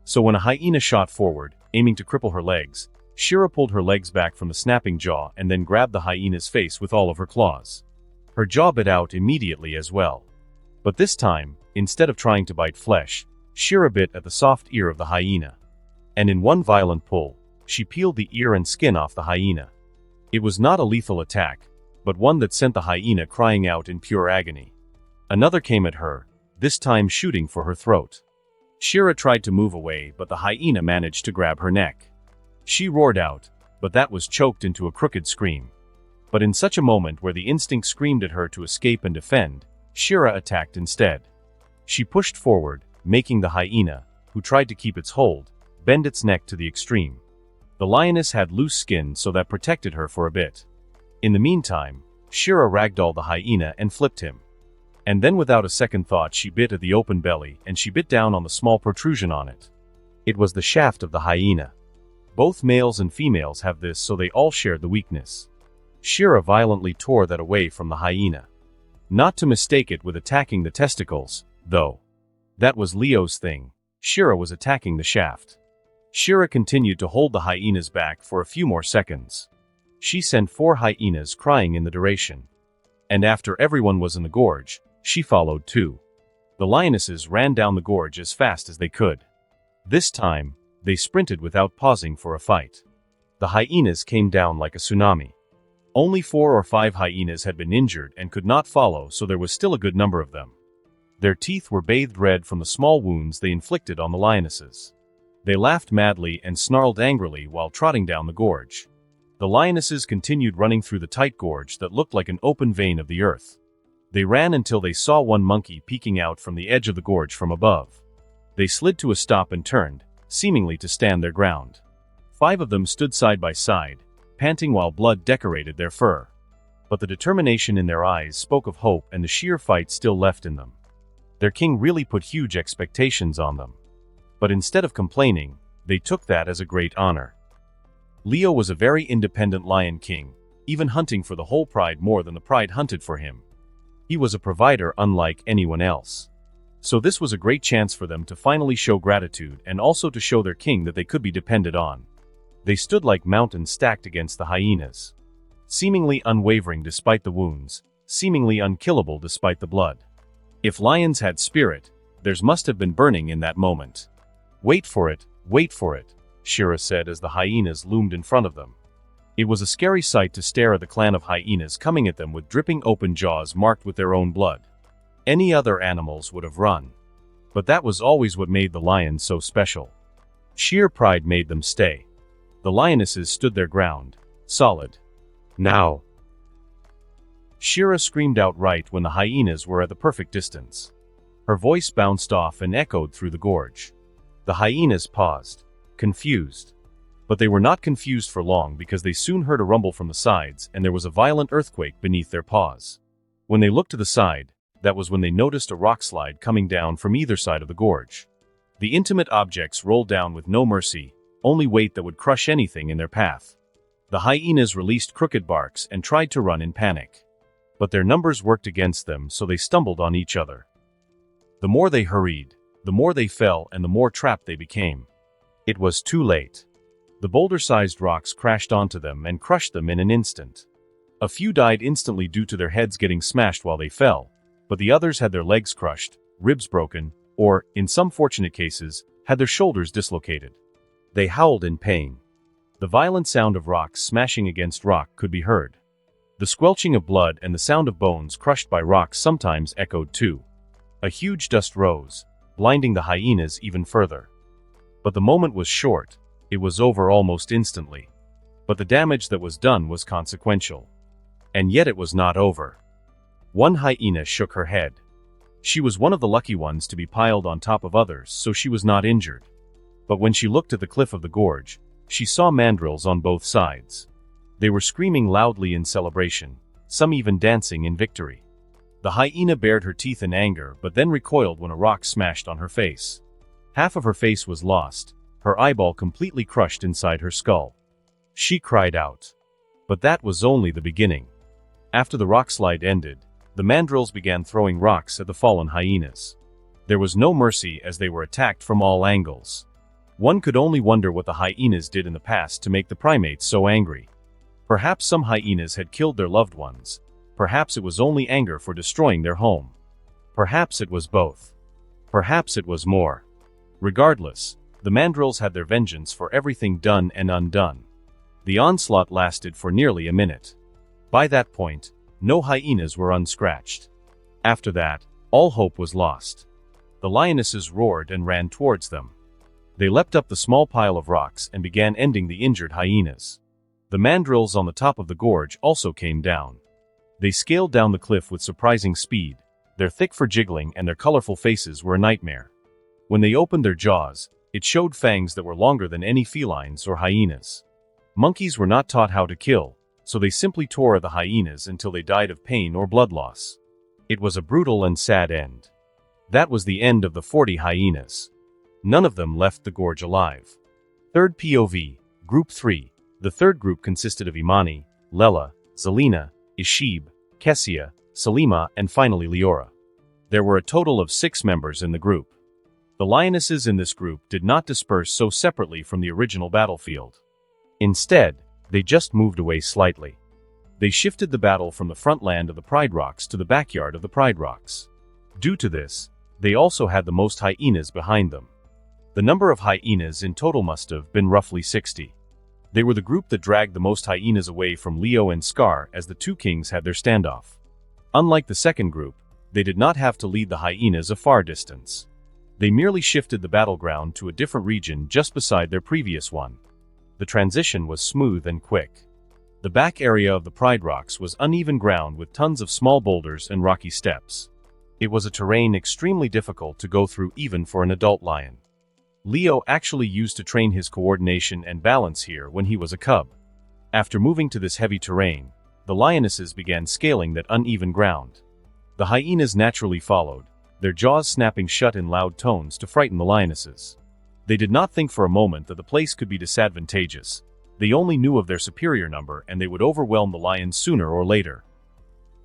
So when a hyena shot forward, aiming to cripple her legs, Shira pulled her legs back from the snapping jaw and then grabbed the hyena's face with all of her claws. Her jaw bit out immediately as well. But this time, instead of trying to bite flesh, Shira bit at the soft ear of the hyena. And in one violent pull, she peeled the ear and skin off the hyena. It was not a lethal attack, but one that sent the hyena crying out in pure agony. Another came at her, this time shooting for her throat. Shira tried to move away, but the hyena managed to grab her neck. She roared out, but that was choked into a crooked scream. But in such a moment where the instinct screamed at her to escape and defend, Shira attacked instead. She pushed forward, making the hyena, who tried to keep its hold, bend its neck to the extreme. The lioness had loose skin, so that protected her for a bit. In the meantime, Shira ragdolled the hyena and flipped him. And then without a second thought she bit at the open belly and she bit down on the small protrusion on it. It was the shaft of the hyena. Both males and females have this, so they all shared the weakness. Shira violently tore that away from the hyena. Not to mistake it with attacking the testicles, though. That was Leo's thing. Shira was attacking the shaft. Shira continued to hold the hyenas back for a few more seconds. She sent 4 hyenas crying in the duration. And after everyone was in the gorge, she followed too. The lionesses ran down the gorge as fast as they could. This time, they sprinted without pausing for a fight. The hyenas came down like a tsunami. Only 4 or 5 hyenas had been injured and could not follow, so there was still a good number of them. Their teeth were bathed red from the small wounds they inflicted on the lionesses. They laughed madly and snarled angrily while trotting down the gorge. The lionesses continued running through the tight gorge that looked like an open vein of the earth. They ran until they saw one monkey peeking out from the edge of the gorge from above. They slid to a stop and turned, seemingly to stand their ground. 5 of them stood side by side, panting while blood decorated their fur. But the determination in their eyes spoke of hope and the sheer fight still left in them. Their king really put huge expectations on them. But instead of complaining, they took that as a great honor. Leo was a very independent lion king, even hunting for the whole pride more than the pride hunted for him. He was a provider unlike anyone else. So this was a great chance for them to finally show gratitude and also to show their king that they could be depended on. They stood like mountains stacked against the hyenas. Seemingly unwavering despite the wounds, seemingly unkillable despite the blood. If lions had spirit, theirs must have been burning in that moment. Wait for it, Shira said as the hyenas loomed in front of them. It was a scary sight to stare at the clan of hyenas coming at them with dripping open jaws marked with their own blood. Any other animals would have run. But that was always what made the lions so special. Sheer pride made them stay. The lionesses stood their ground, solid. Now! Shira screamed outright when the hyenas were at the perfect distance. Her voice bounced off and echoed through the gorge. The hyenas paused, confused. But they were not confused for long because they soon heard a rumble from the sides and there was a violent earthquake beneath their paws. When they looked to the side, that was when they noticed a rock slide coming down from either side of the gorge. The intimate objects rolled down with no mercy, only weight that would crush anything in their path. The hyenas released crooked barks and tried to run in panic. But their numbers worked against them, so they stumbled on each other. The more they hurried, the more they fell and the more trapped they became. It was too late. The boulder-sized rocks crashed onto them and crushed them in an instant. A few died instantly due to their heads getting smashed while they fell, but the others had their legs crushed, ribs broken, or, in some fortunate cases, had their shoulders dislocated. They howled in pain. The violent sound of rocks smashing against rock could be heard. The squelching of blood and the sound of bones crushed by rocks sometimes echoed too. A huge dust rose, blinding the hyenas even further. But the moment was short. It was over almost instantly. But the damage that was done was consequential. And yet it was not over. One hyena shook her head. She was one of the lucky ones to be piled on top of others, so she was not injured. But when she looked at the cliff of the gorge, she saw mandrills on both sides. They were screaming loudly in celebration, some even dancing in victory. The hyena bared her teeth in anger but then recoiled when a rock smashed on her face. Half of her face was lost, her eyeball completely crushed inside her skull. She cried out. But that was only the beginning. After the rock slide ended, the mandrills began throwing rocks at the fallen hyenas. There was no mercy as they were attacked from all angles. One could only wonder what the hyenas did in the past to make the primates so angry. Perhaps some hyenas had killed their loved ones. Perhaps it was only anger for destroying their home. Perhaps it was both. Perhaps it was more. Regardless, the mandrills had their vengeance for everything done and undone. The onslaught lasted for nearly a minute. By that point, no hyenas were unscratched. After that, all hope was lost. The lionesses roared and ran towards them. They leapt up the small pile of rocks and began ending the injured hyenas. The mandrills on the top of the gorge also came down. They scaled down the cliff with surprising speed. Their thick fur jiggling and their colorful faces were a nightmare. When they opened their jaws, it showed fangs that were longer than any felines or hyenas. Monkeys were not taught how to kill, so they simply tore at the hyenas until they died of pain or blood loss. It was a brutal and sad end. That was the end of the 40 hyenas. None of them left the gorge alive. Third POV, Group 3. The third group consisted of Imani, Lela, Zelina, Ishib, Kessia, Salima, and finally Leora. There were a total of 6 members in the group. The lionesses in this group did not disperse so separately from the original battlefield. Instead, they just moved away slightly. They shifted the battle from the front land of the Pride Rocks to the backyard of the Pride Rocks. Due to this, they also had the most hyenas behind them. The number of hyenas in total must have been roughly 60. They were the group that dragged the most hyenas away from Leo and Scar as the two kings had their standoff. Unlike the second group, they did not have to lead the hyenas a far distance. They merely shifted the battleground to a different region just beside their previous one. The transition was smooth and quick. The back area of the Pride Rocks was uneven ground with tons of small boulders and rocky steps. It was a terrain extremely difficult to go through even for an adult lion. Leo actually used to train his coordination and balance here when he was a cub. After moving to this heavy terrain, the lionesses began scaling that uneven ground. The hyenas naturally followed, their jaws snapping shut in loud tones to frighten the lionesses. They did not think for a moment that the place could be disadvantageous. They only knew of their superior number and they would overwhelm the lions sooner or later.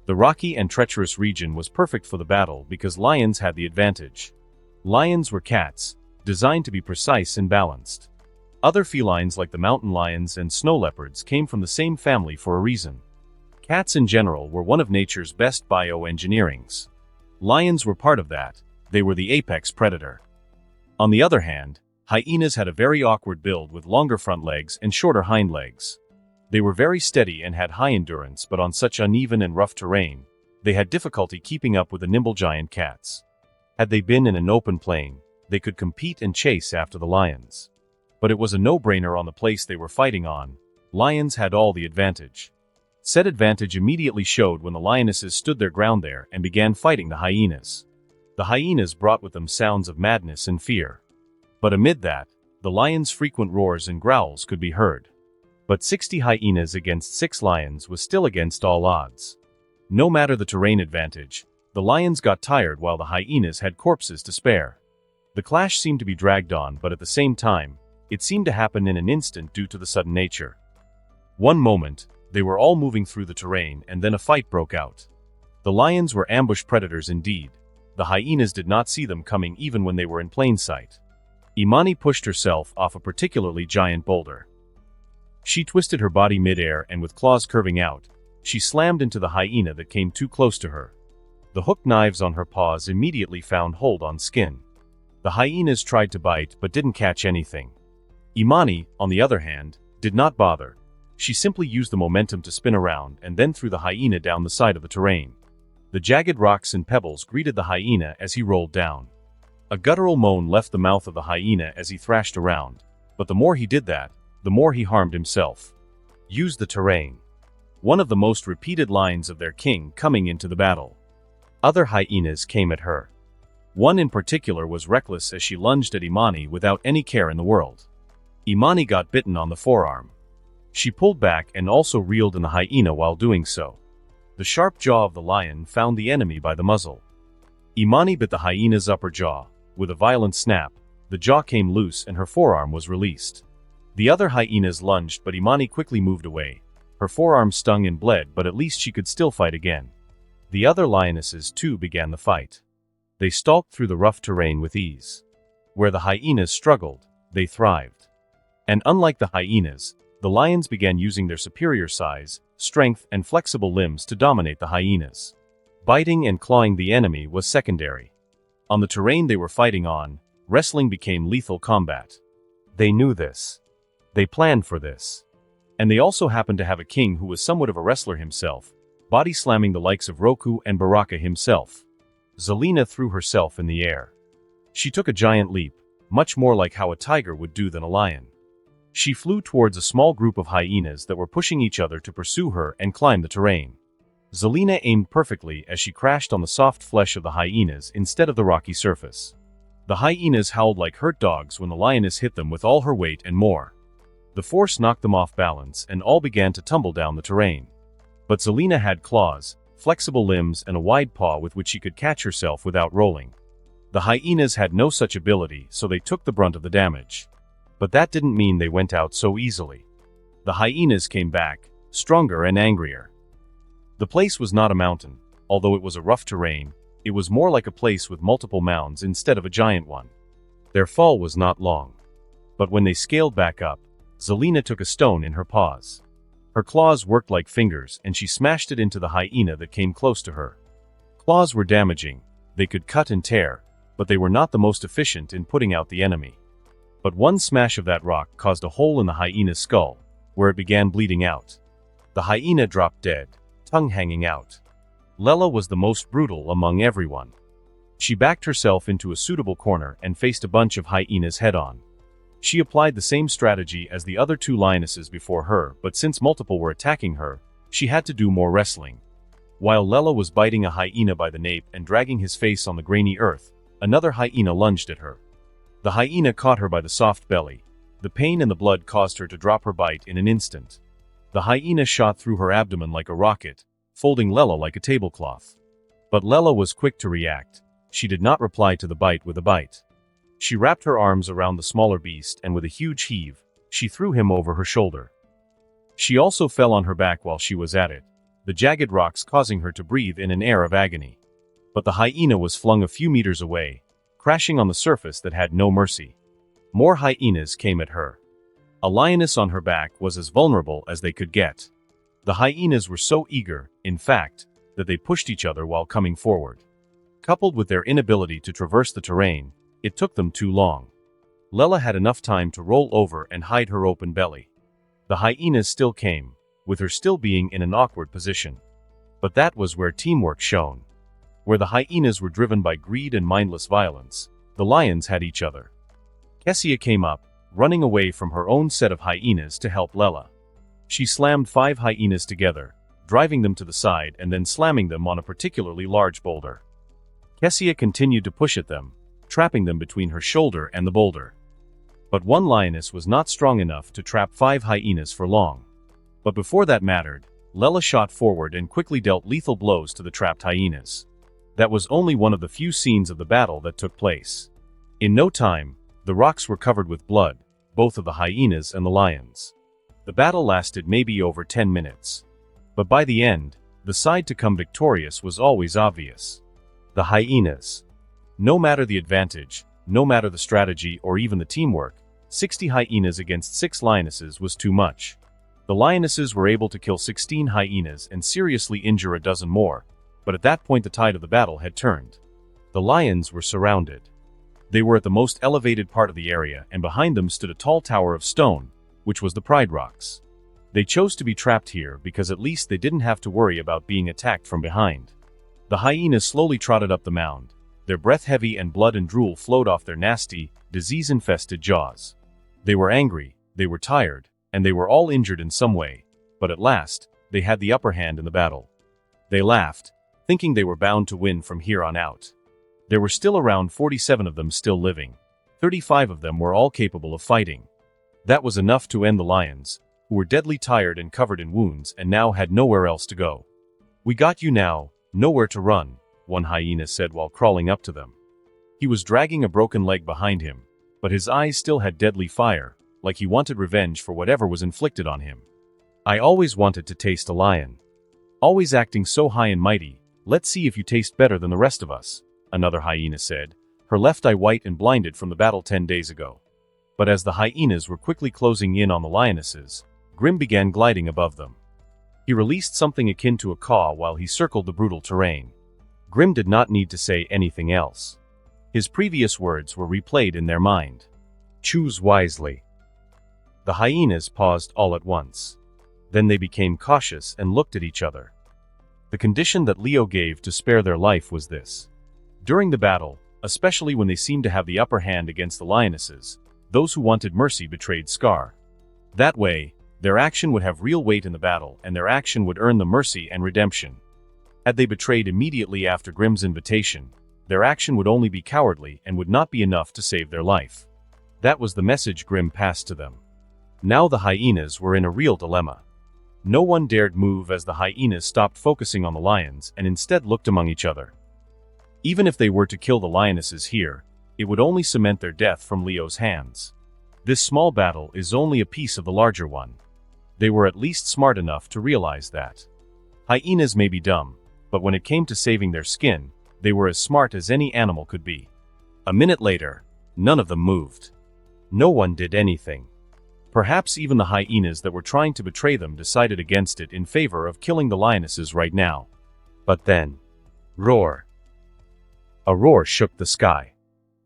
The rocky and treacherous region was perfect for the battle because lions had the advantage. Lions were cats, designed to be precise and balanced. Other felines like the mountain lions and snow leopards came from the same family for a reason. Cats in general were one of nature's best bioengineerings. Lions were part of that. They were the apex predator. On the other hand, Hyenas had a very awkward build with longer front legs and shorter hind legs. They were very steady and had high endurance, but on such uneven and rough terrain, they had difficulty keeping up with the nimble giant cats. Had they been in an open plain, they could compete and chase after the lions. But it was a no-brainer on the place they were fighting on. Lions had all the advantage. Said advantage immediately showed when the lionesses stood their ground there and began fighting the hyenas. The hyenas brought with them sounds of madness and fear. But amid that, the lions' frequent roars and growls could be heard. But 60 hyenas against 6 lions was still against all odds. No matter the terrain advantage, the lions got tired while the hyenas had corpses to spare. The clash seemed to be dragged on, but at the same time, it seemed to happen in an instant due to the sudden nature. One moment, they were all moving through the terrain, and then a fight broke out. The lions were ambush predators indeed. The hyenas did not see them coming even when they were in plain sight. Imani pushed herself off a particularly giant boulder. She twisted her body mid-air and with claws curving out, she slammed into the hyena that came too close to her. The hooked knives on her paws immediately found hold on skin. The hyenas tried to bite but didn't catch anything. Imani, on the other hand, did not bother. She simply used the momentum to spin around and then threw the hyena down the side of the terrain. The jagged rocks and pebbles greeted the hyena as he rolled down. A guttural moan left the mouth of the hyena as he thrashed around, but the more he did that, the more he harmed himself. Use the terrain. One of the most repeated lines of their king coming into the battle. Other hyenas came at her. One in particular was reckless as she lunged at Imani without any care in the world. Imani got bitten on the forearm. She pulled back and also reeled in the hyena while doing so. The sharp jaw of the lion found the enemy by the muzzle. Imani bit the hyena's upper jaw. With a violent snap, the jaw came loose and her forearm was released. The other hyenas lunged, but Imani quickly moved away. Her forearm stung and bled, but at least she could still fight again. The other lionesses too began the fight. They stalked through the rough terrain with ease. Where the hyenas struggled, they thrived. And unlike the hyenas, the lions began using their superior size, strength, and flexible limbs to dominate the hyenas. Biting and clawing the enemy was secondary. On the terrain they were fighting on, wrestling became lethal combat. They knew this. They planned for this. And they also happened to have a king who was somewhat of a wrestler himself, body slamming the likes of Roku and Baraka himself. Zelina threw herself in the air. She took a giant leap, much more like how a tiger would do than a lion. She flew towards a small group of hyenas that were pushing each other to pursue her and climb the terrain. Zelina aimed perfectly as she crashed on the soft flesh of the hyenas instead of the rocky surface. The hyenas howled like hurt dogs when the lioness hit them with all her weight and more. The force knocked them off balance and all began to tumble down the terrain. But Zelina had claws, flexible limbs, and a wide paw with which she could catch herself without rolling. The hyenas had no such ability, so they took the brunt of the damage. But that didn't mean they went out so easily. The hyenas came back, stronger and angrier. The place was not a mountain. Although it was a rough terrain, it was more like a place with multiple mounds instead of a giant one. Their fall was not long. But when they scaled back up, Zelina took a stone in her paws. Her claws worked like fingers and she smashed it into the hyena that came close to her. Claws were damaging. They could cut and tear, but they were not the most efficient in putting out the enemy. But one smash of that rock caused a hole in the hyena's skull, where it began bleeding out. The hyena dropped dead, tongue hanging out. Lela was the most brutal among everyone. She backed herself into a suitable corner and faced a bunch of hyenas head-on. She applied the same strategy as the other 2 lionesses before her, but since multiple were attacking her, she had to do more wrestling. While Lela was biting a hyena by the nape and dragging his face on the grainy earth, another hyena lunged at her. The hyena caught her by the soft belly. The pain and the blood caused her to drop her bite in an instant. The hyena shot through her abdomen like a rocket, folding Lela like a tablecloth. But Lela was quick to react. She did not reply to the bite with a bite. She wrapped her arms around the smaller beast and with a huge heave, she threw him over her shoulder. She also fell on her back while she was at it, the jagged rocks causing her to breathe in an air of agony. But the hyena was flung a few meters away, crashing on the surface that had no mercy. More hyenas came at her. A lioness on her back was as vulnerable as they could get. The hyenas were so eager, in fact, that they pushed each other while coming forward. Coupled with their inability to traverse the terrain, it took them too long. Lela had enough time to roll over and hide her open belly. The hyenas still came, with her still being in an awkward position. But that was where teamwork shone. Where the hyenas were driven by greed and mindless violence, the lions had each other. Kessia came up, running away from her own set of hyenas to help Lela. She slammed 5 hyenas together, driving them to the side and then slamming them on a particularly large boulder. Kessia continued to push at them, trapping them between her shoulder and the boulder. But one lioness was not strong enough to trap 5 hyenas for long. But before that mattered, Lela shot forward and quickly dealt lethal blows to the trapped hyenas. That was only one of the few scenes of the battle that took place. In no time, the rocks were covered with blood, both of the hyenas and the lions. The battle lasted maybe over 10 minutes. But by the end, the side to come victorious was always obvious. The hyenas. No matter the advantage, no matter the strategy or even the teamwork, 60 hyenas against 6 lionesses was too much. The lionesses were able to kill 16 hyenas and seriously injure a dozen more, but at that point the tide of the battle had turned. The lions were surrounded. They were at the most elevated part of the area, and behind them stood a tall tower of stone, which was the Pride Rocks. They chose to be trapped here because at least they didn't have to worry about being attacked from behind. The hyenas slowly trotted up the mound, their breath heavy and blood and drool flowed off their nasty, disease-infested jaws. They were angry, they were tired, and they were all injured in some way, but at last, they had the upper hand in the battle. They laughed, thinking they were bound to win from here on out. There were still around 47 of them still living. 35 of them were all capable of fighting. That was enough to end the lions, who were deadly tired and covered in wounds and now had nowhere else to go. "We got you now, nowhere to run," one hyena said while crawling up to them. He was dragging a broken leg behind him, but his eyes still had deadly fire, like he wanted revenge for whatever was inflicted on him. "I always wanted to taste a lion. Always acting so high and mighty, let's see if you taste better than the rest of us," another hyena said, her left eye white and blinded from the battle 10 days ago. But as the hyenas were quickly closing in on the lionesses, Grim began gliding above them. He released something akin to a caw while he circled the brutal terrain. Grim did not need to say anything else. His previous words were replayed in their mind. "Choose wisely." The hyenas paused all at once. Then they became cautious and looked at each other. The condition that Leo gave to spare their life was this. During the battle, especially when they seemed to have the upper hand against the lionesses, those who wanted mercy betrayed Scar. That way, their action would have real weight in the battle and their action would earn them mercy and redemption. Had they betrayed immediately after Grim's invitation, their action would only be cowardly and would not be enough to save their life. That was the message Grim passed to them. Now the hyenas were in a real dilemma. No one dared move as the hyenas stopped focusing on the lions and instead looked among each other. Even if they were to kill the lionesses here, it would only cement their death from Leo's hands. This small battle is only a piece of the larger one. They were at least smart enough to realize that. Hyenas may be dumb, but when it came to saving their skin, they were as smart as any animal could be. A minute later, none of them moved. No one did anything. Perhaps even the hyenas that were trying to betray them decided against it in favor of killing the lionesses right now. But then, roar. A roar shook the sky.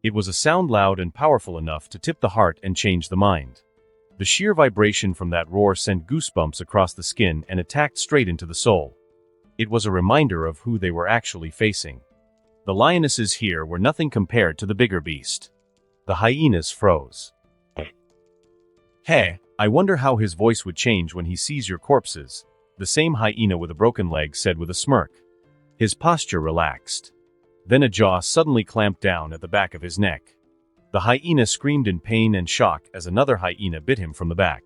It was a sound loud and powerful enough to tip the heart and change the mind. The sheer vibration from that roar sent goosebumps across the skin and attacked straight into the soul. It was a reminder of who they were actually facing. The lionesses here were nothing compared to the bigger beast. The hyenas froze. "Hey, I wonder how his voice would change when he sees your corpses," the same hyena with a broken leg said with a smirk. His posture relaxed. Then a jaw suddenly clamped down at the back of his neck. The hyena screamed in pain and shock as another hyena bit him from the back.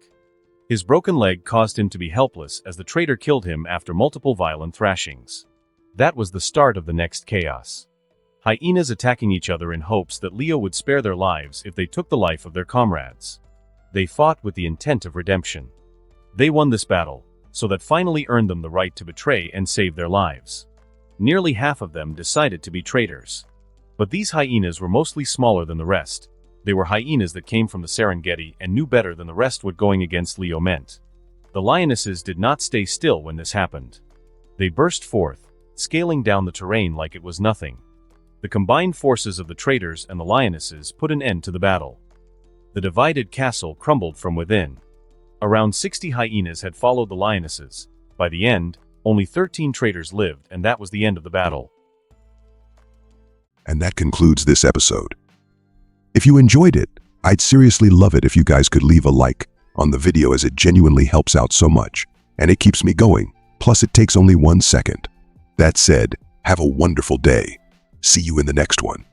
His broken leg caused him to be helpless as the traitor killed him after multiple violent thrashings. That was the start of the next chaos. Hyenas attacking each other in hopes that Leo would spare their lives if they took the life of their comrades. They fought with the intent of redemption. They won this battle, so that finally earned them the right to betray and save their lives. Nearly half of them decided to be traitors. But these hyenas were mostly smaller than the rest. They were hyenas that came from the Serengeti and knew better than the rest what going against Leo meant. The lionesses did not stay still when this happened. They burst forth, scaling down the terrain like it was nothing. The combined forces of the traitors and the lionesses put an end to the battle. The divided castle crumbled from within. Around 60 hyenas had followed the lionesses. By the end, only 13 traitors lived, and that was the end of the battle. And that concludes this episode. If you enjoyed it, I'd seriously love it if you guys could leave a like on the video, as it genuinely helps out so much, and it keeps me going. Plus, it takes only 1 second. That said, have a wonderful day. See you in the next one.